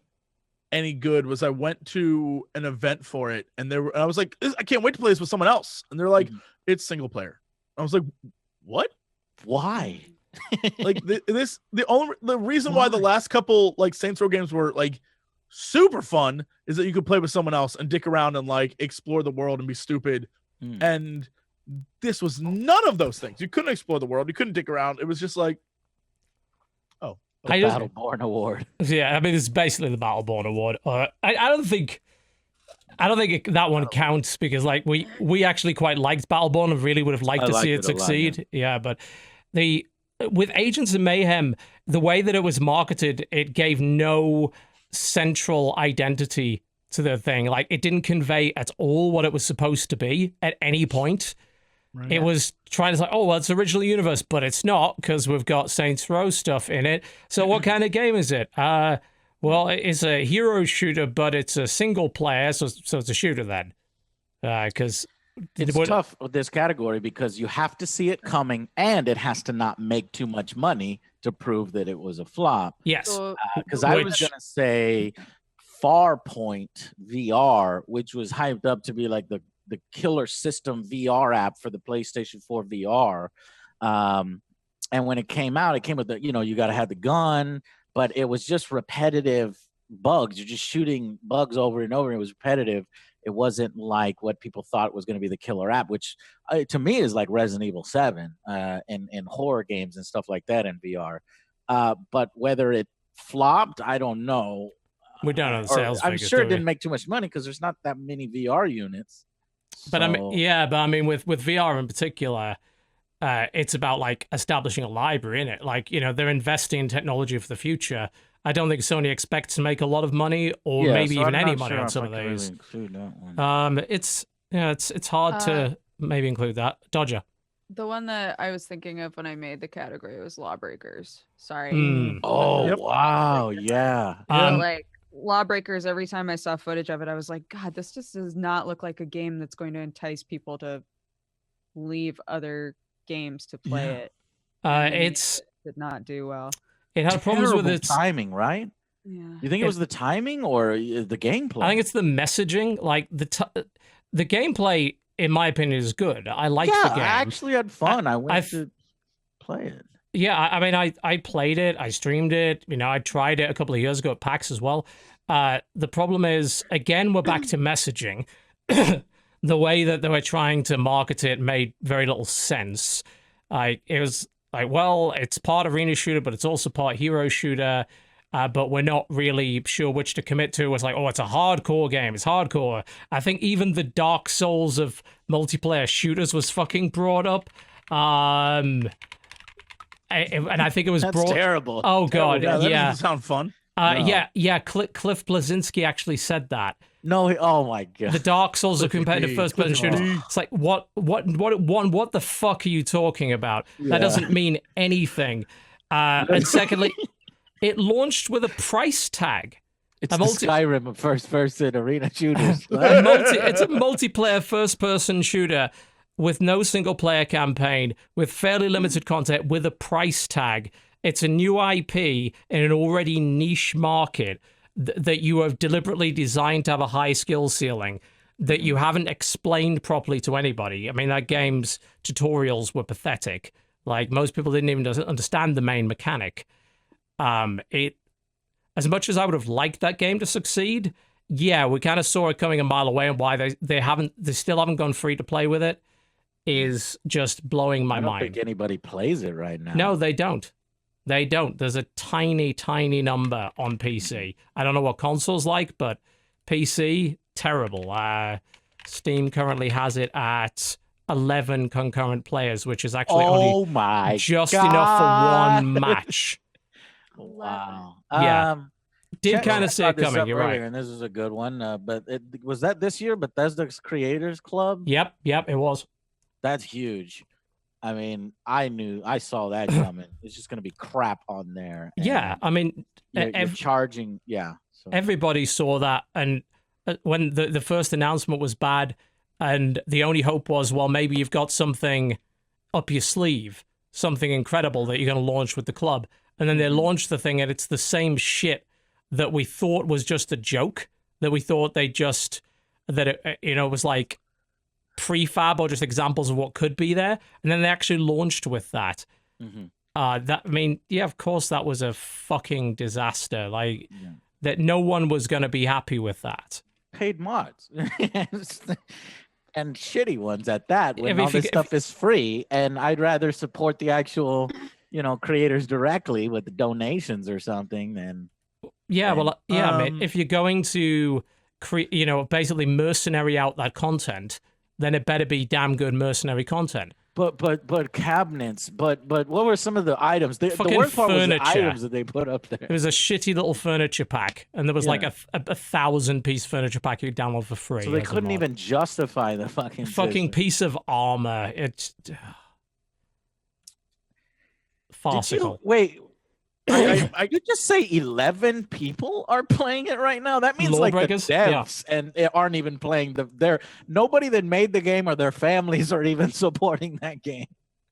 any good was I went to an event for it, and I was like, I can't wait to play this with someone else, and they're like, it's single player. I was like, what? Why? Like the reason why the last couple like Saints Row games were like super fun is that you could play with someone else and dick around and like explore the world and be stupid. And this was none of those things. You couldn't explore the world. You couldn't dick around. It was just like, The Battleborn Award. Yeah, I mean, it's basically the Battleborn Award. I don't think that one counts because like we actually quite liked Battleborn and really would have liked to see it succeed. Yeah, but with Agents of Mayhem, the way that it was marketed, it gave no central identity to the thing. Like it didn't convey at all what it was supposed to be at any point. Right. It was trying to say, oh, well, it's original universe, but it's not because we've got Saints Row stuff in it. So what kind of game is it? Well, it's a hero shooter, but it's a single player, so it's a shooter then. Because it's tough with this category because you have to see it coming and it has to not make too much money to prove that it was a flop. Yes. Because I was going to say Farpoint VR, which was hyped up to be like the killer system VR app for the PlayStation 4 VR. And when it came out, it came with you got to have the gun, but it was just repetitive bugs. You're just shooting bugs over and over. And it was repetitive. It wasn't like what people thought was going to be the killer app, which to me is like Resident Evil 7 and horror games and stuff like that in VR. But whether it flopped, I don't know. We don't know the sales figures. I'm sure it didn't make too much money because there's not that many VR units. But I mean, with VR in particular, it's about like establishing a library in it. Like, they're investing in technology for the future. I don't think Sony expects to make a lot of money or maybe even any money on some of these. It's hard to maybe include that. Dodger. The one that I was thinking of when I made the category was Lawbreakers. Sorry. Oh, wow. Yeah. Like Lawbreakers, every time I saw footage of it, I was like, God, this just does not look like a game that's going to entice people to leave other games to play it. It did not do well. It had problems with its timing, right? Yeah. You think it was the timing or the gameplay? I think it's the messaging. Like the gameplay, in my opinion, is good. I like the game. I actually had fun. I went to play it. Yeah, I mean, I played it. I streamed it. I tried it a couple of years ago at PAX as well. The problem is, again, we're back to messaging. The way that they were trying to market it made very little sense. It was like, well, it's part arena shooter, but it's also part hero shooter. but we're not really sure which to commit to. It's like, oh, it's a hardcore game. It's hardcore. I think even the Dark Souls of multiplayer shooters was fucking brought up. And I think it was That's terrible. Oh god, Yeah, that yeah. doesn't sound fun. No. Yeah. Cliff Blazinski actually said that. No, oh my god. The Dark Souls of competitive first-person shooters. D. It's like, what the fuck are you talking about? That doesn't mean anything. And secondly, it launched with a price tag. It's the Skyrim of first-person arena shooters. It's a multiplayer first-person shooter with no single-player campaign, with fairly limited content, with a price tag. It's a new IP in an already niche market that you have deliberately designed to have a high skill ceiling that you haven't explained properly to anybody. I mean, that game's tutorials were pathetic. Like, most people didn't even understand the main mechanic. As much as I would have liked that game to succeed, yeah, we kind of saw it coming a mile away, and why they still haven't gone free to play with it is just blowing my I don't mind. think anybody plays it right now. No, they don't. They don't. There's a tiny, tiny number on PC. I don't know what console's like, but PC, terrible. Steam currently has it at 11 concurrent players, which is actually only just enough for one match. Wow. Yeah. Did kind of see I it brought this coming. up You're right. earlier, and this is a good one. But was that this year? Bethesda's Creators Club? Yep, it was. That's huge. I mean, I saw that coming. It's just going to be crap on there. Yeah, I mean, you're charging. Yeah. So. Everybody saw that, and when the first announcement was bad, and the only hope was, well, maybe you've got something up your sleeve, something incredible that you're going to launch with the club. And then they launched the thing, and it's the same shit that we thought was just a joke, that we thought it was like prefab or just examples of what could be there. And then they actually launched with that. Of course, that was a fucking disaster. Like, that no one was going to be happy with that. Paid mods. And shitty ones at that, when all this stuff is free. And I'd rather support the actual, creators directly with the donations or something than. Yeah, mate, if you're going to basically mercenary out that content, then it better be damn good mercenary content. But cabinets, but what were some of the items? The worst part was the items that they put up there. It was a shitty little furniture pack, and there was like a 1,000-piece furniture pack you could download for free. So they couldn't even justify the fucking piece of armor. It's farcical. Wait. I could just say 11 people are playing it right now. That means like the devs and aren't even playing nobody that made the game or their families are even supporting that game.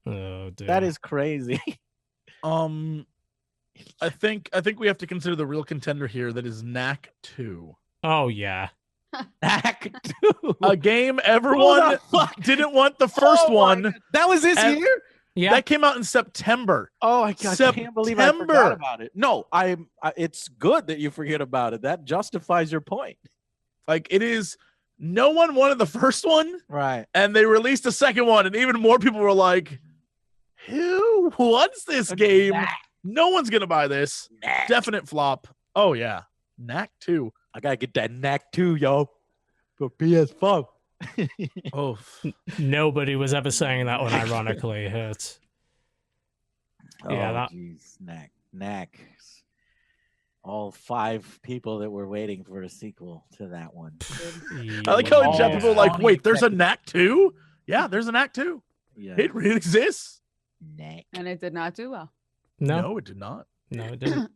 Oh, dude. That is crazy. I think we have to consider the real contender here. That is Knack 2. Oh yeah. Knack 2. A game everyone didn't want the first one. That was this year? Yeah, that came out in September. Oh, I can't believe I forgot about it. No, it's good that you forget about it. That justifies your point. Like, it is. No one wanted the first one, right? And they released a second one, and even more people were like, "Who wants this game? No one's gonna buy this. Definite flop." Oh yeah, Knack 2. I gotta get that Knack 2, yo, for PS4. Oh, nobody was ever saying that one. Ironically, it's Knack. All 5 people that were waiting for a sequel to that one. I like how in chat people are like, "Wait, there's a Knack 2? Yeah, there's a Knack 2. Yeah, it really exists." Knack. And it did not do well. No, it did not. No, it didn't.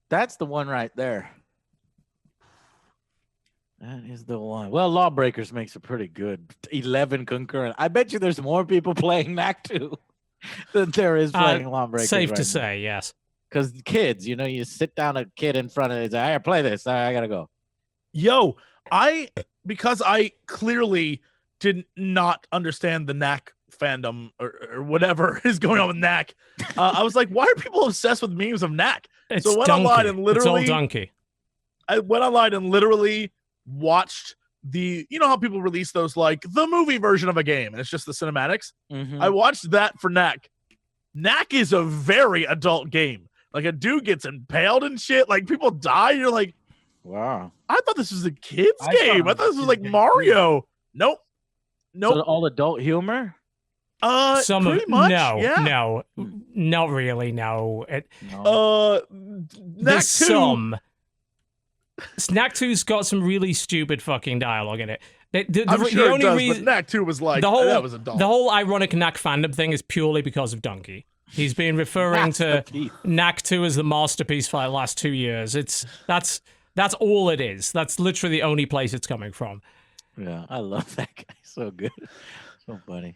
That's the one right there. That is the one. Well, Lawbreakers makes a pretty good 11 concurrent. I bet you there's more people playing Knack 2 than there is playing Lawbreakers. Safe to say, yes. Because kids, you sit down a kid in front of it and say, "Hey, play this. I gotta go." Yo, because I clearly did not understand the Knack fandom or whatever is going on with Knack. I was like, why are people obsessed with memes of Knack? It's so I went online and literally, it's all donkey. I went online and literally watched how people release those, like the movie version of a game, and it's just the cinematics. I watched that for Knack. Knack is a very adult game. Like a dude gets impaled and shit. Like people die. You're like, Wow. I thought this was a kids I thought it game. I was thought this a was like kids game, Mario. Nope. So all adult humor? Some pretty of much. no, Yeah. no, not really. No, No. Knack 2. there's some. Snack 2's got some really stupid fucking dialogue in it. I'm the sure it only does, reason, but Knack 2 was like, the whole that was adult. the whole ironic Knack fandom thing is purely because of Donkey. He's been referring to Masterpiece. Knack 2 as the masterpiece for the last 2 years. That's all it is. That's literally the only place it's coming from. Yeah, I love that guy. So good. So funny.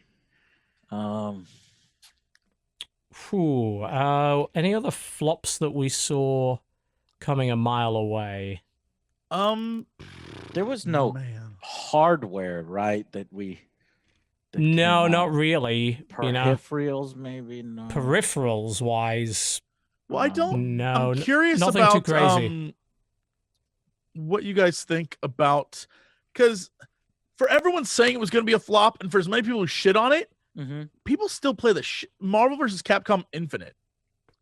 Any other flops that we saw coming a mile away? There was no Man. hardware, right? That No, came not out. really. Peripherals, maybe no. Peripherals wise, Well, I don't. no, I'm curious nothing about too crazy. What you guys think about, because for everyone saying it was going to be a flop, and for as many people who shit on it, Mm-hmm. people still play the Marvel vs. Capcom Infinite.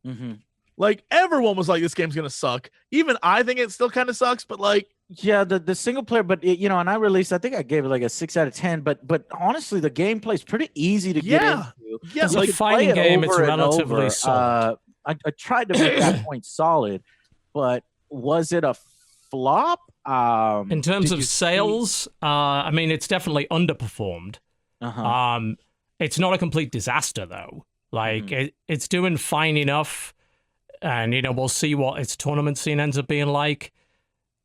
Mm-hmm. Like everyone was like, this game's going to suck. Even I think it still kind of sucks, but like, Yeah, the single player, but and I think I gave it like a 6 out of 10. But honestly, the gameplay is pretty easy to get Yeah. into. yeah, As a like You can play fighting it game, it's over and relatively over. solid. I tried to make that point solid, but was it a flop? In terms did of you see- sales, I mean, it's definitely underperformed. Uh-huh. It's not a complete disaster though. Like it's doing fine enough, and we'll see what its tournament scene ends up being like.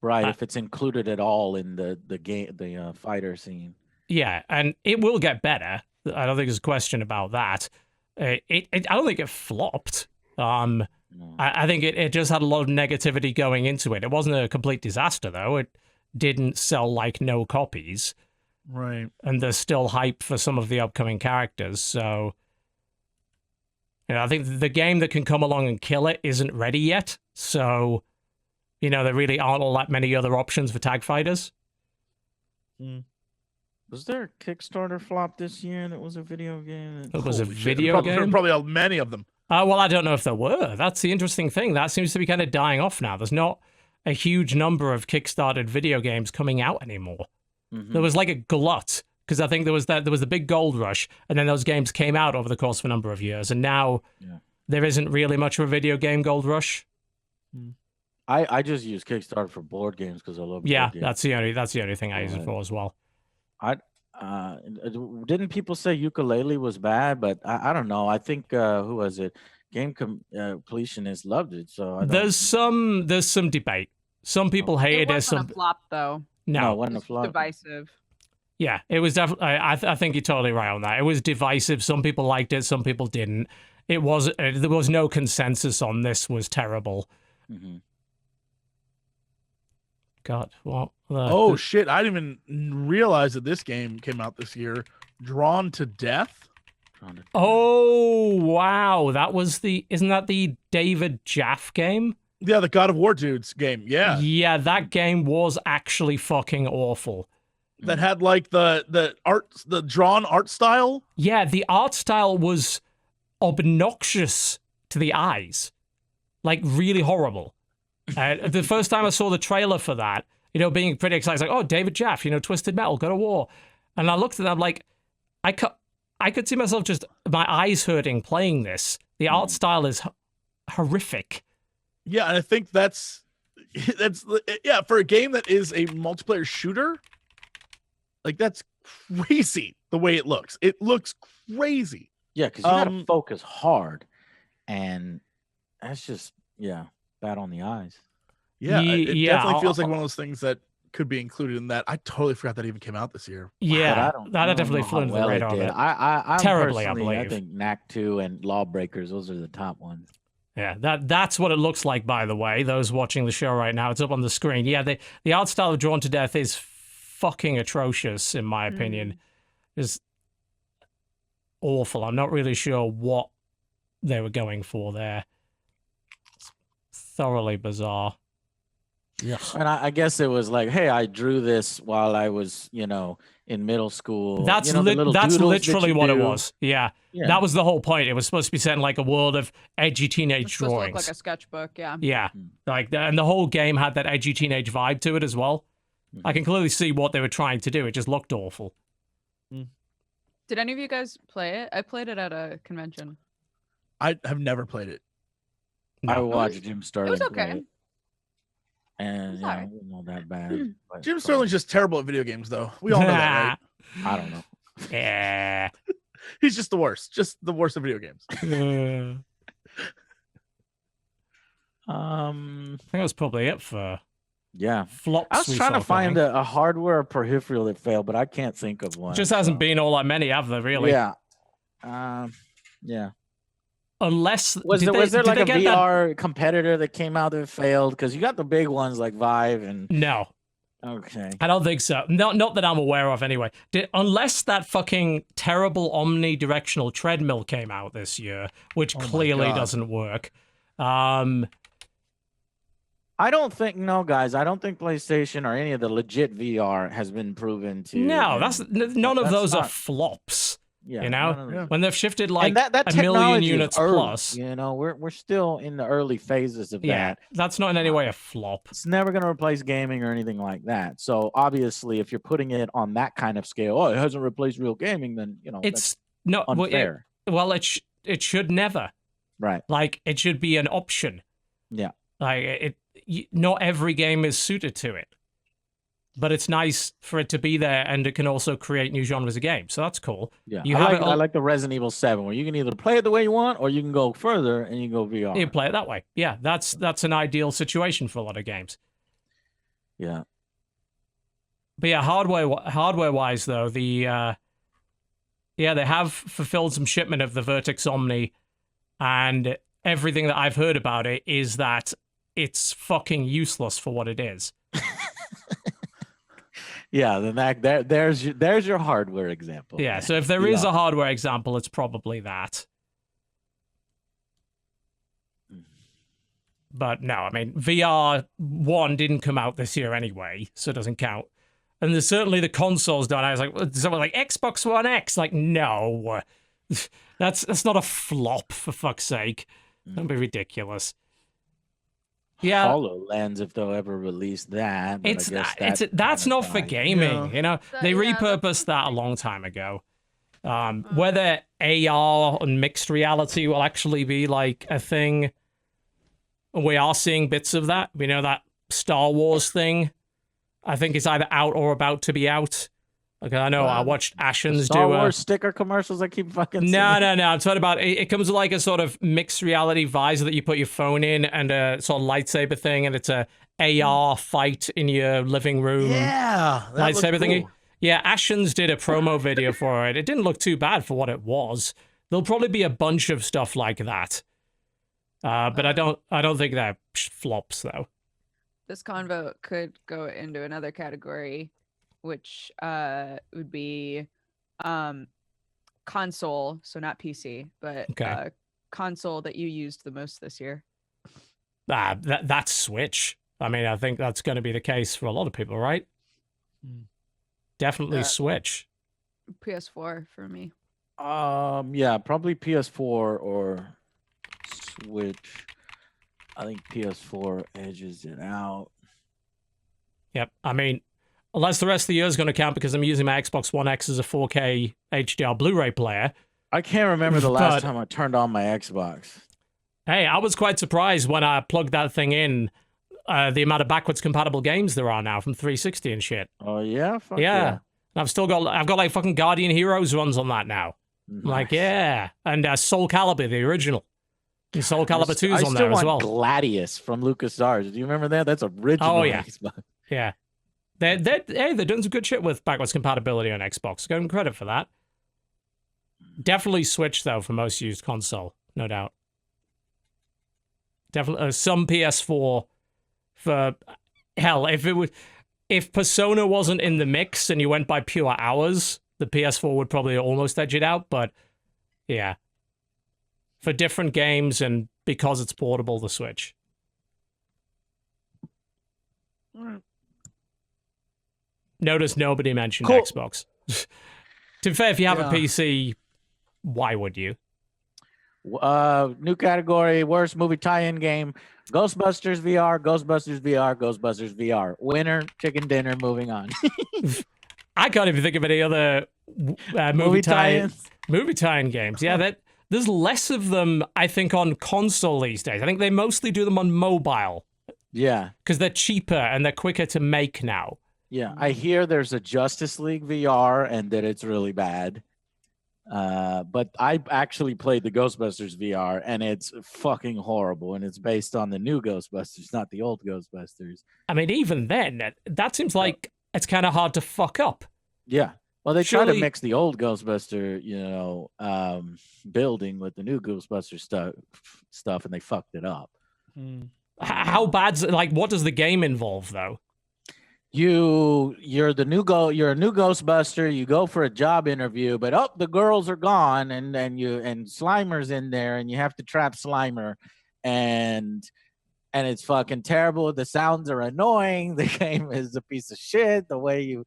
Right, if it's included at all in the game, the fighter scene. Yeah, and it will get better. I don't think there's a question about that. I don't think it flopped. No. I think it just had a lot of negativity going into it. It wasn't a complete disaster though. It didn't sell like no copies. right. And there's still hype for some of the upcoming characters. So, I think the game that can come along and kill it isn't ready yet. So, there really aren't all that many other options for tag fighters. Was there a Kickstarter flop this year that was a video game? It was a Holy shit. video game. Probably many of them. Well, I don't know if there were. That's the interesting thing. That seems to be kind of dying off now. There's not a huge number of Kickstarted video games coming out anymore. There was like a glut, because I think there was the big gold rush, and then those games came out over the course of a number of years, and now there isn't really much of a video game gold rush. I just use Kickstarter for board games because I love board Yeah, games. that's the only thing I use it for as well. Didn't people say Ukulele was bad? But I don't know. I think who was it? Completionists loved it. So I don't, There's some debate. Some people hated It it. wasn't a flop though. no, it No, wasn't a flop. Divisive. yeah, it was definitely. I think you're totally right on that. It was divisive. Some people liked it. Some people didn't. There was no consensus on this was terrible. Mm-hmm. God, what? Oh shit! I didn't even realize that this game came out this year. Drawn to Death. Oh wow, isn't that the David Jaff game? Yeah, the God of War dudes game. Yeah, Yeah, that game was actually fucking awful. that had like the art, the drawn art style. Yeah, the art style was obnoxious to the eyes, like really horrible. The first time I saw the trailer for that, being pretty excited, like, oh, David Jaff, Twisted Metal, God of War, and I looked at them like, I could see myself just my eyes hurting playing this. The art style is horrific. Yeah, and I think that's yeah, for a game that is a multiplayer shooter, like that's crazy the way it looks. It looks crazy. Yeah, because you gotta focus hard, and that's just bad on the eyes. Yeah, it Yeah, definitely feels like one of those things that could be included in that. I totally forgot that even came out this year. Yeah, But that I don't definitely know flew how into the well it radar. did. Of it. I'm Terribly, I personally, I believe. think Knack 2 and Lawbreakers, those are the top ones. Yeah, that's what it looks like, by the way. Those watching the show right now, it's up on the screen. Yeah, the art style of Drawn to Death is fucking atrocious, in my opinion. It's awful. I'm not really sure what they were going for there. It's thoroughly bizarre. Yeah. And I guess it was like, hey, I drew this while I was, in middle school. That's the little that's doodles that literally you what it do. was. Yeah. Yeah. That was the whole point. It was supposed to be set in like a world of edgy teenage It's supposed to look drawings. like a sketchbook. Yeah. Yeah, Mhm. and the whole game had that edgy teenage vibe to it as well. I can clearly see what they were trying to do. It just looked awful. Did any of you guys play it? I played it at a convention. I have never played it. I No. watched Jim Sterling. It was play okay. it, and was yeah, alright. it wasn't all that bad. but- Jim Sterling's just terrible at video games, though. We all know that, right? I don't know. Yeah. He's just the worst. Just the worst at video games. I think that was probably it for Yeah. flops. I was we trying to saw find coming. a hardware peripheral that failed, but I can't think of one. Just hasn't so- been all that many, have there? Really? Yeah. Yeah. Unless Was did there did like they a get that- VR competitor that came out that failed? Because you got the big ones like Vive and No, okay. I don't think so. Not that I'm aware of. Anyway, unless that fucking terrible omnidirectional treadmill came out this year, which Oh my clearly God. doesn't work. I don't think guys. I don't think PlayStation or any of the legit VR has been proven to. No, none of that's those are not- flops. Yeah, you know? none of them. Yeah. When they've shifted like And that a million technology is units early, plus. You know, we're still in the early phases of Yeah, that. that's not in any way a flop. It's never going to replace gaming or anything like that. So obviously, if you're putting it on that kind of scale, it hasn't replaced real gaming, then It's not that's unfair, it should never. right? Like it should be an option. Yeah. Like not every game is suited to it. But it's nice for it to be there, and it can also create new genres of games. So that's cool. Yeah, You I have like, it I all- like the Resident Evil 7, where you can either play it the way you want, or you can go further and you go VR. You play it that way. Yeah, that's an ideal situation for a lot of games. Yeah, But yeah, hardware wise though, they have fulfilled some shipment of the Vertex Omni, and everything that I've heard about it is that it's fucking useless for what it is. yeah. Then there's your hardware example. Yeah, so if there is a hardware example, it's probably that. But no, I mean, VR 1 didn't come out this year anyway, so it doesn't count. And there's certainly the consoles done. I was like, someone like Xbox One X. Like, no. That's not a flop, for fuck's sake. Don't be ridiculous. Yeah. HoloLens, if they'll ever release that. But It's I guess that's kinda not for died. gaming, Yeah. you know. That- They yeah, that's repurposed that a long time ago. Whether AR and mixed reality will actually be like a thing, we are seeing bits of that. We know that Star Wars thing, I think, is either out or about to be out. Okay, I know I watched Ashens Star do Wars sticker commercials. I keep fucking. No. seeing. I'm talking about it comes with like a sort of mixed reality visor that you put your phone in, and a sort of lightsaber thing, and it's a AR fight in your living room. Yeah, that looks Lightsaber thingy. cool. Yeah, Ashens did a promo video for it. It didn't look too bad for what it was. There'll probably be a bunch of stuff like that. But I don't think that flops though. This convo could go into another category, which would be console, so not PC, but Okay. console that you used the most this year. That's Switch. I mean, I think that's going to be the case for a lot of people, right? Definitely Switch. PS4 for me. Yeah, probably PS4 or Switch. I think PS4 edges it out. Yep. I mean, unless the rest of the year is going to count because I'm using my Xbox One X as a 4K HDR Blu-ray player. I can't remember the But- last time I turned on my Xbox. Hey, I was quite surprised when I plugged that thing in, the amount of backwards compatible games there are now from 360 and shit. Oh yeah, Fuck Yeah. And I've got like fucking Guardian Heroes runs on that now. I'm like, Nice. yeah. And Soul Calibur, the original. And Soul Calibur 2 is I on still there as want well. Gladius from LucasArts. Do you remember that? That's original. Oh, yeah. Xbox. Yeah. They're doing some good shit with backwards compatibility on Xbox. Give them credit for that. Definitely Switch, though, for most used console. No doubt. Definitely some PS4 for... Hell, if Persona wasn't in the mix and you went by pure hours, the PS4 would probably almost edge it out, but yeah. For different games and because it's portable, the Switch. Notice nobody mentioned Cool. Xbox. To be fair, if you have Yeah. a PC, why would you? New category, worst movie tie-in game. Ghostbusters VR, Ghostbusters VR, Ghostbusters VR. Winner, chicken dinner, moving on. I can't even think of any other movie tie-in games. Yeah, there's less of them, I think, on console these days. I think they mostly do them on mobile. Yeah. Because they're cheaper and they're quicker to make now. Yeah, I hear there's a Justice League VR and that it's really bad. But I actually played the Ghostbusters VR and it's fucking horrible. And it's based on the new Ghostbusters, not the old Ghostbusters. I mean, even then, that seems like it's kind of hard to fuck up. Yeah. Well, they try to Surely- mix the old Ghostbuster, building with the new Ghostbuster stuff, and they fucked it up. How bad's it? Like, what does the game involve, though? You're a new Ghostbuster. You go for a job interview, but the girls are gone, and Slimer's in there, and you have to trap Slimer, and it's fucking terrible. The sounds are annoying. The game is a piece of shit. The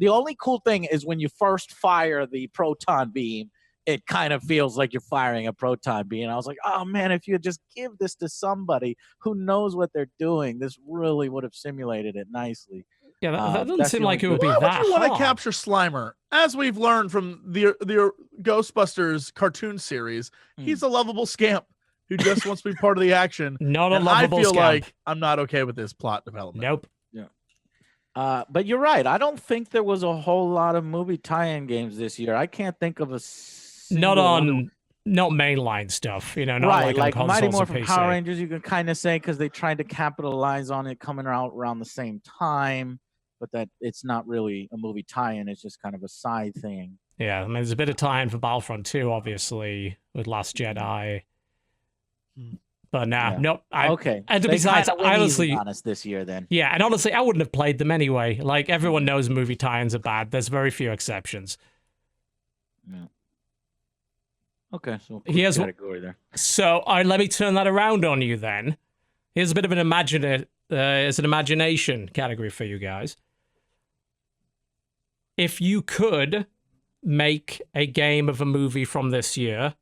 only cool thing is when you first fire the proton beam, it kind of feels like you're firing a proton beam. I was like, oh man, if you just give this to somebody who knows what they're doing, this really would have simulated it nicely. Yeah, that doesn't that's seem the like it only would be Why that would you want to hard. capture Slimer? As we've learned from the Ghostbusters cartoon series, he's a lovable scamp who just wants to be part of the action. Not a And I lovable feel scamp. like I'm not okay with this plot development. Nope. But you're right. I don't think there was a whole lot of movie tie-in games this year. I can't think of a Not mainline stuff, not right, like on Mighty consoles or Morphin PC. Power Rangers. You can kind of say because they tried to capitalize on it coming out around the same time, but that it's not really a movie tie-in. It's just kind of a side thing. Yeah, I mean, there's a bit of tie-in for Battlefront 2, obviously, with Last Jedi. But nah, Yeah. nope. Okay, And they besides, kinda I went easy honestly, on us this year then. yeah, and honestly, I wouldn't have played them anyway. Like, everyone knows movie tie-ins are bad. There's very few exceptions. Yeah. Okay, so we'll put Here's a what- category there. So, let me turn that around on you then. Here's a bit of an imagination category for you guys. If you could make a game of a movie from this year,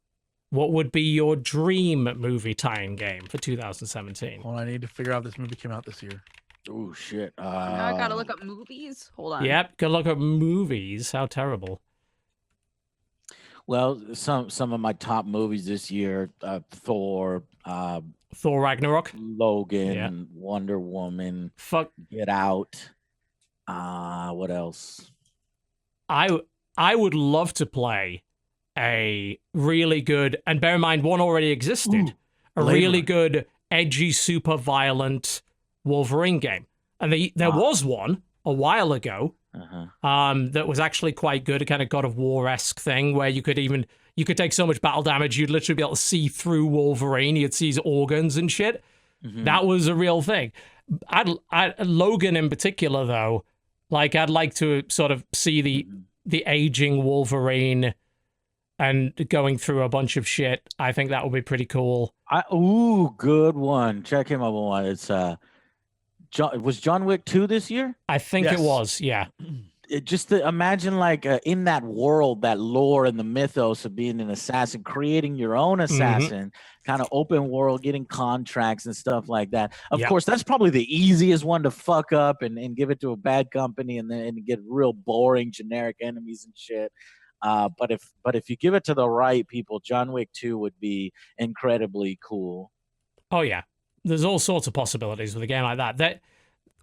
what would be your dream movie tie-in game for 2017? Well, I need to figure out if this movie came out this year. Oh shit! Now I gotta look up movies. Hold on. Yep, good luck at movies. How terrible. Well, some of my top movies this year: Thor, Thor Ragnarok. Logan, Yeah. Wonder Woman, Fuck. Get Out. What else? I would love to play a really good, and bear in mind, one already existed, a Blade really Runner. good, edgy, super violent Wolverine game. And there was one a while ago that was actually quite good, a kind of God of War-esque thing where you could take so much battle damage, you'd literally be able to see through Wolverine, you'd see his organs and shit. That was a real thing. Logan in particular, though, like, I'd like to sort of see the aging Wolverine and going through a bunch of shit. I think that would be pretty cool. Good one. Check him out on. It's was John Wick 2 this year? I think Yes. it was, yeah. Just to imagine, like, in that world, that lore and the mythos of being an assassin, creating your own assassin, kind of open world, getting contracts and stuff like that. Of Yep. course, that's probably the easiest one to fuck up and give it to a bad company and then get real boring, generic enemies and shit. But if you give it to the right people, John Wick 2 would be incredibly cool. Oh, yeah. There's all sorts of possibilities with a game like that.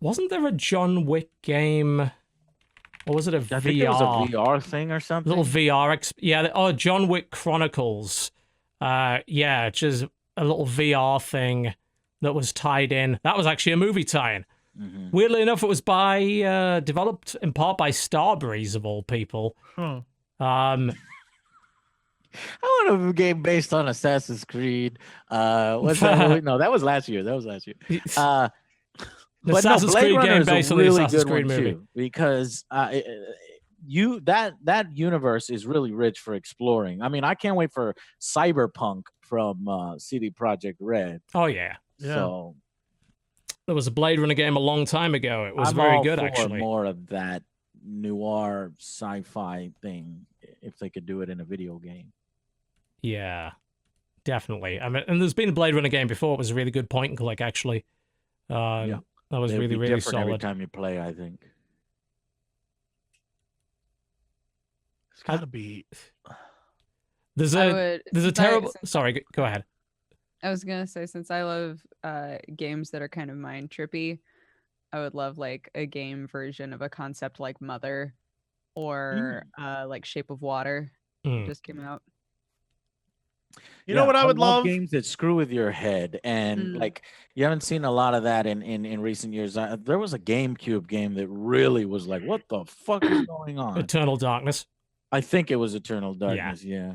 Wasn't there a John Wick game, or was it a VR? I think it was a VR thing or something. Little VR. John Wick Chronicles. Yeah, just a little VR thing that was tied in. That was actually a movie tie-in. Weirdly enough, it was developed in part by Starbreeze, of all people. I want a game based on Assassin's Creed. What's that movie? No, that was last year. The But Assassin's Blade Creed Runner game is a based on the really Assassin's good Creed one movie. too, because that universe is really rich for exploring. I mean, I can't wait for Cyberpunk from CD Projekt Red. Oh, yeah. So There was a Blade Runner game a long time ago. It was I'm very all good, for actually. more of that noir sci-fi thing if they could do it in a video game. Yeah, definitely. I mean, and there's been a Blade Runner game before. It was a really good point and click, actually. Yeah. That was They'd really, be really different every solid. time you play, I think. It's gotta be. There's I a would, there's a since I- terrible. since- Sorry, go ahead. I was gonna say, since I love games that are kind of mind trippy, I would love like a game version of a concept like Mother or like Shape of Water Mm. just came out. You know what I would love? games that screw with your head, and Mm. like you haven't seen a lot of that in recent years. There was a GameCube game that really was like, what the fuck is going on? Eternal Darkness. I think it was Eternal Darkness. Yeah.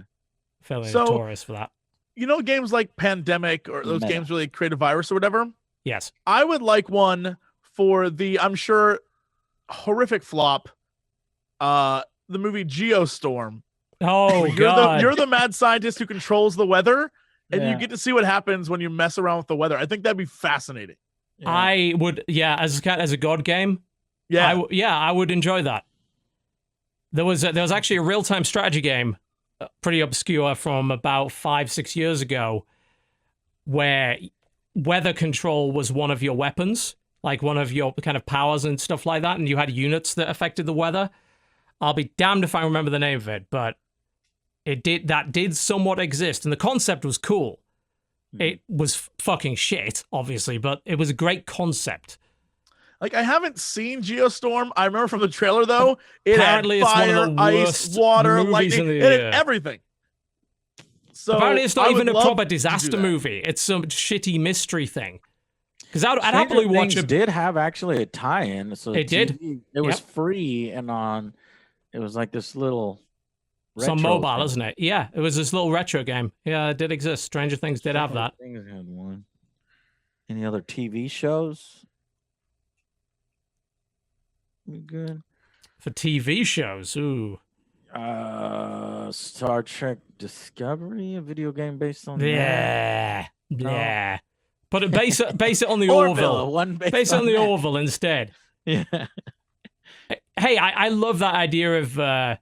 Fairly So- notorious for that. You know, games like Pandemic or those Meta. games where they create a virus or whatever. Yes. I would like one for the, I'm sure, horrific flop, the movie Geostorm. Oh You're God. you're the mad scientist who controls the weather, and you Yeah. get to see what happens when you mess around with the weather. I think that'd be fascinating. I would. Yeah, as a god game. Yeah, I would enjoy that. There was actually a real-time strategy game, pretty obscure from about 5-6 years ago, where weather control was one of your weapons, like one of your kind of powers and stuff like that, and you had units that affected the weather. I'll be damned if I remember the name of it, but that did somewhat exist, and the concept was cool. It was fucking shit, obviously, but it was a great concept. like I haven't seen Geostorm. I remember from the trailer though, it Apparently had it's one fire, of the ice, worst water, movies lightning, in the it had year. everything. So Apparently, it's not I would even a love proper to do disaster that. movie. It's some shitty mystery thing. Because I'd Stranger happily watch Things it. did have actually a tie-in. So It did? It was Yep. free and on. It was like this little. Some retro mobile, thing. isn't it? Yeah, it was this little retro game. Yeah, it did exist. Stranger Things did have that. Things had one. Any other TV shows? We good? For TV shows, ooh. Star Trek Discovery, a video game based on that. Yeah. Yeah. But base it on the Orville, Orville. one based Base it on the that. Orville instead. Yeah. Hey, I love that idea of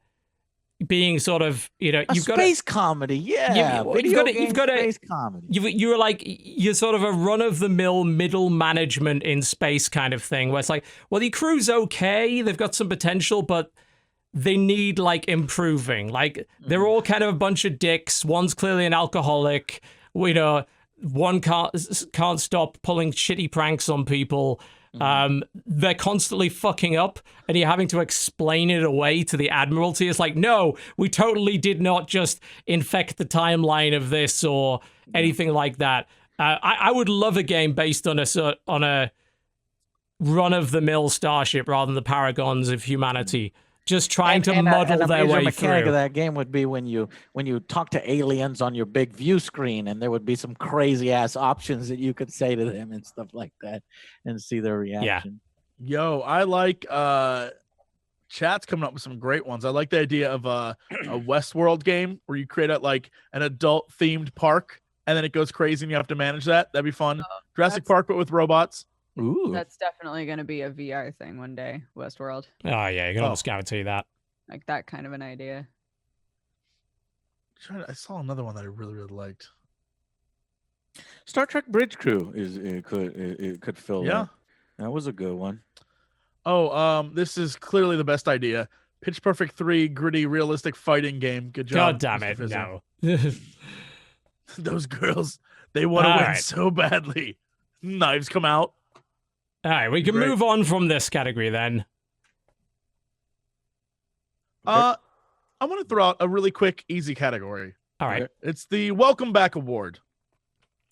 being sort of, A you've got space comedy, yeah. you've Video gotta- game gotta- space comedy. you're like, you're sort of a run-of-the-mill middle management in space kind of thing, where it's like, well, the crew's okay, they've got some potential, but they need, like, improving. Like, they're all kind of a bunch of dicks. One's clearly an alcoholic. One can't stop pulling shitty pranks on people. They're constantly fucking up, and you're having to explain it away to the Admiralty. It's like, no, we totally did not just infect the timeline of this or anything like that. I would love a game based on a run-of-the-mill starship rather than the paragons of humanity, just trying to muddle and their major way mechanic through. of that game would be when you talk to aliens on your big view screen, and there would be some crazy ass options that you could say to them and stuff like that, and see their reaction. Yo, I like chat's coming up with some great ones. I like the idea of a Westworld game where you create like an adult themed park and then it goes crazy and you have to manage that. That'd be fun. Jurassic that's- Park but with robots. Ooh, That's definitely going to be a VR thing one day, Westworld. Oh, yeah, you can almost guarantee that. Like that kind of an idea. I saw another one that I really, really liked. Star Trek Bridge Crew it could fill Yeah. that was a good one. Oh, this is clearly the best idea. Pitch Perfect 3 gritty realistic fighting game. Good job. God damn Mr. it, Fizzer. no. Those girls, they want to All win right. so badly. Knives come out. All right, we can Great. move on from this category then. I'm going to throw out a really quick, easy category. All right. It's the Welcome Back Award.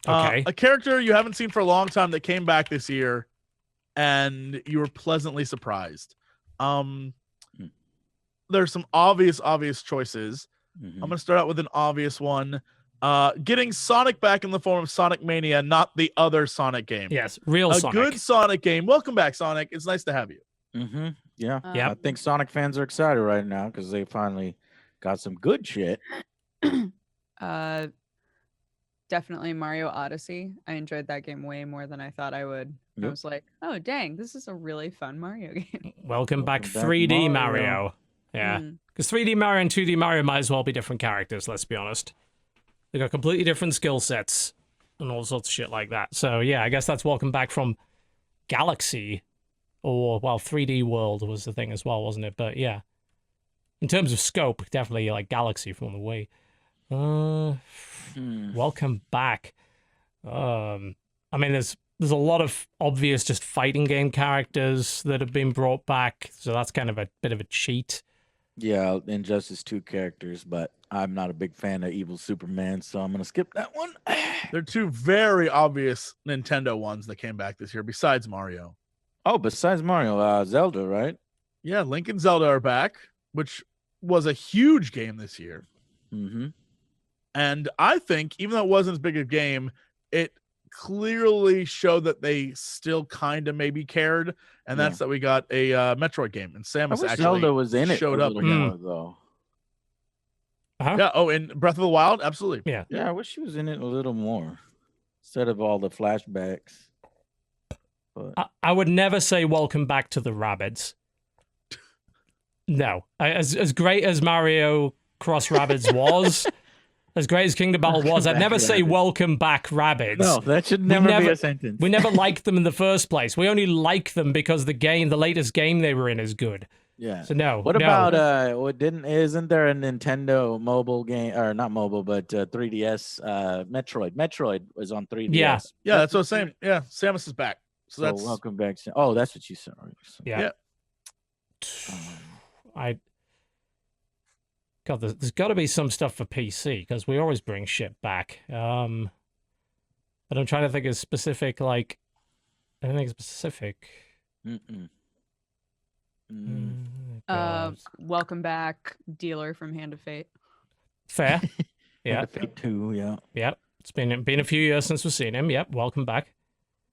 Okay. A character you haven't seen for a long time that came back this year, and you were pleasantly surprised. There's some obvious choices. Mhm. I'm going to start out with an obvious one. Getting Sonic back in the form of Sonic Mania, not the other Sonic game. Yes, real A Sonic. good Sonic game. Welcome back, Sonic. It's nice to have you. Yeah. Yeah. I think Sonic fans are excited right now because they finally got some good shit. definitely Mario Odyssey. I enjoyed that game way more than I thought I would. I Yep. was like, oh dang, this is a really fun Mario game. Welcome back, Welcome back, 3D Mario. Mario. Yeah. Mm. Because 3D Mario and 2D Mario might as well be different characters, let's be honest. They got completely different skill sets and all sorts of shit like that. So, yeah, I guess that's welcome back from Galaxy. Or, well, 3D World was the thing as well, wasn't it? But, yeah. In terms of scope, definitely like Galaxy from the Wii. Welcome back. I mean, there's a lot of obvious just fighting game characters that have been brought back, so that's kind of a bit of a cheat. Yeah, Injustice 2 characters, but I'm not a big fan of Evil Superman, so I'm gonna skip that one. There are two very obvious Nintendo ones that came back this year, besides Mario. Oh, besides Mario, Zelda, right? Yeah, Link and Zelda are back, which was a huge game this year. Mm-hmm. And I think, even though it wasn't as big a game, it clearly showed that they still kind of maybe cared. And that's that we got a Metroid game. And I Samus wish actually Zelda was in it. showed a up little again. more, though. Huh? Yeah. Oh, in Breath of the Wild? Absolutely. Yeah. Yeah, I wish she was in it a little more instead of all the flashbacks. But I would never say welcome back to the Rabbids. No. As great as Mario Cross Rabbids was, as great as Kingdom Battle was, I'd Back never say Rabbids. welcome back Rabbids. no, that should never be never- a sentence. We never liked them in the first place. We only like them because the latest game they were in is good. Yeah. So no. What no. about isn't there a Nintendo mobile game, or not mobile, but 3DS Metroid? Metroid was on 3DS. Yeah. Yeah, that's what I'm saying. Yeah, Samus is back. So that's welcome back. Oh, that's what you said. Yeah. Yeah. God, there's got to be some stuff for PC because we always bring shit back. But I'm trying to think of specific, like, anything specific. Mm-mm. Welcome back, Dealer from Hand of Fate. Fair. Yeah. And the Fate 2, yeah. Yep. It's been a few years since we've seen him. Yep. Welcome back.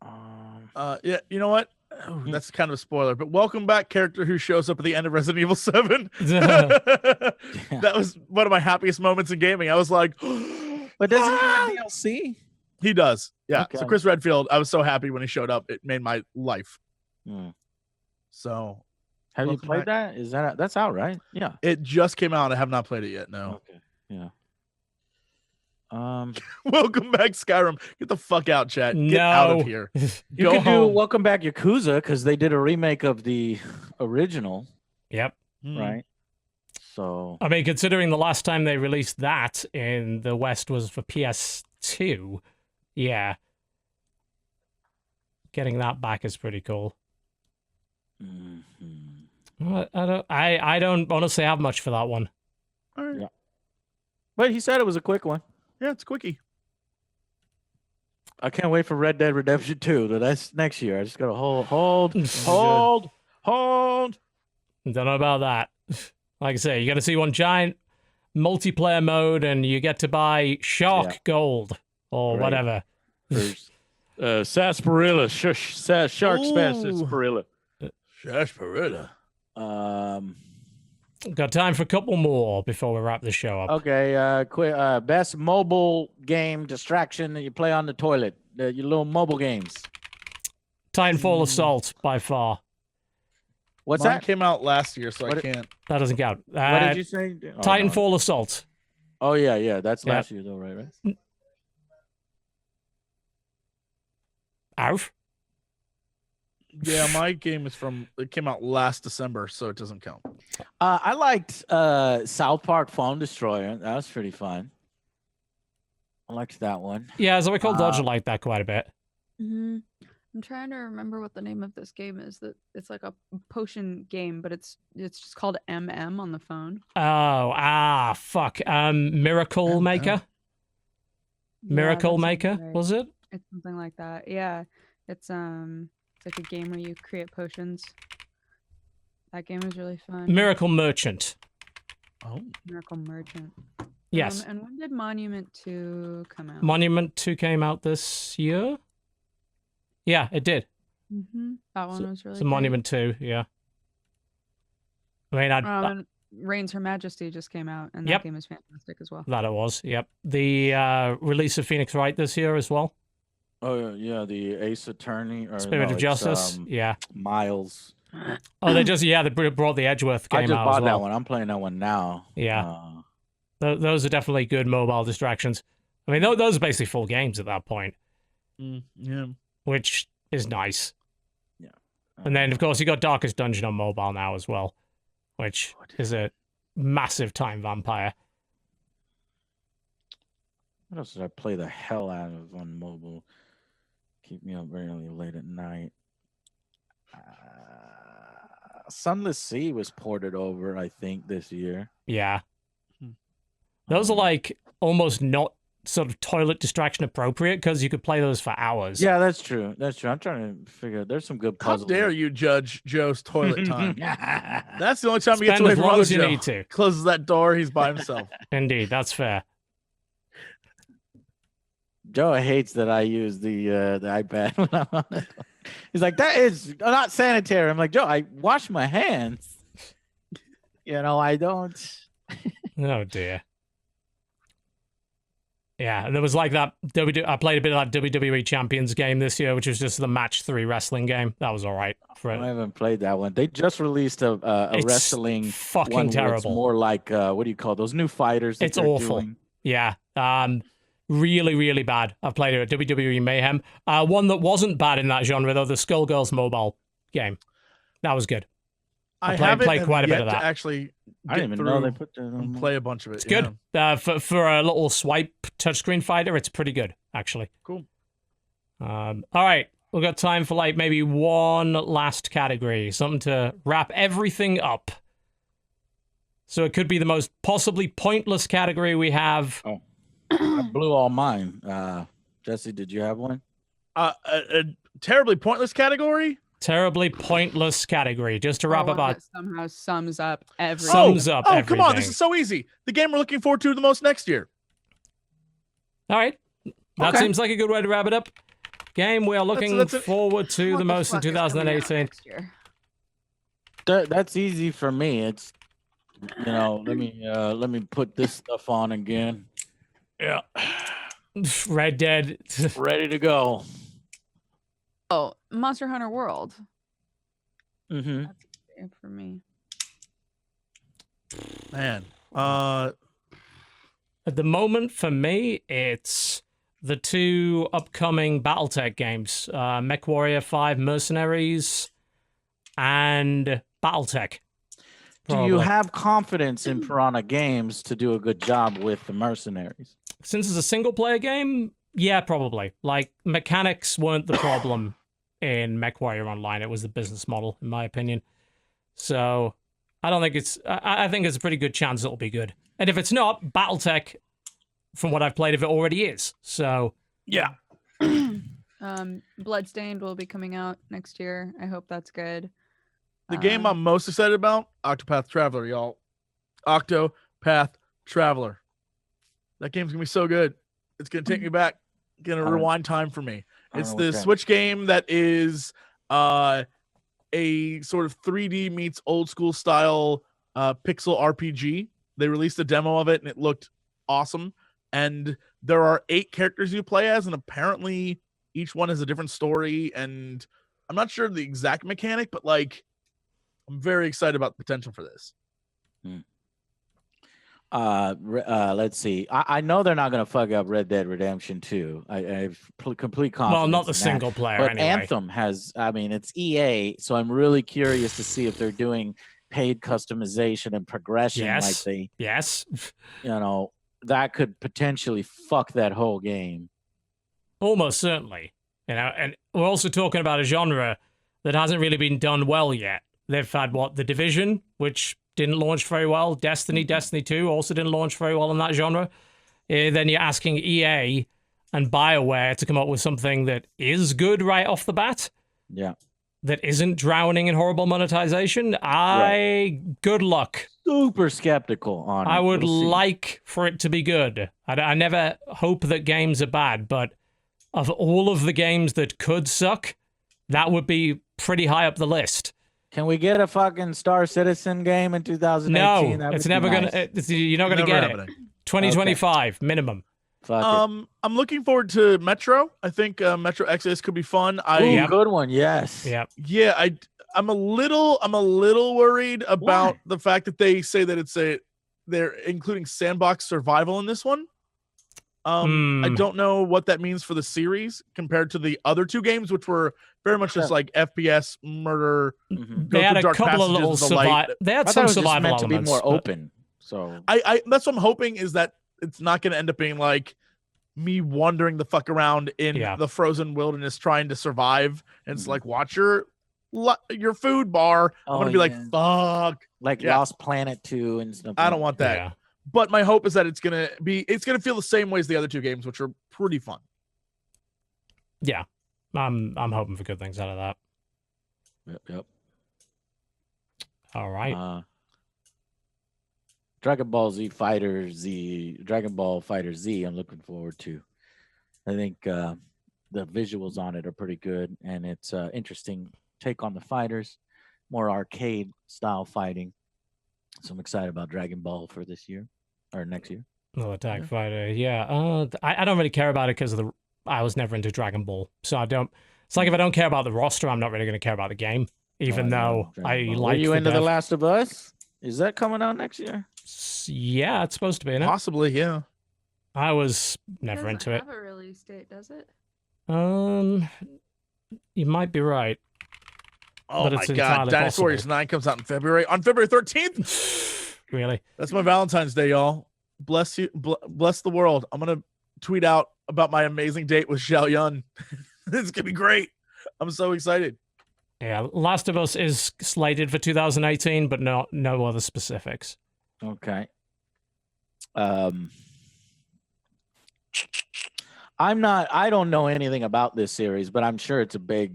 yeah, you know what? Oh, that's kind of a spoiler, but welcome back character who shows up at the end of Resident Evil 7. That was one of my happiest moments in gaming. I was like, But doesn't he have DLC? he does. Yeah. So Okay. Chris Redfield, I was so happy when he showed up. It made my life. Hmm. So Have you Welcome played back. that? Is that's out, right? Yeah. it just came out. I have not played it yet. No. Okay. Yeah. Welcome back, Skyrim. Get the fuck out, chat. Get out of here. You Go can do home. Welcome Back Yakuza because they did a remake of the original, Yep. Hmm. right? So I mean, considering the last time they released that in the West was for PS2, yeah. Getting that back is pretty cool. I don't honestly have much for that one. All right. Yeah. But he said it was a quick one. Yeah, it's quickie. I can't wait for Red Dead Redemption 2. But that's next year. I just gotta hold. Don't know about that. Like I say, you got to see one giant multiplayer mode, and you get to buy Shark Gold or Right. whatever. Sarsaparilla, shark Ooh. sarsaparilla. Sarsaparilla. Got time for a couple more before we wrap the show up. Okay, best mobile game distraction that you play on the toilet. Your little mobile games. Titanfall Assault by far. What's Mine that? came out last year, so I What- can't. That doesn't count. What did you say? Oh, no. Titanfall Assault. Oh yeah. That's Yeah. last year though, right? Alf? Yeah, my game is it came out last December, so it doesn't count. I liked South Park Phone Destroyer. That was pretty fun. I liked that one. Yeah, as I recall, Dodger liked that quite a bit. Mm-hmm. I'm trying to remember what the name of this game is. That it's like a potion game, but it's just called MM on the phone. Fuck. Miracle Maker? Yeah, Miracle that sounds Maker, right. was it? It's something like that. Yeah, it's like a game where you create potions. That game is really fun. Miracle Merchant. Oh, Miracle Merchant. Yes. And when did Monument 2 come out? Monument 2 came out this year? Yeah, it did. Mm-hmm. That one was really So great. Monument 2, yeah. I mean, Reigns Her Majesty just came out, and Yep. that game is fantastic as well. That it was. Yep. The release of Phoenix Wright this year as well. Oh yeah, the Ace Attorney or Spirit no, of Justice. It's, Yeah. Miles. Oh, they brought the Edgeworth game I just out bought as well. that one. I'm playing that one now. Yeah. Those are definitely good mobile distractions. I mean, those are basically full games at that point, Yeah. which is nice. Yeah. And then, of course, you got Darkest Dungeon on mobile now as well, which is a massive time vampire. What else did I play the hell out of on mobile? Keep me up really late at night. Sunless Sea was ported over, I think, this year. Yeah. Those are like almost not sort of toilet distraction appropriate because you could play those for hours. Yeah, that's true. That's true. I'm trying to figure. There's some good How puzzles. dare you judge Joe's toilet time? That's the only time he gets Spend away as from long other as you Joe. need to. Closes that door, he's by himself. Indeed, that's fair. Joe hates that I use the iPad when I'm on it. He's like, that is not sanitary. I'm like, Joe, I wash my hands. I don't. Oh dear. Yeah, and there was like that. I played a bit of that WWE Champions game this year, which was just the match 3 wrestling game. That was all right. I haven't played that one. They just released a It's wrestling fucking one where it's terrible. more like what do you call those new fighters? that It's they're awful. doing? Yeah. Really, really bad. I've played it at WWE Mayhem. One that wasn't bad in that genre, though, the Skullgirls mobile game. That was good. I haven't played quite a bit yet of to that. actually I didn't get even know they through put that and on. play a bunch of it. It's good. For a little swipe touchscreen fighter, it's pretty good, actually. Cool. All right. We've got time for like maybe one last category, something to wrap everything up. So it could be the most possibly pointless category we have. Oh, I blew all mine. Jesse, did you have one? A terribly pointless category. Terribly pointless category. Just to wrap Or up one our that somehow sums up everything. Sums up Oh, come on! everything. This is so easy. The game we're looking forward to the most next year. All right. That Okay. seems like a good way to wrap it up. Game we are looking That's it. forward to What the most in fuck is coming out 2018. next year? That's easy for me. It's let me put this stuff on again. Yeah, Red Dead. ready to go. Oh, Monster Hunter World. Mm-hmm. Yeah, for me. Man, At the moment, for me, it's the 2 upcoming BattleTech games, MechWarrior 5 Mercenaries and BattleTech. Do you Probably. have confidence in Piranha Games to do a good job with the mercenaries? Since it's a single-player game, yeah, probably. Like, mechanics weren't the problem in MechWarrior Online. It was the business model, in my opinion. So, I don't think it's... I think it's a pretty good chance it'll be good. And if it's not, BattleTech, from what I've played of it, already is. So, yeah. Bloodstained will be coming out next year. I hope that's good. The game I'm most excited about, Octopath Traveler, y'all. Octopath Traveler. That game's gonna be so good. It's gonna take me back. Gonna rewind time for me. It's the Switch game that is a sort of 3D meets old school style pixel RPG. They released a demo of it and it looked awesome. And there are 8 characters you play as, and apparently each one has a different story. And I'm not sure the exact mechanic, but like I'm very excited about the potential for this. Let's see. I know they're not going to fuck up Red Dead Redemption 2. I have complete confidence. well, not the in that. single player, But anyway. Anthem has, it's EA, so I'm really curious to see if they're doing paid customization and progression like Yes. they, Yes. that could potentially fuck that whole game. Almost certainly. And we're also talking about a genre that hasn't really been done well yet. They've had, The Division, which didn't launch very well. Destiny 2 also didn't launch very well in that genre. Then you're asking EA and BioWare to come up with something that is good right off the bat, Yeah. that isn't drowning in horrible monetization. Good luck. Super skeptical on it. I would We'll see. like for it to be good. I never hope that games are bad, but of all of the games that could suck, that would be pretty high up the list. Can we get a fucking Star Citizen game in 2018? No, That it's would be never nice. gonna. You're not gonna Never get it. happening. 2025 minimum. Fuck I'm looking forward to Metro. I think Metro Exodus could be fun. it. Ooh, Yep. good one. Yes. Yeah. Yeah, I'm a little worried about the fact that they say that they're including sandbox survival in this one. I don't know what that means for the series compared to the other two games, which were very much just like FPS murder. Mhm. Go They had through a dark couple of passages little with the light. survival. They had I thought some it was just survival meant to be elements. more but- open. So I that's what I'm hoping, is that it's not going to end up being like me wandering the fuck around in Yeah. the frozen wilderness trying to survive. And it's Mhm. like, watch your food bar. I'm Oh, gonna be like, yeah. fuck. like Yeah. Lost Planet 2 and stuff. I don't want that. Yeah. But my hope is that it's gonna feel the same way as the other two games, which are pretty fun. Yeah. I'm hoping for good things out of that. Yep. All right. Dragon Ball Fighter Z. I'm looking forward to. I think the visuals on it are pretty good, and it's interesting take on the fighters, more arcade style fighting. So I'm excited about Dragon Ball for this year or next year. No Attack Fighter. Yeah. I don't really care about it because I was never into Dragon Ball, so I don't. It's like if I don't care about the roster, I'm not really going to care about the game, even though I Were like. you into The Last of Us? Is that coming out next year? Yeah, it's supposed to be in it. Possibly, yeah. I was never Doesn't into it. have a release date, does it? You might be right. Oh But my it's god, entirely Dinosaur possible. Race 9 comes out in February. On February 13th. Really? That's my Valentine's Day, y'all. Bless you, bless the world. I'm gonna tweet out about my amazing date with Xiao Yun. It's gonna be great. I'm so excited. Yeah, Last of Us is slated for 2018, but no other specifics. Okay. I don't know anything about this series, but I'm sure it's a big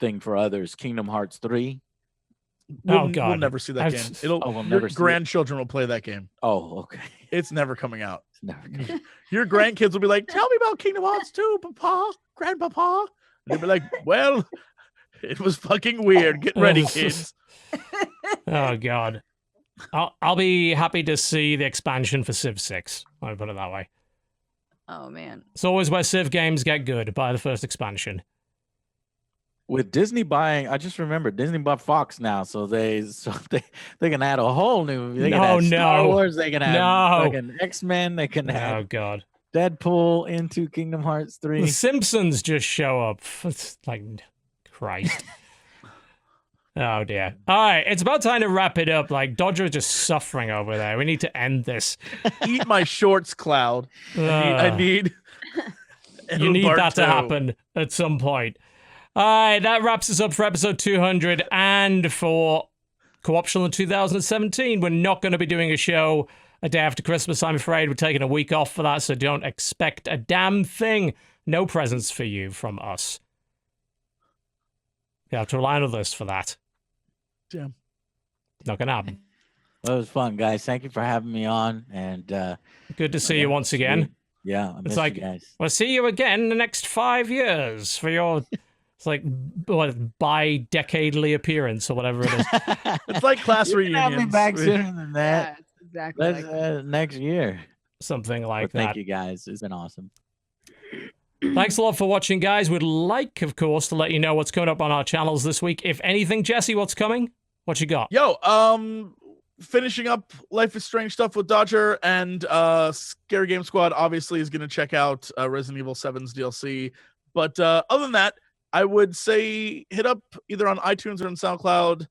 thing for others. Kingdom Hearts 3. Oh, We'll God. never see that I've- game. It'll we'll your never see it. grandchildren will play that game. Oh, okay. It's never coming out. It's never gonna- Your grandkids will be like, "Tell me about Kingdom Hearts 2, Papa, Grandpapa." And they'll be like, "Well, it was fucking weird. Get ready, kids." Oh God, I'll be happy to see the expansion for Civ 6. I'll put it that way. Oh man. It's always where Civ games get good, by the first expansion. With Disney buying, I just remember Disney bought Fox now, so they can add a whole new. They can No, add Star no, Wars. They can add no. fucking X-Men. They can Oh add God, Deadpool into Kingdom Hearts 3. the Simpsons just show up. It's like Christ. Oh dear. All right, it's about time to wrap it up. Like Dodger is just suffering over there. We need to end this. Eat my shorts, Cloud. I need. You need that to Alberto. happen at some point. All right, that wraps us up for episode 200 and for Co-optional in 2017. We're not going to be doing a show a day after Christmas, I'm afraid. We're taking a week off for that, so don't expect a damn thing. No presents for you from us. You have to rely on others for that. Damn. Not going to happen. Well, it was fun, guys. Thank you for having me on, and Good to see you once again. Yeah, I miss like- you guys. We'll see you again in the next 5 years for your... It's like bi-decadely appearance or whatever it is. It's like class You can have me reunions. back sooner than that. Yeah, it's exactly Let's like next year. Something like But thank that. you guys. It's been awesome. Thanks a lot for watching, guys. We'd like, of course, to let you know what's coming up on our channels this week. If anything, Jesse, what's coming? What you got? Yo, finishing up Life is Strange stuff with Dodger, and Scary Game Squad obviously is going to check out Resident Evil 7's DLC. But other than that, I would say hit up either on iTunes or on SoundCloud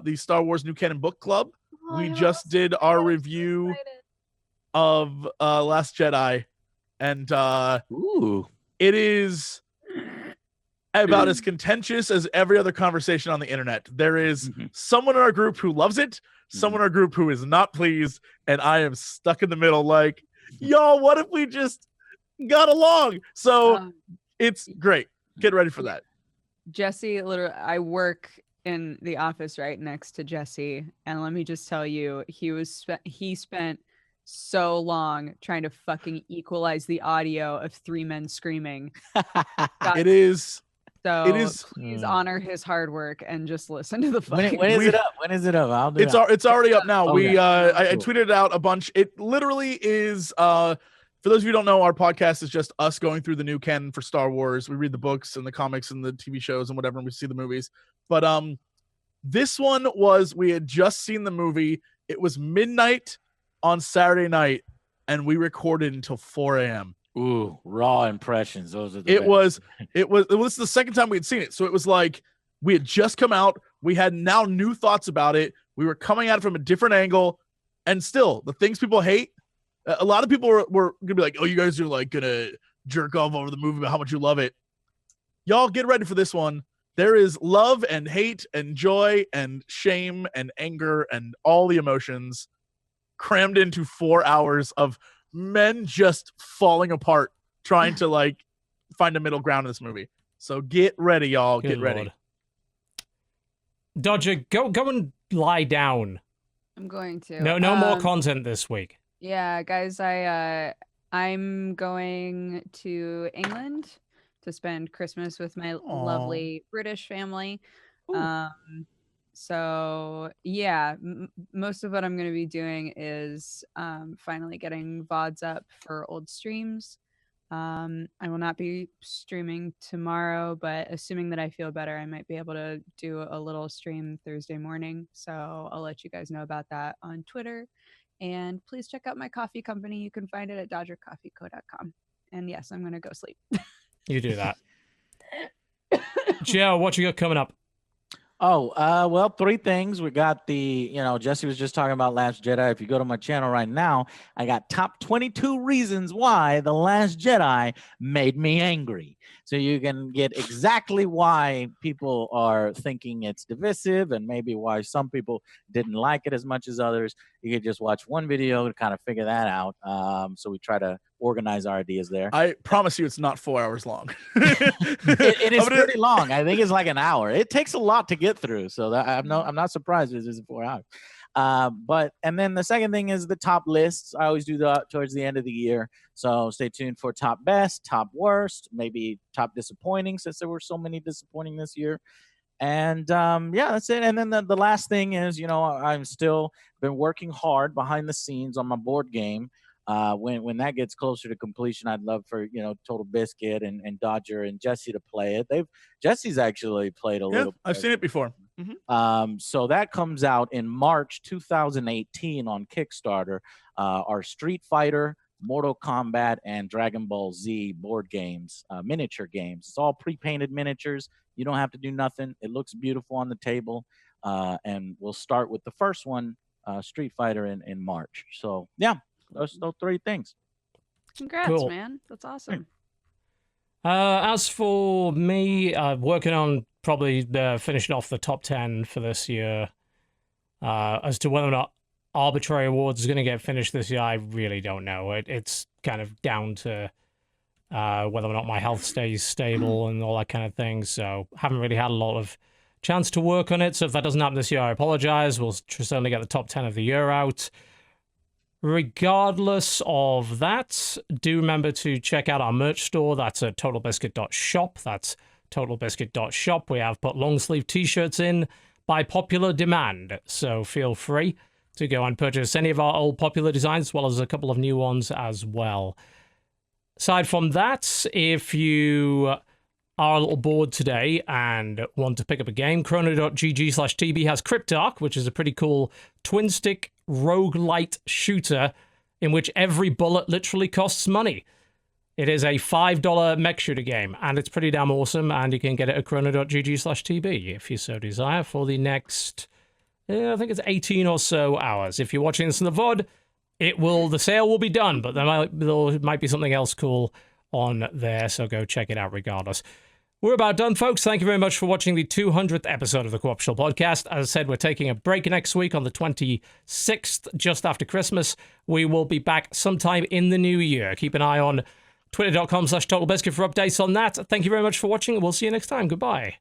the Star Wars New Canon Book Club. We just did our review of Last Jedi, and Ooh. it is about as contentious as every other conversation on the internet. There is Mhm. someone in our group who loves it, someone in our group who is not pleased, and I am stuck in the middle like, y'all, what if we just got along? So it's great. Get ready for that. Jesse, literally, I work in the office right next to Jesse, and let me just tell you, he spent so long trying to fucking equalize the audio of three men screaming. It is So It is- please honor his hard work and just listen to the When, fucking. when is We- it up? When is it up? I'll do It's it. it's already up now. Okay. I Cool. tweeted it out a bunch. It literally is for those of you who don't know, our podcast is just us going through the new canon for Star Wars. We read the books and the comics and the TV shows and whatever, and we see the movies. But this one was, we had just seen the movie. It was midnight on Saturday night, and we recorded until 4 a.m. Ooh, raw impressions. Those are the It best. was the second time we had seen it. So it was like we had just come out. We had now new thoughts about it. We were coming at it from a different angle, and still the things people hate. A lot of people were gonna be like, "Oh, you guys are like gonna jerk off over the movie about how much you love it." Y'all get ready for this one. There is love and hate and joy and shame and anger and all the emotions crammed into 4 hours of men just falling apart trying to like find a middle ground in this movie. So get ready, y'all. Good Get ready. Lord. Dodger, go and lie down. I'm going to. No more content this week. Yeah, guys, I'm going to England to spend Christmas with my lovely British family. Ooh. So yeah, most of what I'm going to be doing is finally getting VODs up for old streams. I will not be streaming tomorrow, but assuming that I feel better, I might be able to do a little stream Thursday morning. So I'll let you guys know about that on Twitter. And please check out my coffee company. You can find it at dodgercoffeeco.com. And yes, I'm going to go sleep. You do that. Joe, what you got coming up? Oh, well, 3 things. We got Jesse was just talking about Last Jedi. If you go to my channel right now, I got top 22 reasons why The Last Jedi made me angry. So you can get exactly why people are thinking it's divisive and maybe why some people didn't like it as much as others. You could just watch one video to kind of figure that out. So we try to organize our ideas there. I promise you it's not 4 hours long. It is pretty long. I think it's like an hour. It takes a lot to get through. So I'm not surprised it is 4 hours. And then the second thing is the top lists. I always do that towards the end of the year. So stay tuned for top best, top worst, maybe top disappointing, since there were so many disappointing this year. And yeah, that's it. And then the last thing is, I'm still been working hard behind the scenes on my board game. When that gets closer to completion, I'd love for TotalBiscuit and Dodger and Jesse to play it. Jesse's actually played a little. I've seen it before. So that comes out in March 2018 on Kickstarter. Our Street Fighter, Mortal Kombat, and Dragon Ball Z board games, miniature games. It's all pre-painted miniatures. You don't have to do nothing. It looks beautiful on the table. And we'll start with the first one, Street Fighter, in March. So yeah, those 3 things. Congrats, Cool. man. That's awesome. As for me, working on probably finishing off the top 10 for this year. As to whether or not Arbitrary Awards is going to get finished this year, I really don't know. It's kind of down to whether or not my health stays stable and all that kind of thing. So haven't really had a lot of chance to work on it. So if that doesn't happen this year, I apologize. We'll certainly get the top 10 of the year out. Regardless of that, do remember to check out our merch store. That's at TotalBiscuit.shop. That's TotalBiscuit.shop. We have put long sleeve t-shirts in by popular demand. So feel free to go and purchase any of our old popular designs, as well as a couple of new ones as well. Aside from that, if you are a little bored today and want to pick up a game, chrono.gg/TB has Cryptarch, which is a pretty cool twin-stick roguelite shooter in which every bullet literally costs money. It is a $5 mech shooter game, and it's pretty damn awesome, and you can get it at chrono.gg/TB if you so desire for the next, I think it's 18 or so hours. If you're watching this in the VOD, the sale will be done, but there might be something else cool on there, so go check it out regardless. We're about done, folks. Thank you very much for watching the 200th episode of the Co-optional Podcast. As I said, we're taking a break next week on the 26th, just after Christmas. We will be back sometime in the new year. Keep an eye on twitter.com/TotalBiscuit for updates on that. Thank you very much for watching, and we'll see you next time. Goodbye.